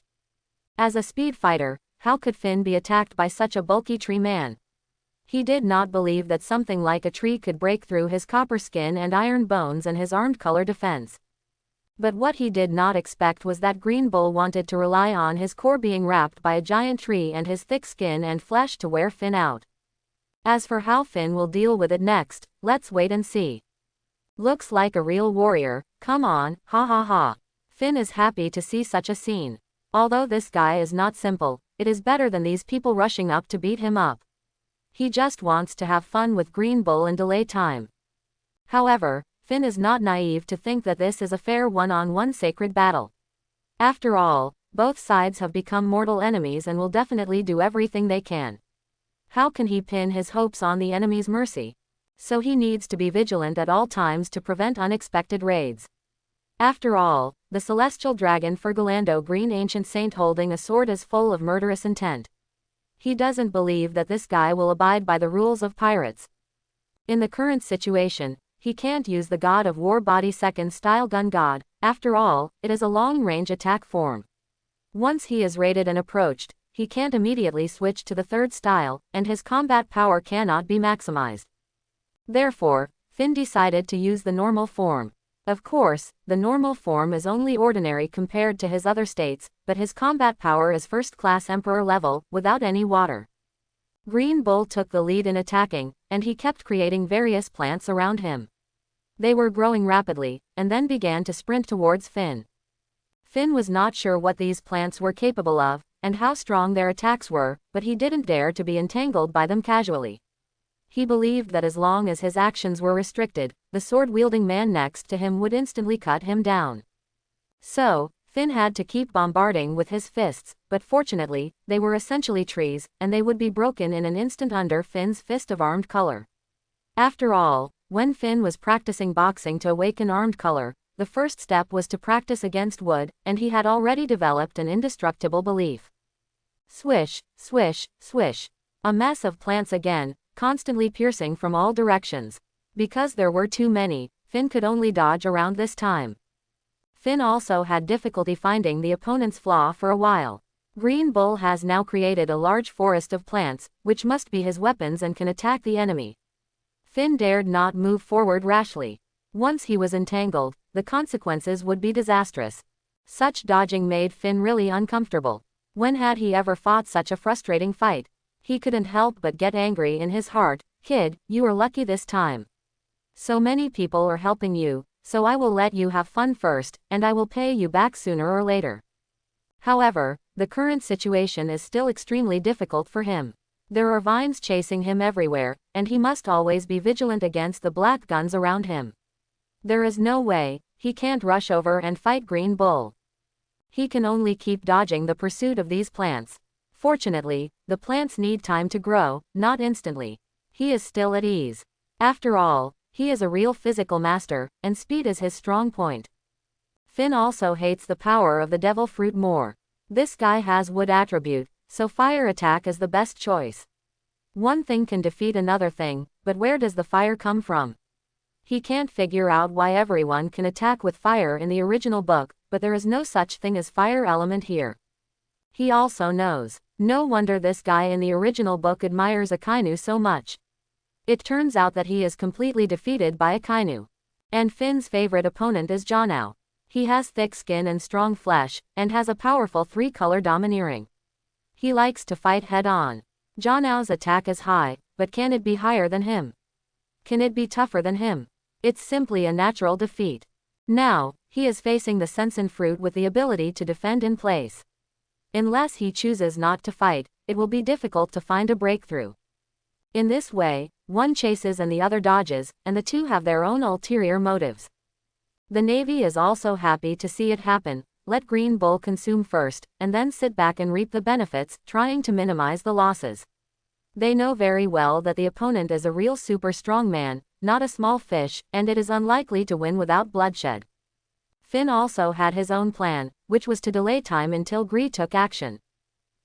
As a speed fighter, how could Finn be attacked by such a bulky tree man? He did not believe that something like a tree could break through his copper skin and iron bones and his armed color defense. But what he did not expect was that Green Bull wanted to rely on his core being wrapped by a giant tree and his thick skin and flesh to wear Finn out. As for how Finn will deal with it next, let's wait and see. Looks like a real warrior, come on, ha ha ha. Finn is happy to see such a scene. Although this guy is not simple, it is better than these people rushing up to beat him up. He just wants to have fun with Green Bull and delay time. However, Finn is not naive to think that this is a fair one-on-one sacred battle. After all, both sides have become mortal enemies and will definitely do everything they can. How can he pin his hopes on the enemy's mercy? So he needs to be vigilant at all times to prevent unexpected raids. After all, the celestial dragon Fergalando Green Ancient Saint holding a sword is full of murderous intent. He doesn't believe that this guy will abide by the rules of pirates. In the current situation, he can't use the God of War Body Second Style Gun God, after all, it is a long-range attack form. Once he is raided and approached, he can't immediately switch to the third style, and his combat power cannot be maximized. Therefore, Finn decided to use the normal form. Of course, the normal form is only ordinary compared to his other states, but his combat power is first-class Emperor level, without any water. Green Bull took the lead in attacking, and he kept creating various plants around him. They were growing rapidly, and then began to sprint towards Finn. Finn was not sure what these plants were capable of, and how strong their attacks were, but he didn't dare to be entangled by them casually. He believed that as long as his actions were restricted, the sword-wielding man next to him would instantly cut him down. So, Finn had to keep bombarding with his fists, but fortunately, they were essentially trees, and they would be broken in an instant under Finn's fist of armed color. After all, when Finn was practicing boxing to awaken armed color, the first step was to practice against wood, and he had already developed an indestructible belief. Swish, swish, swish. A mess of plants again, constantly piercing from all directions. Because there were too many, Finn could only dodge around this time. Finn also had difficulty finding the opponent's flaw for a while. Green Bull has now created a large forest of plants, which must be his weapons and can attack the enemy. Finn dared not move forward rashly. Once he was entangled, the consequences would be disastrous. Such dodging made Finn really uncomfortable. When had he ever fought such a frustrating fight? He couldn't help but get angry in his heart. Kid, you are lucky this time. So many people are helping you, so I will let you have fun first, and I will pay you back sooner or later. However, the current situation is still extremely difficult for him. There are vines chasing him everywhere, and he must always be vigilant against the black guns around him. There is no way, he can't rush over and fight Green Bull. He can only keep dodging the pursuit of these plants. Fortunately, the plants need time to grow, not instantly. He is still at ease. After all, he is a real physical master, and speed is his strong point. Finn also hates the power of the devil fruit more. This guy has wood attribute, so fire attack is the best choice. One thing can defeat another thing, but where does the fire come from? He can't figure out why everyone can attack with fire in the original book, but there is no such thing as fire element here. He also knows. No wonder this guy in the original book admires Akainu so much. It turns out that he is completely defeated by Akainu. And Finn's favorite opponent is Jonao. He has thick skin and strong flesh, and has a powerful 3-color domineering. He likes to fight head-on. Jonao's attack is high, but can it be higher than him? Can it be tougher than him? It's simply a natural defeat. Now, he is facing the Sensen fruit with the ability to defend in place. Unless he chooses not to fight, it will be difficult to find a breakthrough. In this way, one chases and the other dodges, and the two have their own ulterior motives. The Navy is also happy to see it happen. Let Green Bull consume first, and then sit back and reap the benefits, trying to minimize the losses. They know very well that the opponent is a real super strong man, not a small fish, and it is unlikely to win without bloodshed. Finn also had his own plan, which was to delay time until Gree took action.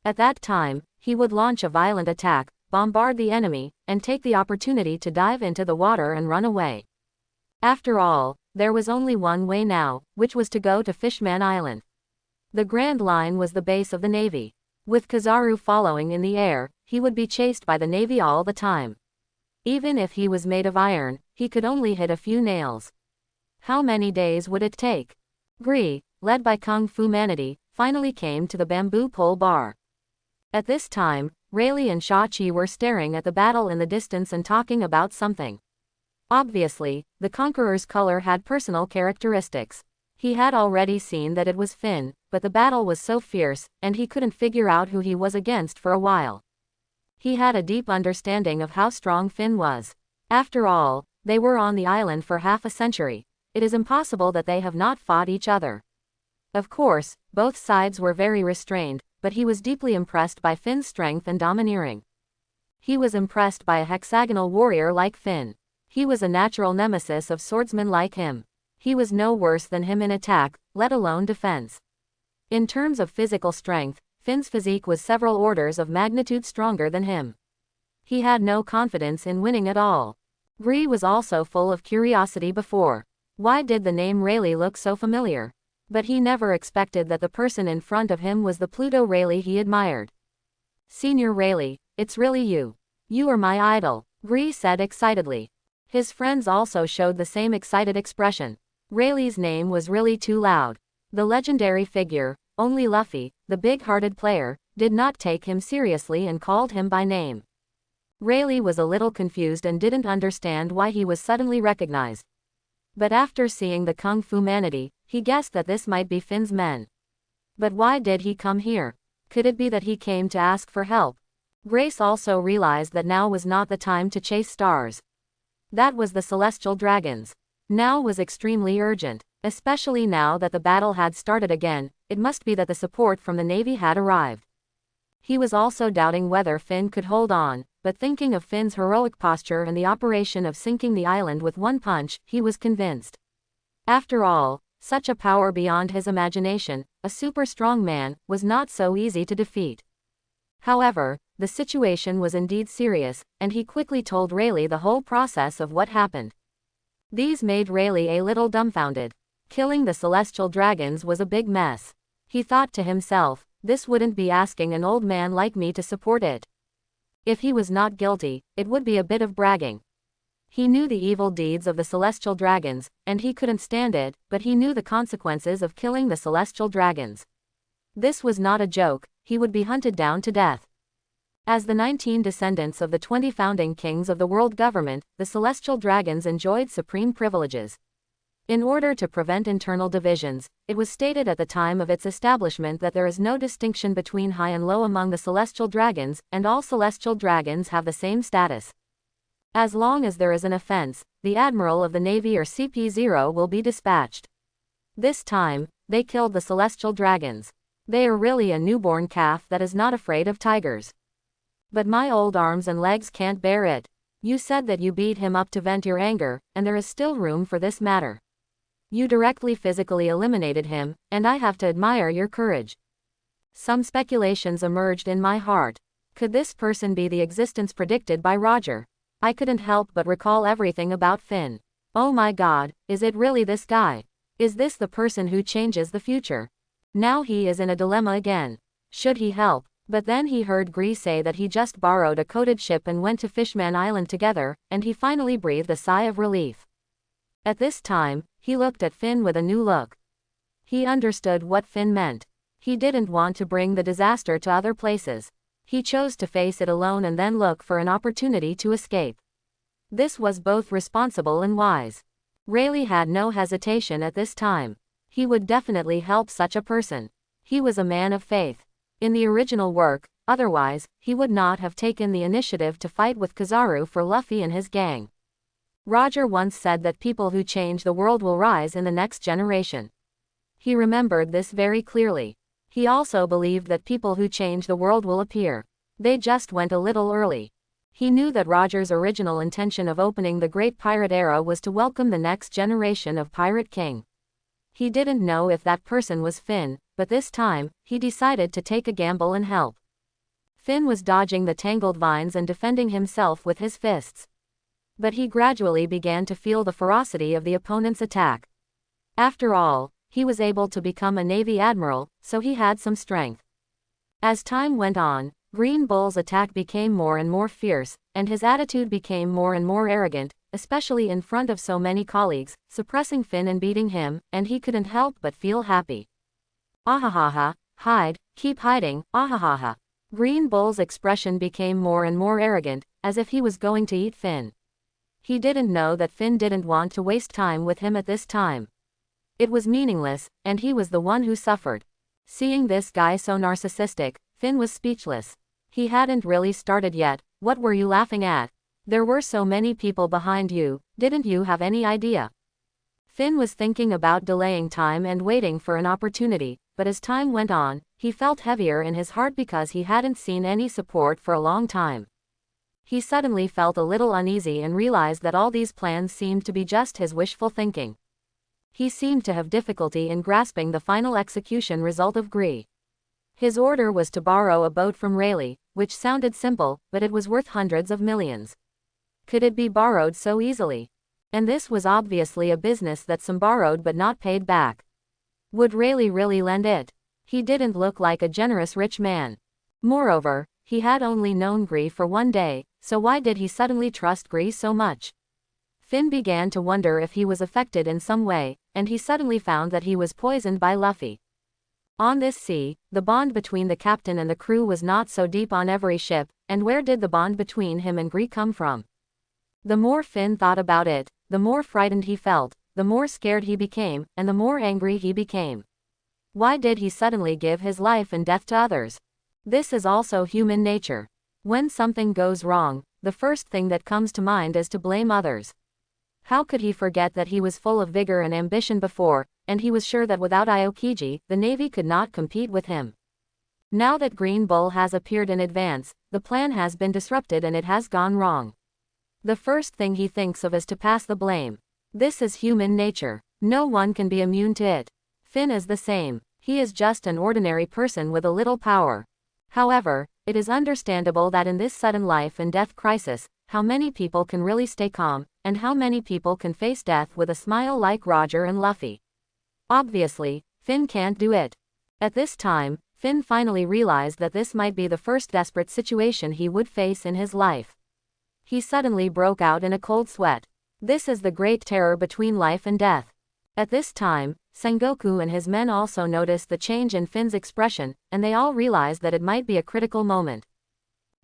At that time, he would launch a violent attack, bombard the enemy, and take the opportunity to dive into the water and run away. After all, there was only one way now, which was to go to Fishman Island. The Grand Line was the base of the Navy. With Kizaru following in the air, he would be chased by the Navy all the time. Even if he was made of iron, he could only hit a few nails. How many days would it take? Gree, led by Kung Fu Manatee, finally came to the bamboo pole bar. At this time, Rayleigh and Shachi were staring at the battle in the distance and talking about something. Obviously, the Conqueror's color had personal characteristics. He had already seen that it was Finn, but the battle was so fierce, and he couldn't figure out who he was against for a while. He had a deep understanding of how strong Finn was. After all, they were on the island for half a century. It is impossible that they have not fought each other. Of course, both sides were very restrained, but he was deeply impressed by Finn's strength and domineering. He was impressed by a hexagonal warrior like Finn. He was a natural nemesis of swordsmen like him. He was no worse than him in attack, let alone defense. In terms of physical strength, Finn's physique was several orders of magnitude stronger than him. He had no confidence in winning at all. Gree was also full of curiosity before. Why did the name Rayleigh look so familiar? But he never expected that the person in front of him was the Pluto Rayleigh he admired. Senior Rayleigh, it's really you. You are my idol, Gree said excitedly. His friends also showed the same excited expression. Rayleigh's name was really too loud. The legendary figure, only Luffy, the big-hearted player, did not take him seriously and called him by name. Rayleigh was a little confused and didn't understand why he was suddenly recognized. But after seeing the Kung Fu Manatee, he guessed that this might be Finn's men. But why did he come here? Could it be that he came to ask for help? Grace also realized that now was not the time to chase stars. That was the celestial dragons. Now was extremely urgent, especially now that the battle had started again. It must be that the support from the Navy had arrived. He was also doubting whether Finn could hold on, but thinking of Finn's heroic posture and the operation of sinking the island with one punch, he was convinced. After all, such a power beyond his imagination, a super strong man, was not so easy to defeat. However, the situation was indeed serious, and he quickly told Rayleigh the whole process of what happened. These made Rayleigh a little dumbfounded. Killing the celestial dragons was a big mess. He thought to himself, this wouldn't be asking an old man like me to support it. If he was not guilty, it would be a bit of bragging. He knew the evil deeds of the celestial dragons, and he couldn't stand it, but he knew the consequences of killing the celestial dragons. This was not a joke, he would be hunted down to death. As the 19 descendants of the 20 founding kings of the world government, the celestial dragons enjoyed supreme privileges. In order to prevent internal divisions, it was stated at the time of its establishment that there is no distinction between high and low among the celestial dragons, and all celestial dragons have the same status. As long as there is an offense, the Admiral of the Navy or CP0 will be dispatched. This time, they killed the celestial dragons. They are really a newborn calf that is not afraid of tigers. But my old arms and legs can't bear it. You said that you beat him up to vent your anger, and there is still room for this matter. You directly physically eliminated him, and I have to admire your courage. Some speculations emerged in my heart. Could this person be the existence predicted by Roger? I couldn't help but recall everything about Finn. Oh my God, is it really this guy? Is this the person who changes the future? Now he is in a dilemma again. Should he help? But then he heard Gree say that he just borrowed a coated ship and went to Fishman Island together, and he finally breathed a sigh of relief. At this time, he looked at Finn with a new look. He understood what Finn meant. He didn't want to bring the disaster to other places. He chose to face it alone and then look for an opportunity to escape. This was both responsible and wise. Rayleigh had no hesitation at this time. He would definitely help such a person. He was a man of faith. In the original work, otherwise, he would not have taken the initiative to fight with Kizaru for Luffy and his gang. Roger once said that people who change the world will rise in the next generation. He remembered this very clearly. He also believed that people who change the world will appear. They just went a little early. He knew that Roger's original intention of opening the Great Pirate Era was to welcome the next generation of Pirate King. He didn't know if that person was Finn, but this time, he decided to take a gamble and help. Finn was dodging the tangled vines and defending himself with his fists. But he gradually began to feel the ferocity of the opponent's attack. After all, he was able to become a Navy admiral, so he had some strength. As time went on, Green Bull's attack became more and more fierce, and his attitude became more and more arrogant, especially in front of so many colleagues, suppressing Finn and beating him, and he couldn't help but feel happy. Ahahaha, hide, keep hiding, ahahaha. Green Bull's expression became more and more arrogant, as if he was going to eat Finn. He didn't know that Finn didn't want to waste time with him at this time. It was meaningless, and he was the one who suffered. Seeing this guy so narcissistic, Finn was speechless. He hadn't really started yet. What were you laughing at? There were so many people behind you, didn't you have any idea? Finn was thinking about delaying time and waiting for an opportunity, but as time went on, he felt heavier in his heart because he hadn't seen any support for a long time. He suddenly felt a little uneasy and realized that all these plans seemed to be just his wishful thinking. He seemed to have difficulty in grasping the final execution result of Gree. His order was to borrow a boat from Rayleigh, which sounded simple, but it was worth hundreds of millions. Could it be borrowed so easily? And this was obviously a business that some borrowed but not paid back. Would Rayleigh really lend it? He didn't look like a generous rich man. Moreover, he had only known Gree for one day, so why did he suddenly trust Gree so much? Finn began to wonder if he was affected in some way, and he suddenly found that he was poisoned by Luffy. On this sea, the bond between the captain and the crew was not so deep on every ship, and where did the bond between him and Gree come from? The more Finn thought about it, the more frightened he felt, the more scared he became, and the more angry he became. Why did he suddenly give his life and death to others? This is also human nature. When something goes wrong, the first thing that comes to mind is to blame others. How could he forget that he was full of vigor and ambition before, and he was sure that without Aokiji, the Navy could not compete with him. Now that Green Bull has appeared in advance, the plan has been disrupted and it has gone wrong. The first thing he thinks of is to pass the blame. This is human nature. No one can be immune to it. Finn is the same. He is just an ordinary person with a little power. However, it is understandable that in this sudden life and death crisis, how many people can really stay calm, and how many people can face death with a smile like Roger and Luffy. Obviously, Finn can't do it. At this time, Finn finally realized that this might be the first desperate situation he would face in his life. He suddenly broke out in a cold sweat. This is the great terror between life and death. At this time, Sengoku and his men also noticed the change in Finn's expression, and they all realized that it might be a critical moment.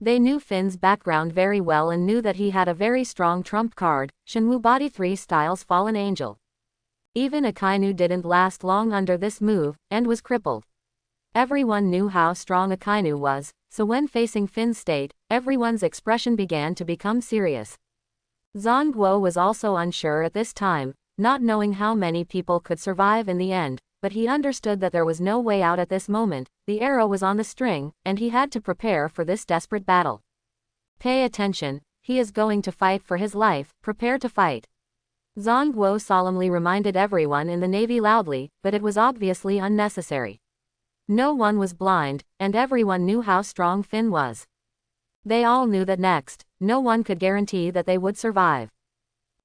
They knew Finn's background very well and knew that he had a very strong trump card, Shenwu Body 3 Styles Fallen Angel. Even Akainu didn't last long under this move, and was crippled. Everyone knew how strong Akainu was, so when facing Finn's state, everyone's expression began to become serious. Zhongguo was also unsure at this time, not knowing how many people could survive in the end, but he understood that there was no way out at this moment. The arrow was on the string, and he had to prepare for this desperate battle. Pay attention, he is going to fight for his life, prepare to fight. Zhongguo solemnly reminded everyone in the navy loudly, but it was obviously unnecessary. No one was blind, and everyone knew how strong Finn was. They all knew that next, no one could guarantee that they would survive.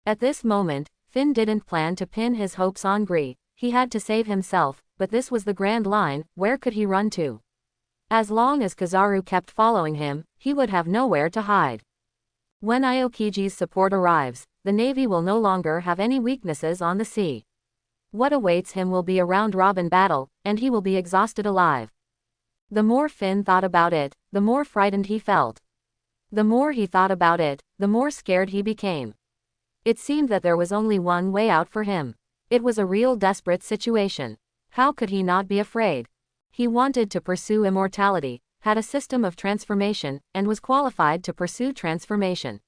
At this moment, Finn didn't plan to pin his hopes on Gree. He had to save himself, but this was the grand line. Where could he run to? As long as Kizaru kept following him, he would have nowhere to hide. When Aokiji's support arrives, the navy will no longer have any weaknesses on the sea. What awaits him will be a round-robin battle, and he will be exhausted alive. The more Finn thought about it, the more frightened he felt. The more he thought about it, the more scared he became. It seemed that there was only one way out for him. It was a real desperate situation. How could he not be afraid? He wanted to pursue immortality, had a system of transformation, and was qualified to pursue transformation.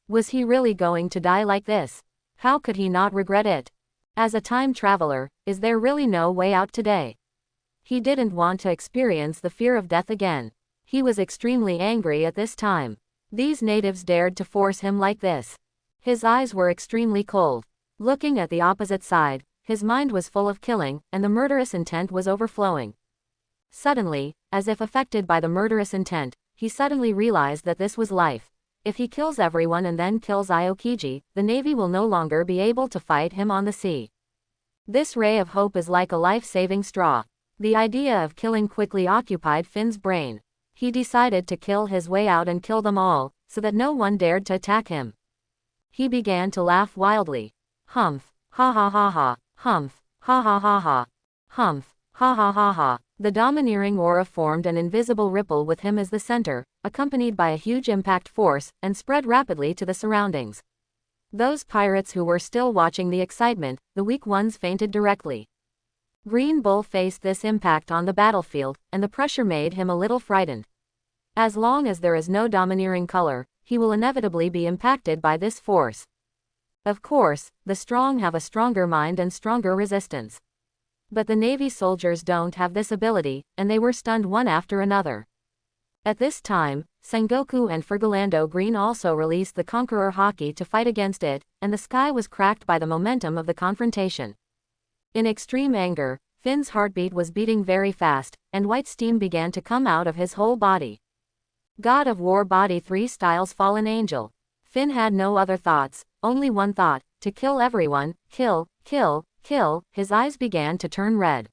Was he really going to die like this? How could he not regret it? As a time traveler, is there really no way out today? He didn't want to experience the fear of death again. He was extremely angry at this time. These natives dared to force him like this. His eyes were extremely cold. Looking at the opposite side, his mind was full of killing, and the murderous intent was overflowing. Suddenly, as if affected by the murderous intent, he suddenly realized that this was life. If he kills everyone and then kills Aokiji, the navy will no longer be able to fight him on the sea. This ray of hope is like a life-saving straw. The idea of killing quickly occupied Finn's brain. He decided to kill his way out and kill them all, so that no one dared to attack him. He began to laugh wildly. Humph, ha ha ha ha, humph, ha ha ha ha, humph, ha ha ha ha. The domineering aura formed an invisible ripple with him as the center, accompanied by a huge impact force, and spread rapidly to the surroundings. Those pirates who were still watching the excitement, the weak ones fainted directly. Green Bull faced this impact on the battlefield, and the pressure made him a little frightened. As long as there is no domineering color, he will inevitably be impacted by this force. Of course, the strong have a stronger mind and stronger resistance. But the Navy soldiers don't have this ability, and they were stunned one after another. At this time, Sengoku and Fergalando Green also released the Conqueror Haki to fight against it, and the sky was cracked by the momentum of the confrontation. In extreme anger, Finn's heartbeat was beating very fast, and white steam began to come out of his whole body. God of War Body 3 Styles Fallen Angel. Finn had no other thoughts, only one thought, to kill everyone, kill, kill, kill. His eyes began to turn red.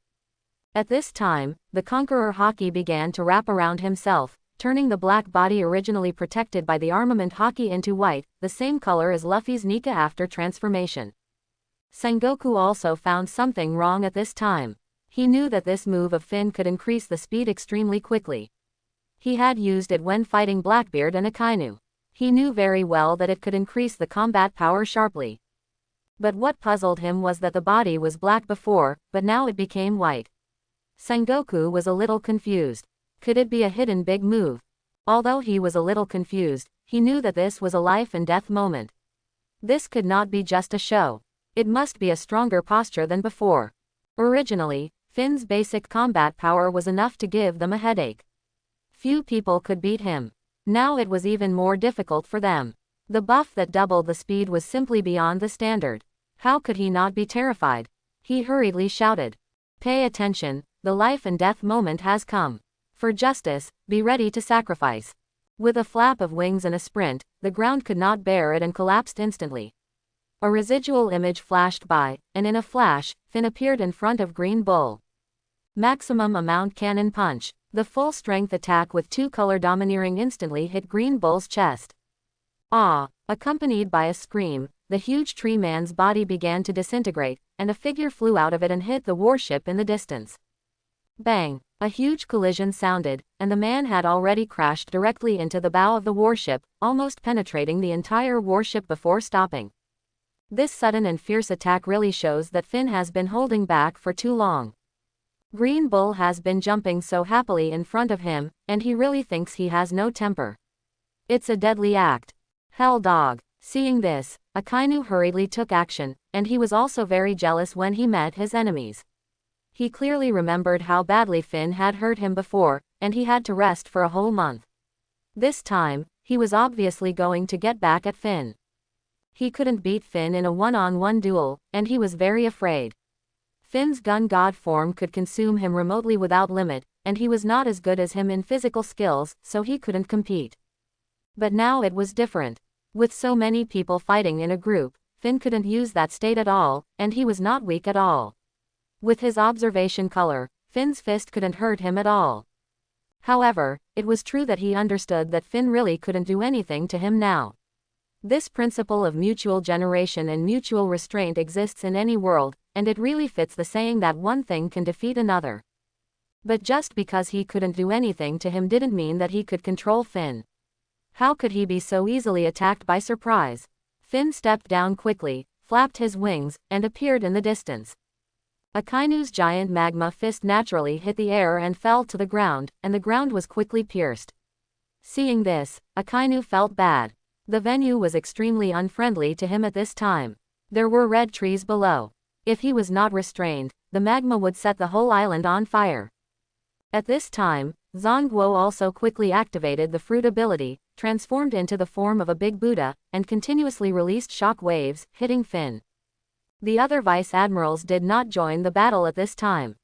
At this time, the Conqueror Haki began to wrap around himself, turning the black body originally protected by the armament Haki into white, the same color as Luffy's Nika after transformation. Sengoku also found something wrong at this time. He knew that this move of Finn could increase the speed extremely quickly. He had used it when fighting Blackbeard and Akainu. He knew very well that it could increase the combat power sharply. But what puzzled him was that the body was black before, but now it became white. Sengoku was a little confused. Could it be a hidden big move? Although he was a little confused, he knew that this was a life and death moment. This could not be just a show. It must be a stronger posture than before. Originally, Finn's basic combat power was enough to give them a headache. Few people could beat him. Now it was even more difficult for them. The buff that doubled the speed was simply beyond the standard. How could he not be terrified? He hurriedly shouted. Pay attention, the life and death moment has come. For justice, be ready to sacrifice. With a flap of wings and a sprint, the ground could not bear it and collapsed instantly. A residual image flashed by, and in a flash, Finn appeared in front of Green Bull. Maximum amount cannon punch. The full-strength attack with two-color domineering instantly hit Green Bull's chest. Ah! Accompanied by a scream, the huge tree man's body began to disintegrate, and a figure flew out of it and hit the warship in the distance. Bang! A huge collision sounded, and the man had already crashed directly into the bow of the warship, almost penetrating the entire warship before stopping. This sudden and fierce attack really shows that Finn has been holding back for too long. Green Bull has been jumping so happily in front of him, and he really thinks he has no temper. It's a deadly act. Hell dog. Seeing this, Akainu hurriedly took action, and he was also very jealous when he met his enemies. He clearly remembered how badly Finn had hurt him before, and he had to rest for a whole month. This time, he was obviously going to get back at Finn. He couldn't beat Finn in a one-on-one duel, and he was very afraid. Finn's gun god form could consume him remotely without limit, and he was not as good as him in physical skills, so he couldn't compete. But now it was different. With so many people fighting in a group, Finn couldn't use that state at all, and he was not weak at all. With his observation color, Finn's fist couldn't hurt him at all. However, it was true that he understood that Finn really couldn't do anything to him now. This principle of mutual generation and mutual restraint exists in any world, and it really fits the saying that one thing can defeat another. But just because he couldn't do anything to him didn't mean that he could control Finn. How could he be so easily attacked by surprise? Finn stepped down quickly, flapped his wings, and appeared in the distance. Akainu's giant magma fist naturally hit the air and fell to the ground, and the ground was quickly pierced. Seeing this, Akainu felt bad. The venue was extremely unfriendly to him at this time. There were red trees below. If he was not restrained, the magma would set the whole island on fire. At this time, Zongguo also quickly activated the fruit ability, transformed into the form of a big Buddha, and continuously released shock waves, hitting Finn. The other vice admirals did not join the battle at this time.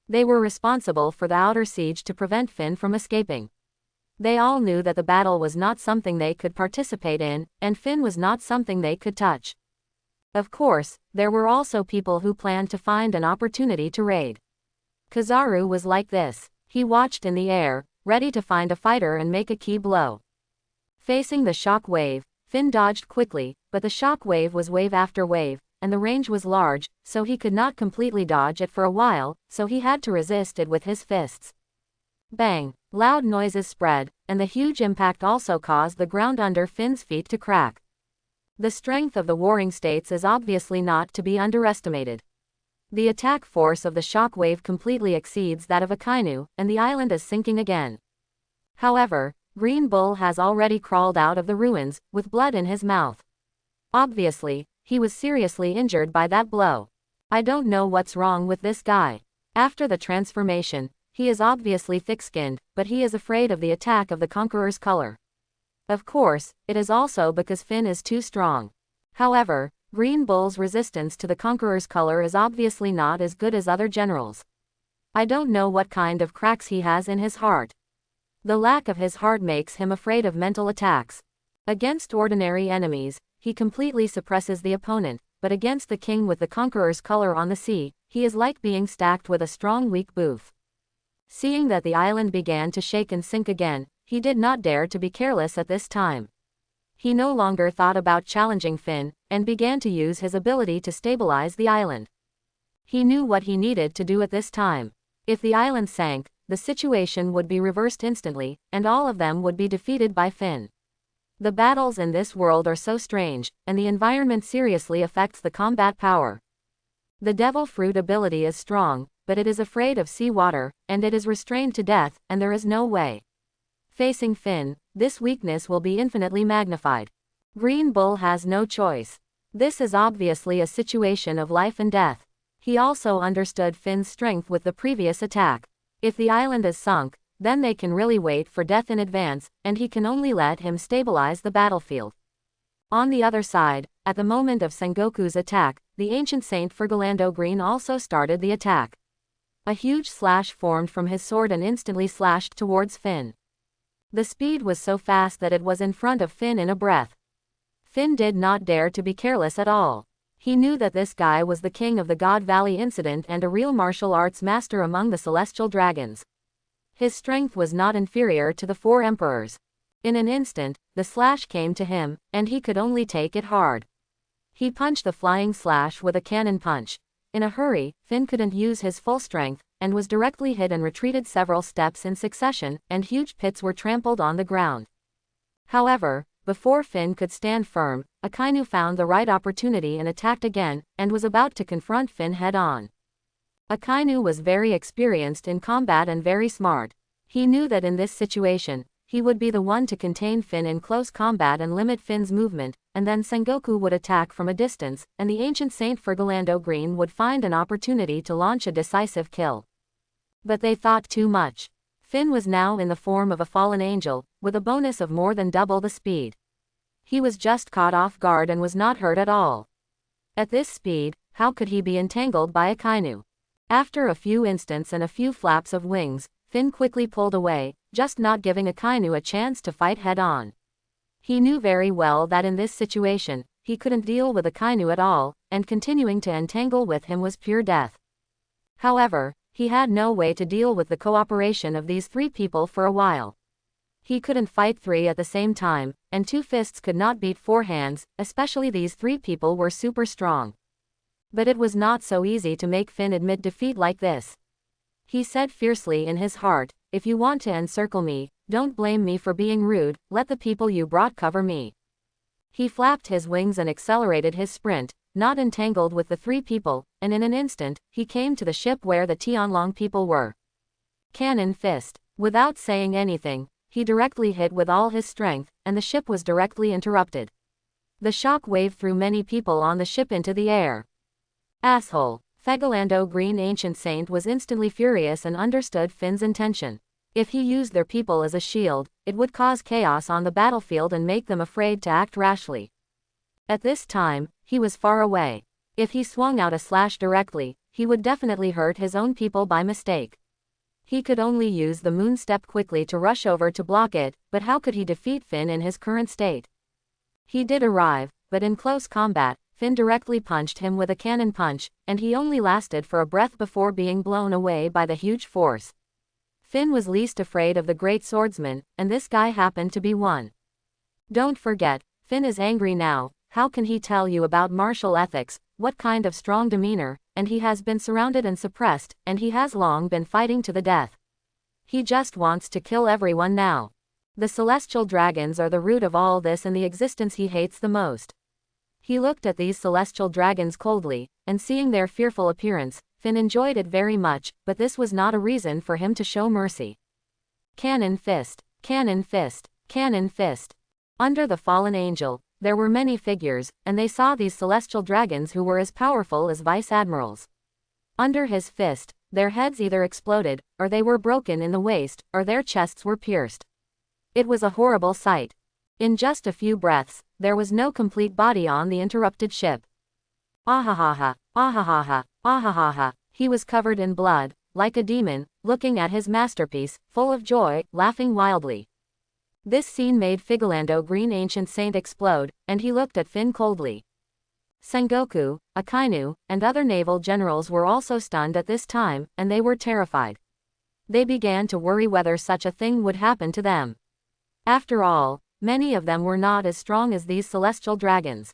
They were responsible for the outer siege to prevent Finn from escaping. They all knew that the battle was not something they could participate in, and Finn was not something they could touch. Of course, there were also people who planned to find an opportunity to raid. Kizaru was like this. He watched in the air, ready to find a fighter and make a key blow. Facing the shock wave, Finn dodged quickly, but the shock wave was wave after wave, and the range was large, so he could not completely dodge it for a while, so he had to resist it with his fists. Bang! Loud noises spread, and the huge impact also caused the ground under Finn's feet to crack. The strength of the warring states is obviously not to be underestimated. The attack force of the shock wave completely exceeds that of Akainu, and the island is sinking again. However, Green Bull has already crawled out of the ruins, with blood in his mouth. Obviously, he was seriously injured by that blow. I don't know what's wrong with this guy. After the transformation, he is obviously thick-skinned, but he is afraid of the attack of the Conqueror's color. Of course, it is also because Finn is too strong. However, Green Bull's resistance to the Conqueror's color is obviously not as good as other generals. I don't know what kind of cracks he has in his heart. The lack of his heart makes him afraid of mental attacks. Against ordinary enemies, he completely suppresses the opponent, but against the king with the Conqueror's color on the sea, he is like being stacked with a strong weak booth. Seeing that the island began to shake and sink again, he did not dare to be careless at this time. He no longer thought about challenging Finn, and began to use his ability to stabilize the island. He knew what he needed to do at this time. If the island sank, the situation would be reversed instantly, and all of them would be defeated by Finn. The battles in this world are so strange, and the environment seriously affects the combat power. The devil fruit ability is strong, but it is afraid of seawater, and it is restrained to death, and there is no way. Facing Finn, this weakness will be infinitely magnified. Green Bull has no choice. This is obviously a situation of life and death. He also understood Finn's strength with the previous attack. If the island is sunk, then they can really wait for death in advance, and he can only let him stabilize the battlefield. On the other side, at the moment of Sengoku's attack, the ancient saint Fergalando Green also started the attack. A huge slash formed from his sword and instantly slashed towards Finn. The speed was so fast that it was in front of Finn in a breath. Finn did not dare to be careless at all. He knew that this guy was the king of the God Valley incident and a real martial arts master among the celestial dragons. His strength was not inferior to the 4 emperors. In an instant, the slash came to him, and he could only take it hard. He punched the flying slash with a cannon punch. In a hurry, Finn couldn't use his full strength, and was directly hit and retreated several steps in succession, and huge pits were trampled on the ground. However, Before Finn could stand firm, Akainu found the right opportunity and attacked again, and was about to confront Finn head-on. Akainu was very experienced in combat and very smart. He knew that in this situation, he would be the one to contain Finn in close combat and limit Finn's movement, and then Sengoku would attack from a distance, and the ancient Saint Fergalando Green would find an opportunity to launch a decisive kill. But they thought too much. Finn was now in the form of a fallen angel, with a bonus of more than double the speed. He was just caught off guard and was not hurt at all. At this speed, how could he be entangled by Akainu? After a few instants and a few flaps of wings, Finn quickly pulled away, just not giving Akainu a chance to fight head-on. He knew very well that in this situation, he couldn't deal with Akainu at all, and continuing to entangle with him was pure death. However, he had no way to deal with the cooperation of these three people for a while. He couldn't fight three at the same time, and two fists could not beat four hands, especially these three people were super strong. But it was not so easy to make Finn admit defeat like this. He said fiercely in his heart, "If you want to encircle me, don't blame me for being rude, let the people you brought cover me." He flapped his wings and accelerated his sprint, not entangled with the three people, and in an instant, he came to the ship where the Tianlong people were. Cannon fist. Without saying anything, he directly hit with all his strength, and the ship was directly interrupted. The shock wave threw many people on the ship into the air. Asshole. Fergalando Green Ancient Saint was instantly furious and understood Finn's intention. If he used their people as a shield, it would cause chaos on the battlefield and make them afraid to act rashly. At this time, he was far away. If he swung out a slash directly, he would definitely hurt his own people by mistake. He could only use the moon step quickly to rush over to block it, but how could he defeat Finn in his current state? He did arrive, but in close combat, Finn directly punched him with a cannon punch, and he only lasted for a breath before being blown away by the huge force. Finn was least afraid of the great swordsman, and this guy happened to be one. Don't forget, Finn is angry now. How can he tell you about martial ethics, what kind of strong demeanor, and he has been surrounded and suppressed, and he has long been fighting to the death. He just wants to kill everyone now. The celestial dragons are the root of all this and the existence he hates the most. He looked at these celestial dragons coldly, and seeing their fearful appearance, Finn enjoyed it very much, but this was not a reason for him to show mercy. Cannon fist, cannon fist, cannon fist. Under the fallen angel, there were many figures, and they saw these celestial dragons who were as powerful as vice admirals. Under his fist, their heads either exploded, or they were broken in the waist, or their chests were pierced. It was a horrible sight. In just a few breaths, there was no complete body on the interrupted ship. Ahahaha, ahahaha, ahahaha. He was covered in blood, like a demon, looking at his masterpiece, full of joy, laughing wildly. This scene made Fergalando Green Ancient Saint explode, and he looked at Finn coldly. Sengoku, Akainu, and other naval generals were also stunned at this time, and they were terrified. They began to worry whether such a thing would happen to them. After all, many of them were not as strong as these celestial dragons.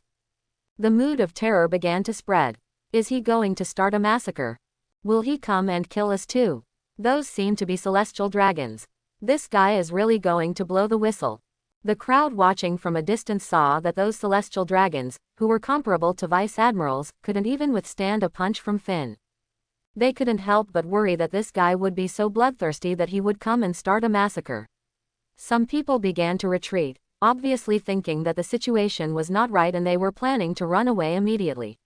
The mood of terror began to spread. Is he going to start a massacre? Will he come and kill us too? Those seem to be celestial dragons. This guy is really going to blow the whistle. The crowd watching from a distance saw that those celestial dragons, who were comparable to vice admirals, couldn't even withstand a punch from Finn. They couldn't help but worry that this guy would be so bloodthirsty that he would come and start a massacre. Some people began to retreat, obviously thinking that the situation was not right and they were planning to run away immediately.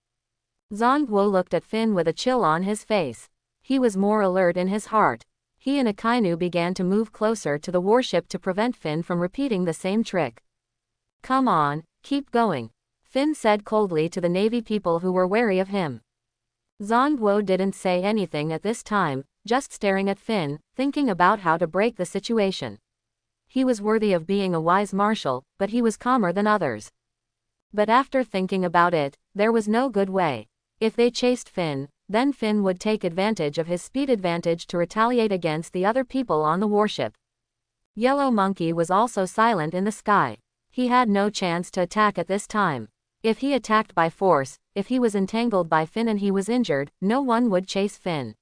Zongguo looked at Finn with a chill on his face. He was more alert in his heart. He and Akainu began to move closer to the warship to prevent Finn from repeating the same trick. Come on, keep going, Finn said coldly to the Navy people who were wary of him. Zongguo didn't say anything at this time, just staring at Finn, thinking about how to break the situation. He was worthy of being a wise marshal, but he was calmer than others. But after thinking about it, there was no good way. If they chased Finn, then Finn would take advantage of his speed advantage to retaliate against the other people on the warship. Yellow Monkey was also silent in the sky. He had no chance to attack at this time. If he attacked by force, if he was entangled by Finn and he was injured, no one would chase Finn.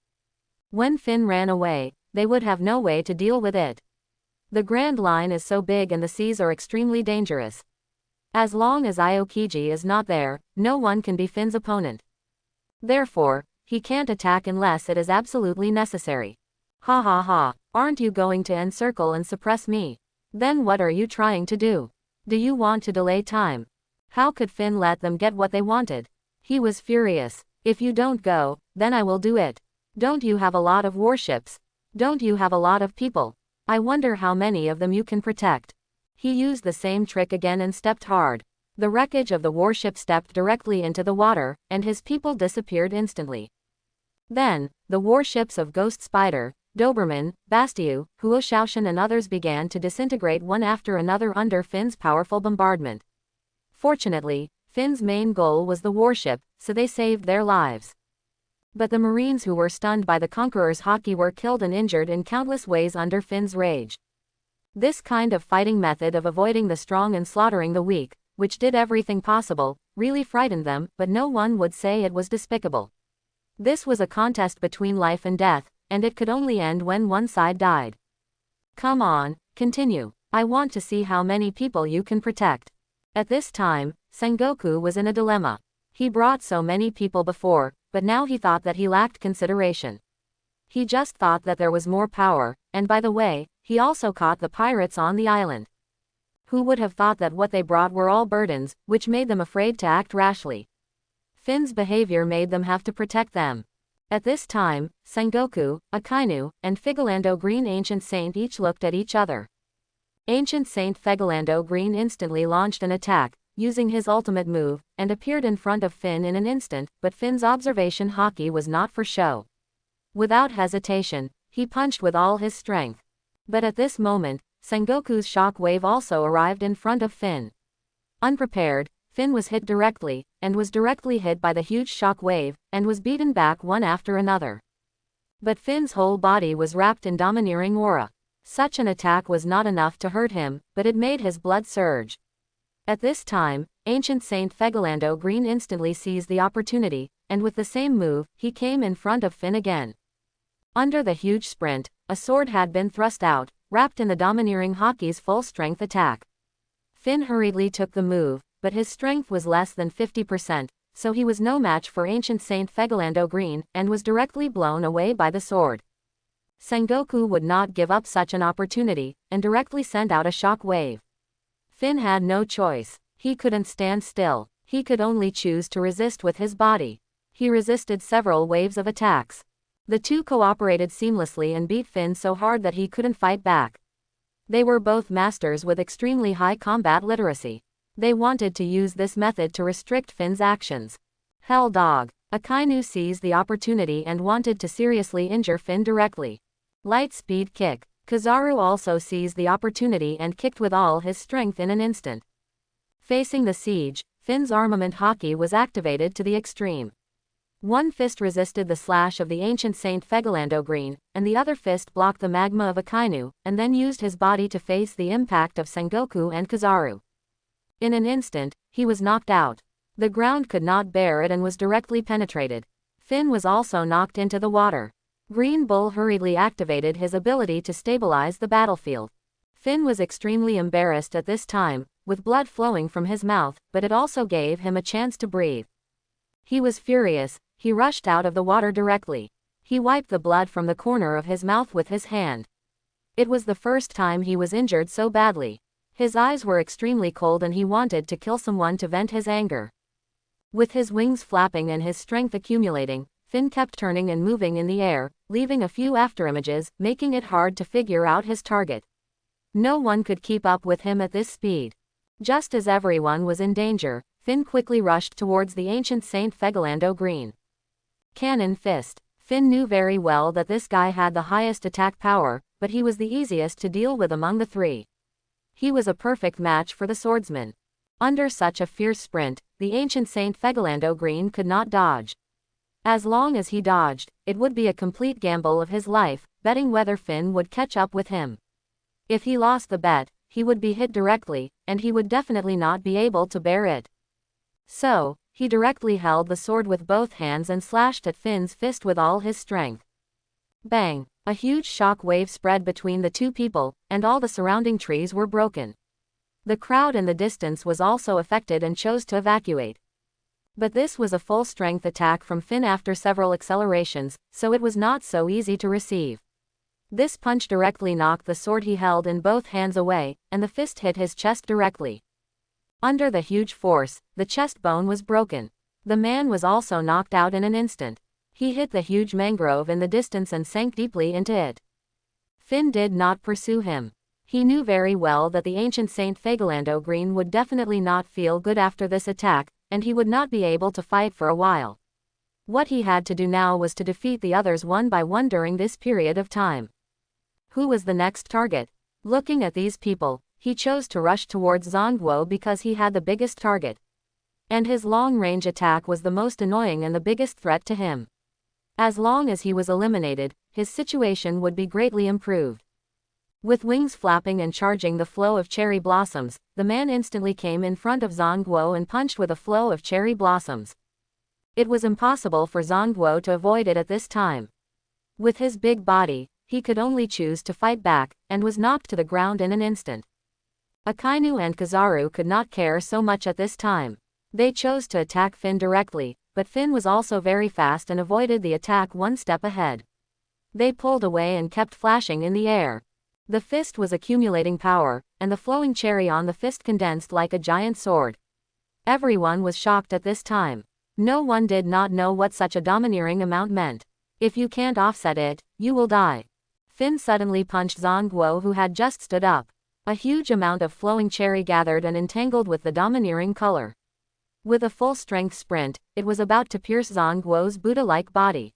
When Finn ran away, they would have no way to deal with it. The Grand Line is so big and the seas are extremely dangerous. As long as Aokiji is not there, no one can be Finn's opponent. Therefore, he can't attack unless it is absolutely necessary. Ha ha ha, aren't you going to encircle and suppress me? Then what are you trying to do? Do you want to delay time? How could Finn let them get what they wanted? He was furious. If you don't go, then I will do it. Don't you have a lot of warships? Don't you have a lot of people? I wonder how many of them you can protect. He used the same trick again and stepped hard. The wreckage of the warship stepped directly into the water, and his people disappeared instantly. Then, the warships of Ghost Spider, Doberman, Bastiu, Huoshaoshan and others began to disintegrate one after another under Finn's powerful bombardment. Fortunately, Finn's main goal was the warship, so they saved their lives. But the Marines who were stunned by the Conqueror's haki were killed and injured in countless ways under Finn's rage. This kind of fighting method of avoiding the strong and slaughtering the weak, which did everything possible, really frightened them, but no one would say it was despicable. This was a contest between life and death, and it could only end when one side died. Come on, continue. I want to see how many people you can protect. At this time, Sengoku was in a dilemma. He brought so many people before, but now he thought that he lacked consideration. He just thought that there was more power, and by the way, he also caught the pirates on the island. Who would have thought that what they brought were all burdens, which made them afraid to act rashly? Finn's behavior made them have to protect them. At this time, Sengoku, Akainu, and Figolando Green Ancient Saint each looked at each other. Ancient Saint Figolando Green instantly launched an attack, using his ultimate move, and appeared in front of Finn in an instant, but Finn's observation haki was not for show. Without hesitation, he punched with all his strength. But at this moment, Sengoku's shock wave also arrived in front of Finn. Unprepared, Finn was hit directly, and was directly hit by the huge shock wave, and was beaten back one after another. But Finn's whole body was wrapped in domineering aura. Such an attack was not enough to hurt him, but it made his blood surge. At this time, Ancient Saint Figolando Green instantly seized the opportunity, and with the same move, he came in front of Finn again. Under the huge sprint, a sword had been thrust out, wrapped in the domineering haki's full-strength attack. Finn hurriedly took the move, but his strength was less than 50%, so he was no match for Ancient Saint Figolando Green, and was directly blown away by the sword. Sengoku would not give up such an opportunity, and directly sent out a shock wave. Finn had no choice. He couldn't stand still. He could only choose to resist with his body. He resisted several waves of attacks. The two cooperated seamlessly and beat Finn so hard that he couldn't fight back. They were both masters with extremely high combat literacy. They wanted to use this method to restrict Finn's actions. Hell dog. Akainu seized the opportunity and wanted to seriously injure Finn directly. Light speed kick. Kizaru also seized the opportunity and kicked with all his strength in an instant. Facing the siege, Finn's armament haki was activated to the extreme. One fist resisted the slash of the Ancient Saint Figolando Green, and the other fist blocked the magma of Akainu, and then used his body to face the impact of Sengoku and Kizaru. In an instant, he was knocked out. The ground could not bear it and was directly penetrated. Finn was also knocked into the water. Green Bull hurriedly activated his ability to stabilize the battlefield. Finn was extremely embarrassed at this time, with blood flowing from his mouth, but it also gave him a chance to breathe. He was furious. He rushed out of the water directly. He wiped the blood from the corner of his mouth with his hand. It was the first time he was injured so badly. His eyes were extremely cold and he wanted to kill someone to vent his anger. With his wings flapping and his strength accumulating, Finn kept turning and moving in the air, leaving a few afterimages, making it hard to figure out his target. No one could keep up with him at this speed. Just as everyone was in danger, Finn quickly rushed towards the Ancient Saint Figolando Green. Cannon Fist. Finn knew very well that this guy had the highest attack power, but he was the easiest to deal with among the three. He was a perfect match for the swordsman. Under such a fierce sprint, the Ancient Saint Figolando Green could not dodge. As long as he dodged, it would be a complete gamble of his life, betting whether Finn would catch up with him. If he lost the bet, he would be hit directly, and he would definitely not be able to bear it. So, he directly held the sword with both hands and slashed at Finn's fist with all his strength. Bang! A huge shock wave spread between the two people, and all the surrounding trees were broken. The crowd in the distance was also affected and chose to evacuate. But this was a full-strength attack from Finn after several accelerations, so it was not so easy to receive. This punch directly knocked the sword he held in both hands away, and the fist hit his chest directly. Under the huge force, the chest bone was broken. The man was also knocked out in an instant. He hit the huge mangrove in the distance and sank deeply into it. Finn did not pursue him. He knew very well that the ancient Saint Fagelando Green would definitely not feel good after this attack, and he would not be able to fight for a while. What he had to do now was to defeat the others one by one during this period of time. Who was the next target? Looking at these people, he chose to rush towards Zongguo because he had the biggest target. And his long-range attack was the most annoying and the biggest threat to him. As long as he was eliminated, his situation would be greatly improved. With wings flapping and charging the flow of cherry blossoms, the man instantly came in front of Zongguo and punched with a flow of cherry blossoms. It was impossible for Zongguo to avoid it at this time. With his big body, he could only choose to fight back, and was knocked to the ground in an instant. Akainu and Kizaru could not care so much at this time. They chose to attack Finn directly, but Finn was also very fast and avoided the attack one step ahead. They pulled away and kept flashing in the air. The fist was accumulating power, and the flowing cherry on the fist condensed like a giant sword. Everyone was shocked at this time. No one did not know what such a domineering amount meant. If you can't offset it, you will die. Finn suddenly punched Zongguo, who had just stood up. A huge amount of flowing cherry gathered and entangled with the domineering color. With a full-strength sprint, it was about to pierce Zongguo's Buddha-like body.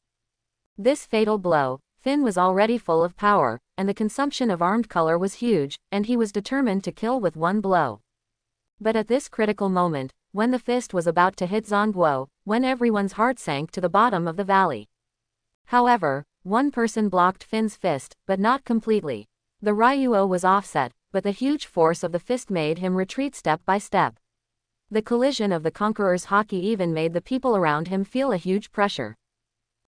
This fatal blow, Finn was already full of power, and the consumption of armed color was huge, and he was determined to kill with one blow. But at this critical moment, when the fist was about to hit Zongguo, when everyone's heart sank to the bottom of the valley. However, one person blocked Finn's fist, but not completely. The Ryuo was offset, but the huge force of the fist made him retreat step by step. The collision of the conqueror's haki even made the people around him feel a huge pressure.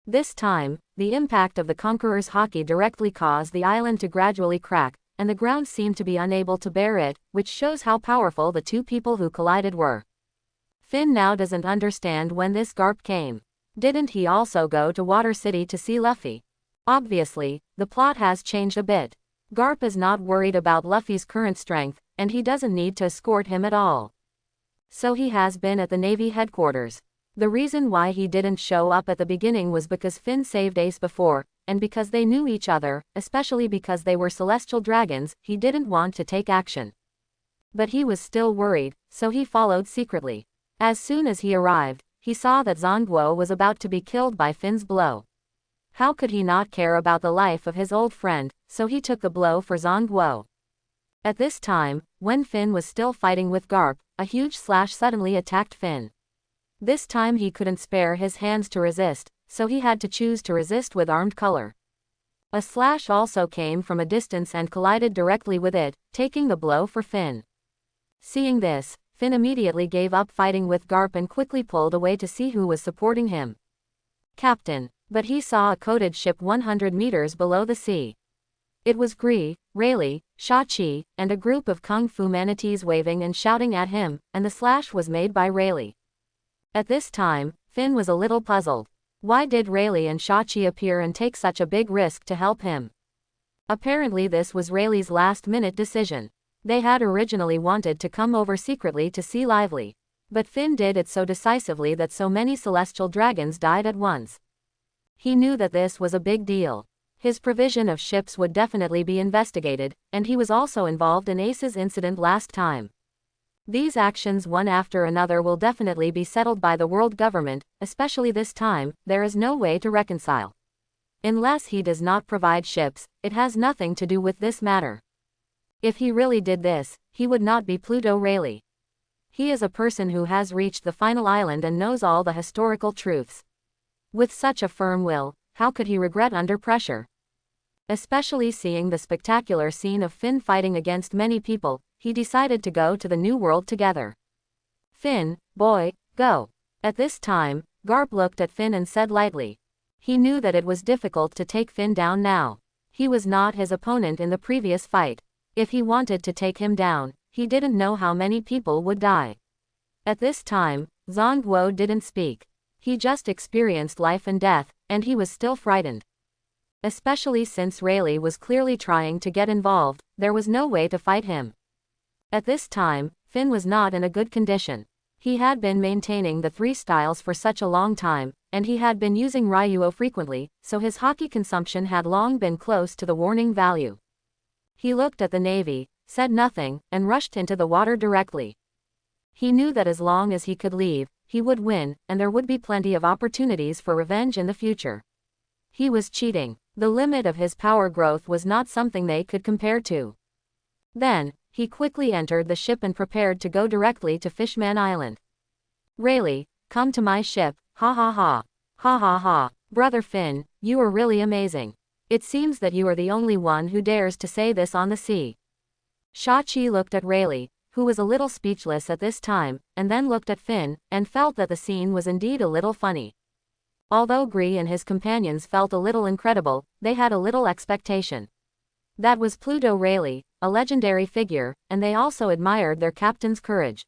This time, the impact of the conqueror's haki directly caused the island to gradually crack, and the ground seemed to be unable to bear it, which shows how powerful the two people who collided were. Finn now doesn't understand when this Garp came. Didn't he also go to Water City to see Luffy? Obviously, the plot has changed a bit. Garp is not worried about Luffy's current strength, and he doesn't need to escort him at all. So he has been at the Navy headquarters. The reason why he didn't show up at the beginning was because Finn saved Ace before, and because they knew each other, especially because they were celestial dragons, he didn't want to take action. But he was still worried, so he followed secretly. As soon as he arrived, he saw that Zongguo was about to be killed by Finn's blow. How could he not care about the life of his old friend, so he took the blow for Zongguo. At this time, when Finn was still fighting with Garp, a huge slash suddenly attacked Finn. This time he couldn't spare his hands to resist, so he had to choose to resist with armed color. A slash also came from a distance and collided directly with it, taking the blow for Finn. Seeing this, Finn immediately gave up fighting with Garp and quickly pulled away to see who was supporting him. Captain. But he saw a coated ship 100 meters below the sea. It was Gree, Rayleigh, Shachi, and a group of kung fu manatees waving and shouting at him, and the slash was made by Rayleigh. At this time, Finn was a little puzzled. Why did Rayleigh and Shachi appear and take such a big risk to help him? Apparently this was Rayleigh's last-minute decision. They had originally wanted to come over secretly to see Lively. But Finn did it so decisively that so many celestial dragons died at once. He knew that this was a big deal. His provision of ships would definitely be investigated, and he was also involved in Ace's incident last time. These actions one after another will definitely be settled by the world government, especially this time, there is no way to reconcile. Unless he does not provide ships, it has nothing to do with this matter. If he really did this, he would not be Pluto Rayleigh. He is a person who has reached the final island and knows all the historical truths. With such a firm will, how could he regret under pressure? Especially seeing the spectacular scene of Finn fighting against many people, he decided to go to the new world together. Finn, boy, go. At this time, Garp looked at Finn and said lightly. He knew that it was difficult to take Finn down now. He was not his opponent in the previous fight. If he wanted to take him down, he didn't know how many people would die. At this time, Zhang didn't speak. He just experienced life and death, and he was still frightened. Especially since Rayleigh was clearly trying to get involved, there was no way to fight him. At this time, Finn was not in a good condition. He had been maintaining the 3 styles for such a long time, and he had been using Ryuo frequently, so his hockey consumption had long been close to the warning value. He looked at the navy, said nothing, and rushed into the water directly. He knew that as long as he could leave, he would win, and there would be plenty of opportunities for revenge in the future. He was cheating. The limit of his power growth was not something they could compare to. Then, he quickly entered the ship and prepared to go directly to Fishman Island. Rayleigh, come to my ship, ha ha ha. Ha ha ha. Brother Finn, you are really amazing. It seems that you are the only one who dares to say this on the sea. Shachi looked at Rayleigh, who was a little speechless at this time, and then looked at Finn, and felt that the scene was indeed a little funny. Although Gree and his companions felt a little incredible, they had a little expectation. That was Pluto Rayleigh, a legendary figure, and they also admired their captain's courage.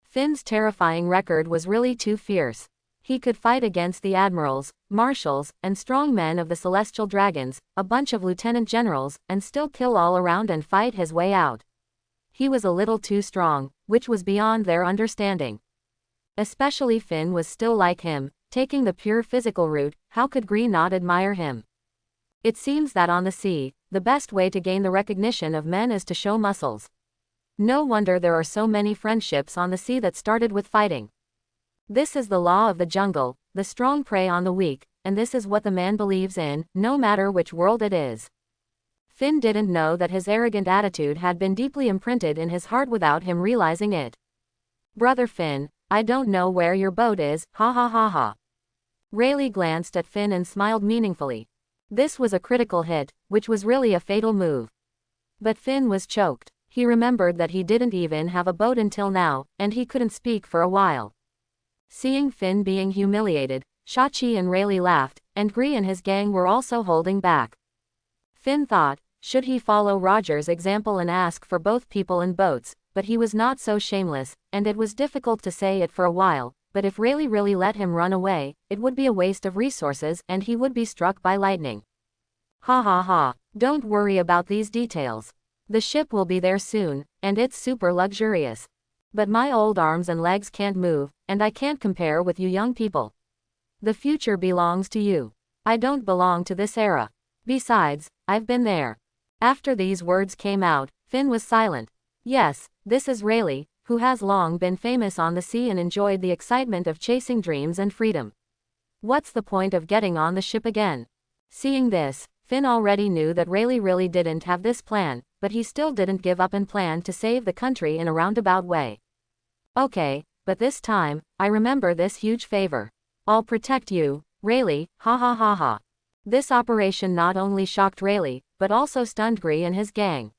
Finn's terrifying record was really too fierce. He could fight against the admirals, marshals, and strong men of the celestial dragons, a bunch of lieutenant generals, and still kill all around and fight his way out. He was a little too strong, which was beyond their understanding. Especially Finn was still like him, taking the pure physical route. How could Gree not admire him? It seems that on the sea, the best way to gain the recognition of men is to show muscles. No wonder there are so many friendships on the sea that started with fighting. This is the law of the jungle, the strong prey on the weak, and this is what the man believes in, no matter which world it is. Finn didn't know that his arrogant attitude had been deeply imprinted in his heart without him realizing it. Brother Finn, I don't know where your boat is, ha ha ha ha. Rayleigh glanced at Finn and smiled meaningfully. This was a critical hit, which was really a fatal move. But Finn was choked. He remembered that he didn't even have a boat until now, and he couldn't speak for a while. Seeing Finn being humiliated, Shachi and Rayleigh laughed, and Gree and his gang were also holding back. Finn thought, should he follow Roger's example and ask for both people and boats, but he was not so shameless, and it was difficult to say it for a while, but if Rayleigh really let him run away, it would be a waste of resources and he would be struck by lightning. Ha ha ha, don't worry about these details. The ship will be there soon, and it's super luxurious. But my old arms and legs can't move, and I can't compare with you young people. The future belongs to you. I don't belong to this era. Besides, I've been there. After these words came out, Finn was silent. Yes, this is Rayleigh, who has long been famous on the sea and enjoyed the excitement of chasing dreams and freedom. What's the point of getting on the ship again? Seeing this, Finn already knew that Rayleigh really didn't have this plan, but he still didn't give up and planned to save the country in a roundabout way. Okay, but this time, I remember this huge favor. I'll protect you, Rayleigh, ha ha ha ha. This operation not only shocked Rayleigh, but also stunned Gree and his gang.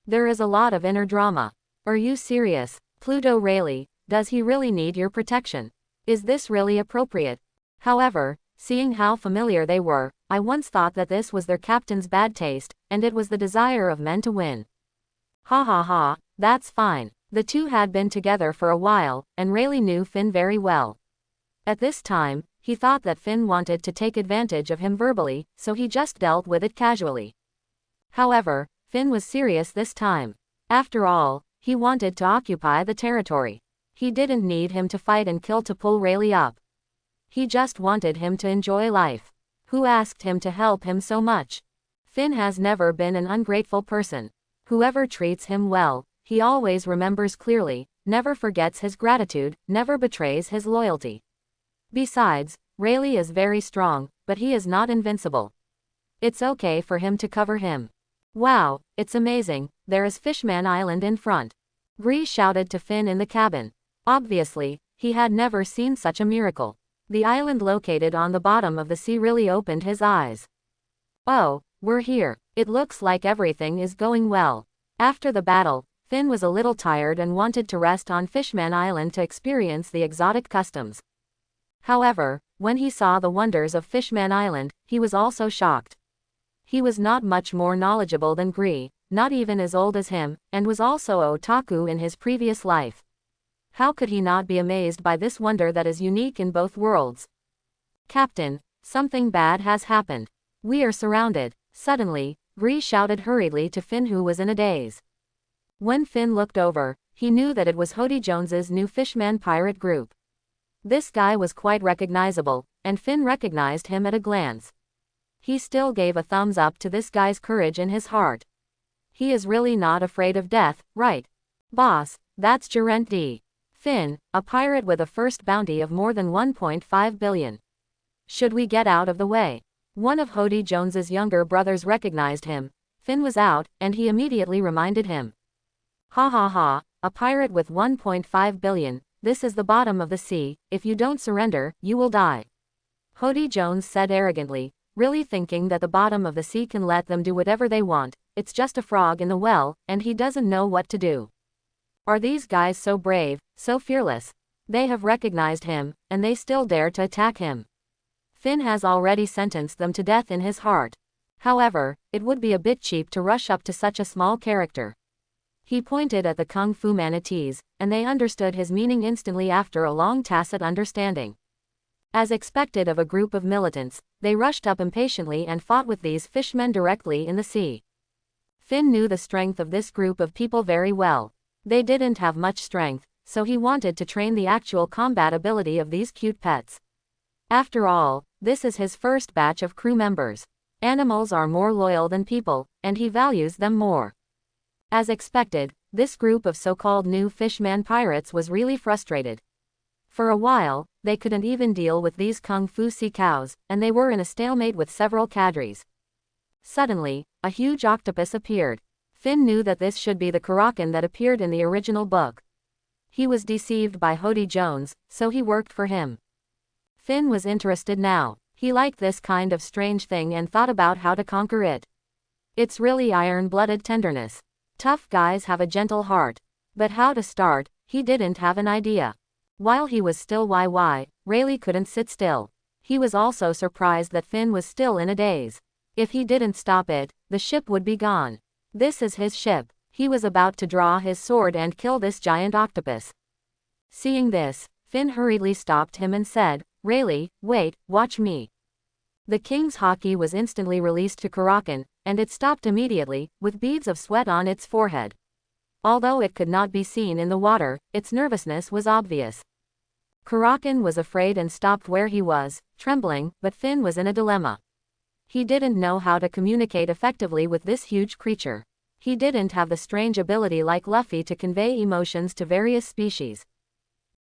There is a lot of inner drama. Are you serious, Pluto Rayleigh? Does he really need your protection? Is this really appropriate? However, seeing how familiar they were, I once thought that this was their captain's bad taste, and it was the desire of men to win. Ha ha ha, that's fine. The two had been together for a while, and Rayleigh knew Finn very well. At this time, he thought that Finn wanted to take advantage of him verbally, so he just dealt with it casually. However, Finn was serious this time. After all, he wanted to occupy the territory. He didn't need him to fight and kill to pull Rayleigh up. He just wanted him to enjoy life. Who asked him to help him so much? Finn has never been an ungrateful person. Whoever treats him well, he always remembers clearly, never forgets his gratitude, never betrays his loyalty. Besides, Rayleigh is very strong, but he is not invincible. It's okay for him to cover him. Wow, it's amazing, there is Fishman Island in front. Gree shouted to Finn in the cabin. Obviously, he had never seen such a miracle. The island located on the bottom of the sea really opened his eyes. Oh, we're here. It looks like everything is going well. After the battle, Finn was a little tired and wanted to rest on Fishman Island to experience the exotic customs. However, when he saw the wonders of Fishman Island, he was also shocked. He was not much more knowledgeable than Gree, not even as old as him, and was also a otaku in his previous life. How could he not be amazed by this wonder that is unique in both worlds? Captain, something bad has happened. We are surrounded. Suddenly, Bree shouted hurriedly to Finn, who was in a daze. When Finn looked over, he knew that it was Hody Jones's new Fishman pirate group. This guy was quite recognizable, and Finn recognized him at a glance. He still gave a thumbs up to this guy's courage in his heart. He is really not afraid of death, right? Boss, that's Gerent D. Finn, a pirate with a first bounty of more than 1.5 billion. Should we get out of the way? One of Hody Jones's younger brothers recognized him. Finn was out, and he immediately reminded him. Ha ha ha, a pirate with 1.5 billion, this is the bottom of the sea, if you don't surrender, you will die. Hody Jones said arrogantly, really thinking that the bottom of the sea can let them do whatever they want, it's just a frog in the well, and he doesn't know what to do. Are these guys so brave, so fearless? They have recognized him, and they still dare to attack him. Finn has already sentenced them to death in his heart. However, it would be a bit cheap to rush up to such a small character. He pointed at the Kung Fu manatees, and they understood his meaning instantly after a long tacit understanding. As expected of a group of militants, they rushed up impatiently and fought with these fishmen directly in the sea. Finn knew the strength of this group of people very well. They didn't have much strength, so he wanted to train the actual combat ability of these cute pets. After all, this is his first batch of crew members. Animals are more loyal than people, and he values them more. As expected, this group of so-called new Fishman pirates was really frustrated. For a while, they couldn't even deal with these Kung Fu sea cows, and they were in a stalemate with several cadres. Suddenly, a huge octopus appeared. Finn knew that this should be the Kraken that appeared in the original book. He was deceived by Hody Jones, so he worked for him. Finn was interested now. He liked this kind of strange thing and thought about how to conquer it. It's really iron-blooded tenderness. Tough guys have a gentle heart. But how to start, he didn't have an idea. While he was still Rayleigh couldn't sit still. He was also surprised that Finn was still in a daze. If he didn't stop it, the ship would be gone. This is his ship. He was about to draw his sword and kill this giant octopus. Seeing this, Finn hurriedly stopped him and said, Rayleigh, wait, watch me. The king's hockey was instantly released to Kraken, and it stopped immediately, with beads of sweat on its forehead. Although it could not be seen in the water, its nervousness was obvious. Kraken was afraid and stopped where he was, trembling, but Finn was in a dilemma. He didn't know how to communicate effectively with this huge creature. He didn't have the strange ability like Luffy to convey emotions to various species.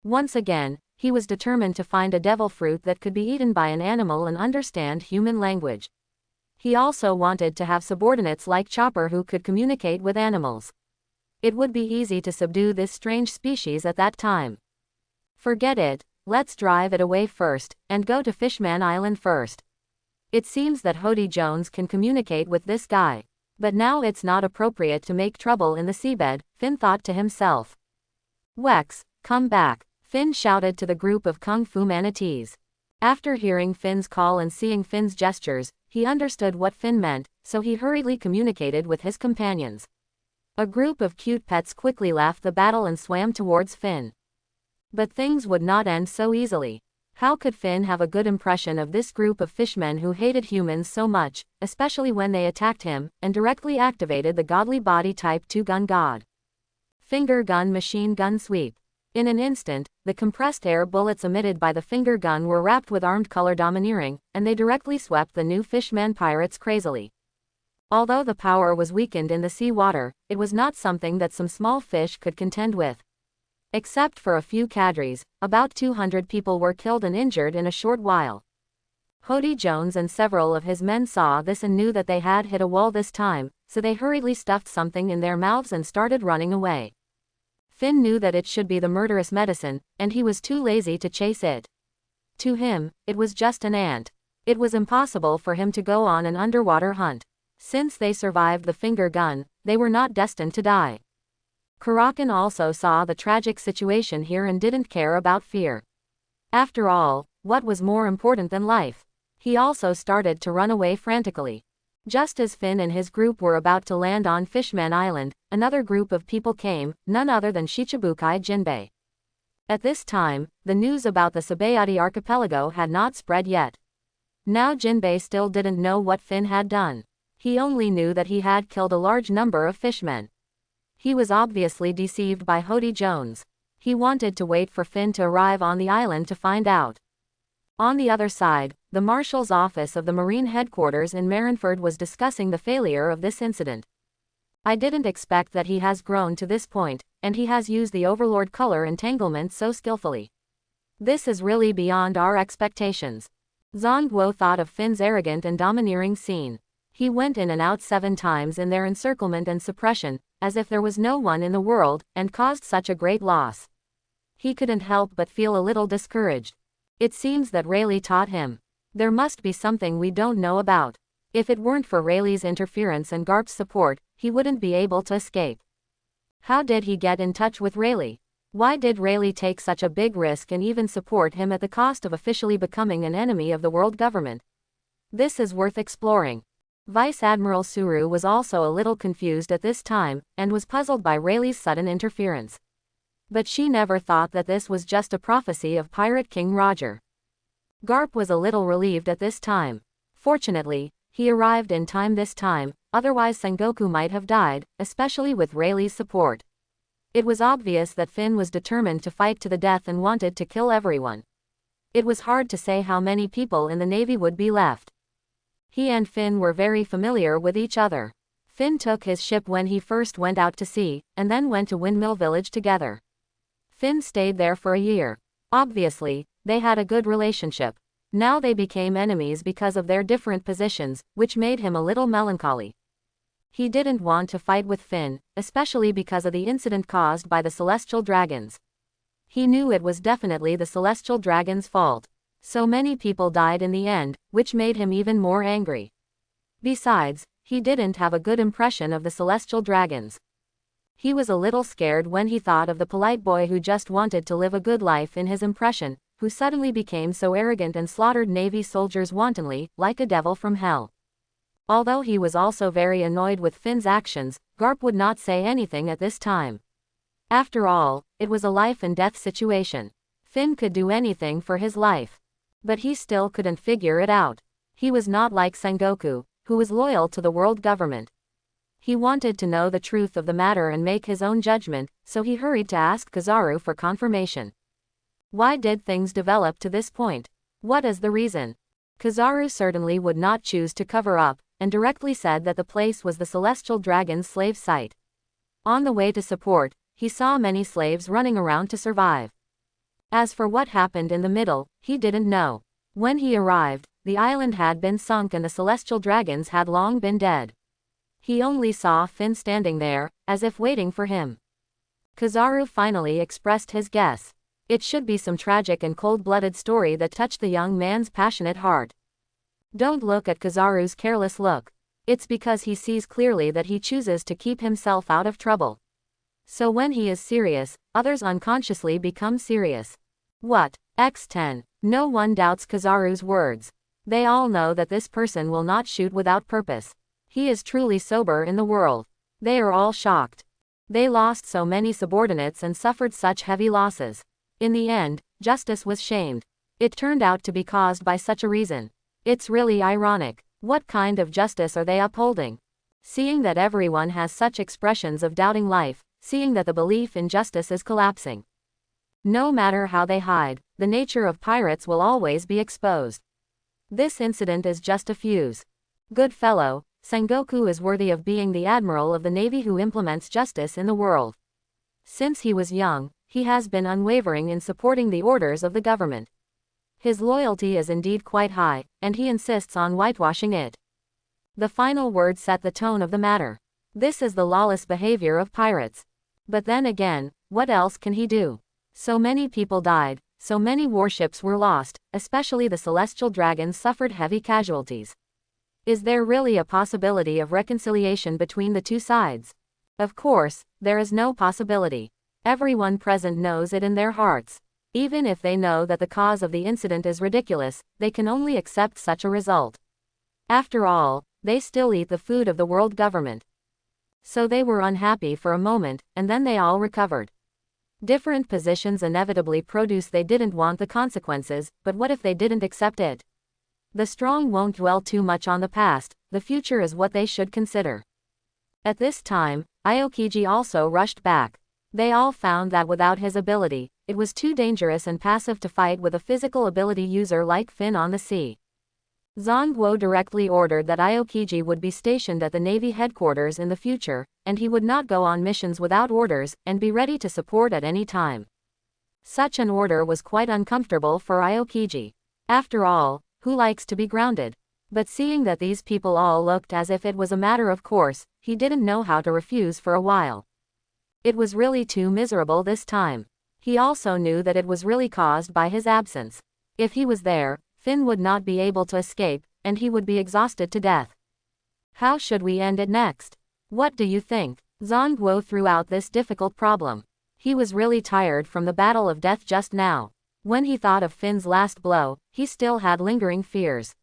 Once again, he was determined to find a devil fruit that could be eaten by an animal and understand human language. He also wanted to have subordinates like Chopper who could communicate with animals. It would be easy to subdue this strange species at that time. Forget it, let's drive it away first, and go to Fishman Island first. It seems that Hody Jones can communicate with this guy. But now it's not appropriate to make trouble in the seabed, Finn thought to himself. Wex, come back, Finn shouted to the group of Kung Fu manatees. After hearing Finn's call and seeing Finn's gestures, he understood what Finn meant, so he hurriedly communicated with his companions. A group of cute pets quickly left the battle and swam towards Finn. But things would not end so easily. How could Finn have a good impression of this group of fishmen who hated humans so much, especially when they attacked him, and directly activated the godly body type 2 gun god? Finger gun machine gun sweep. In an instant, the compressed air bullets emitted by the finger gun were wrapped with armed color domineering, and they directly swept the new Fishman pirates crazily. Although the power was weakened in the sea water, it was not something that some small fish could contend with. Except for a few cadres, about 200 people were killed and injured in a short while. Hody Jones and several of his men saw this and knew that they had hit a wall this time, so they hurriedly stuffed something in their mouths and started running away. Finn knew that it should be the murderous medicine, and he was too lazy to chase it. To him, it was just an ant. It was impossible for him to go on an underwater hunt. Since they survived the finger gun, they were not destined to die. Kraken also saw the tragic situation here and didn't care about fear. After all, what was more important than life? He also started to run away frantically. Just as Finn and his group were about to land on Fishman Island, another group of people came, none other than Shichibukai Jinbei. At this time, the news about the Sabayati archipelago had not spread yet. Now Jinbei still didn't know what Finn had done. He only knew that he had killed a large number of fishmen. He was obviously deceived by Hody Jones. He wanted to wait for Finn to arrive on the island to find out. On the other side, the Marshal's office of the Marine headquarters in Marineford was discussing the failure of this incident. I didn't expect that he has grown to this point, and he has used the Overlord color entanglement so skillfully. This is really beyond our expectations. Zongguo thought of Finn's arrogant and domineering scene. He went in and out 7 times in their encirclement and suppression, as if there was no one in the world, and caused such a great loss. He couldn't help but feel a little discouraged. It seems that Rayleigh taught him. There must be something we don't know about. If it weren't for Rayleigh's interference and Garp's support, he wouldn't be able to escape. How did he get in touch with Rayleigh? Why did Rayleigh take such a big risk and even support him at the cost of officially becoming an enemy of the world government? This is worth exploring. Vice Admiral Suru was also a little confused at this time, and was puzzled by Rayleigh's sudden interference. But she never thought that this was just a prophecy of Pirate King Roger. Garp was a little relieved at this time. Fortunately, he arrived in time this time, otherwise Sengoku might have died, especially with Rayleigh's support. It was obvious that Finn was determined to fight to the death and wanted to kill everyone. It was hard to say how many people in the Navy would be left. He and Finn were very familiar with each other. Finn took his ship when he first went out to sea, and then went to Windmill Village together. Finn stayed there for a year. Obviously, they had a good relationship. Now they became enemies because of their different positions, which made him a little melancholy. He didn't want to fight with Finn, especially because of the incident caused by the Celestial Dragons. He knew it was definitely the Celestial Dragons' fault. So many people died in the end, which made him even more angry. Besides, he didn't have a good impression of the Celestial Dragons. He was a little scared when he thought of the polite boy who just wanted to live a good life in his impression, who suddenly became so arrogant and slaughtered Navy soldiers wantonly, like a devil from hell. Although he was also very annoyed with Finn's actions, Garp would not say anything at this time. After all, it was a life and death situation. Finn could do anything for his life. But he still couldn't figure it out. He was not like Sengoku, who was loyal to the world government. He wanted to know the truth of the matter and make his own judgment, so he hurried to ask Kizaru for confirmation. Why did things develop to this point? What is the reason? Kizaru certainly would not choose to cover up, and directly said that the place was the Celestial Dragon's slave site. On the way to support, he saw many slaves running around to survive. As for what happened in the middle, he didn't know. When he arrived, the island had been sunk and the Celestial Dragons had long been dead. He only saw Finn standing there, as if waiting for him. Kizaru finally expressed his guess. It should be some tragic and cold-blooded story that touched the young man's passionate heart. Don't look at Kizaru's careless look. It's because he sees clearly that he chooses to keep himself out of trouble. So when he is serious, others unconsciously become serious. What? X10. No one doubts Kizaru's words. They all know that this person will not shoot without purpose. He is truly sober in the world. They are all shocked. They lost so many subordinates and suffered such heavy losses. In the end, justice was shamed. It turned out to be caused by such a reason. It's really ironic. What kind of justice are they upholding? Seeing that everyone has such expressions of doubting life, seeing that the belief in justice is collapsing. No matter how they hide, the nature of pirates will always be exposed. This incident is just a fuse. Good fellow, Sengoku is worthy of being the admiral of the Navy who implements justice in the world. Since he was young, he has been unwavering in supporting the orders of the government. His loyalty is indeed quite high, and he insists on whitewashing it. The final word set the tone of the matter. This is the lawless behavior of pirates. But then again, what else can he do? So many people died, so many warships were lost, especially the Celestial Dragons suffered heavy casualties. Is there really a possibility of reconciliation between the two sides? Of course, there is no possibility. Everyone present knows it in their hearts. Even if they know that the cause of the incident is ridiculous, they can only accept such a result. After all, they still eat the food of the world government. So they were unhappy for a moment, and then they all recovered. Different positions inevitably produce they didn't want the consequences, but what if they didn't accept it? The strong won't dwell too much on the past, the future is what they should consider. At this time, Aokiji also rushed back. They all found that without his ability, it was too dangerous and passive to fight with a physical ability user like Finn on the sea. Zongguo directly ordered that Aokiji would be stationed at the Navy headquarters in the future, and he would not go on missions without orders, and be ready to support at any time. Such an order was quite uncomfortable for Aokiji. After all, who likes to be grounded? But seeing that these people all looked as if it was a matter of course, he didn't know how to refuse for a while. It was really too miserable this time. He also knew that it was really caused by his absence. If he was there, Finn would not be able to escape, and he would be exhausted to death. How should we end it next? What do you think? Zongguo threw out this difficult problem. He was really tired from the battle of death just now. When he thought of Finn's last blow, he still had lingering fears.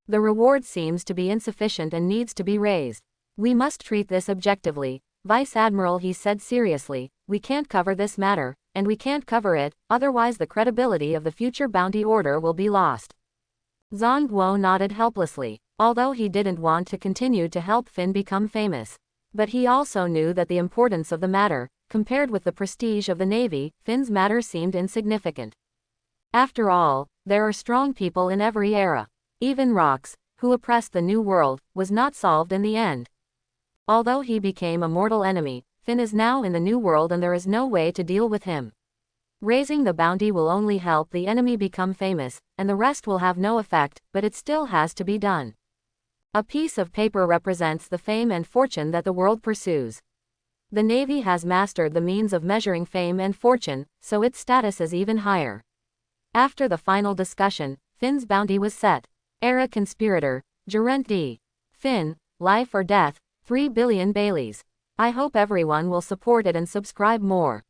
The reward seems to be insufficient and needs to be raised. We must treat this objectively, Vice Admiral, he said seriously. We can't cover this matter, and we can't cover it, otherwise the credibility of the future bounty order will be lost. Zongguo nodded helplessly, although he didn't want to continue to help Finn become famous. But he also knew that the importance of the matter, compared with the prestige of the Navy, Finn's matter seemed insignificant. After all, there are strong people in every era. Even Rox, who oppressed the New World, was not solved in the end. Although he became a mortal enemy, Finn is now in the New World and there is no way to deal with him. Raising the bounty will only help the enemy become famous, and the rest will have no effect, but it still has to be done. A piece of paper represents the fame and fortune that the world pursues. The Navy has mastered the means of measuring fame and fortune, so its status is even higher. After the final discussion, Finn's bounty was set. Era Conspirator, Gerent D. Finn, life or death, 3 billion Baileys. I hope everyone will support it and subscribe more.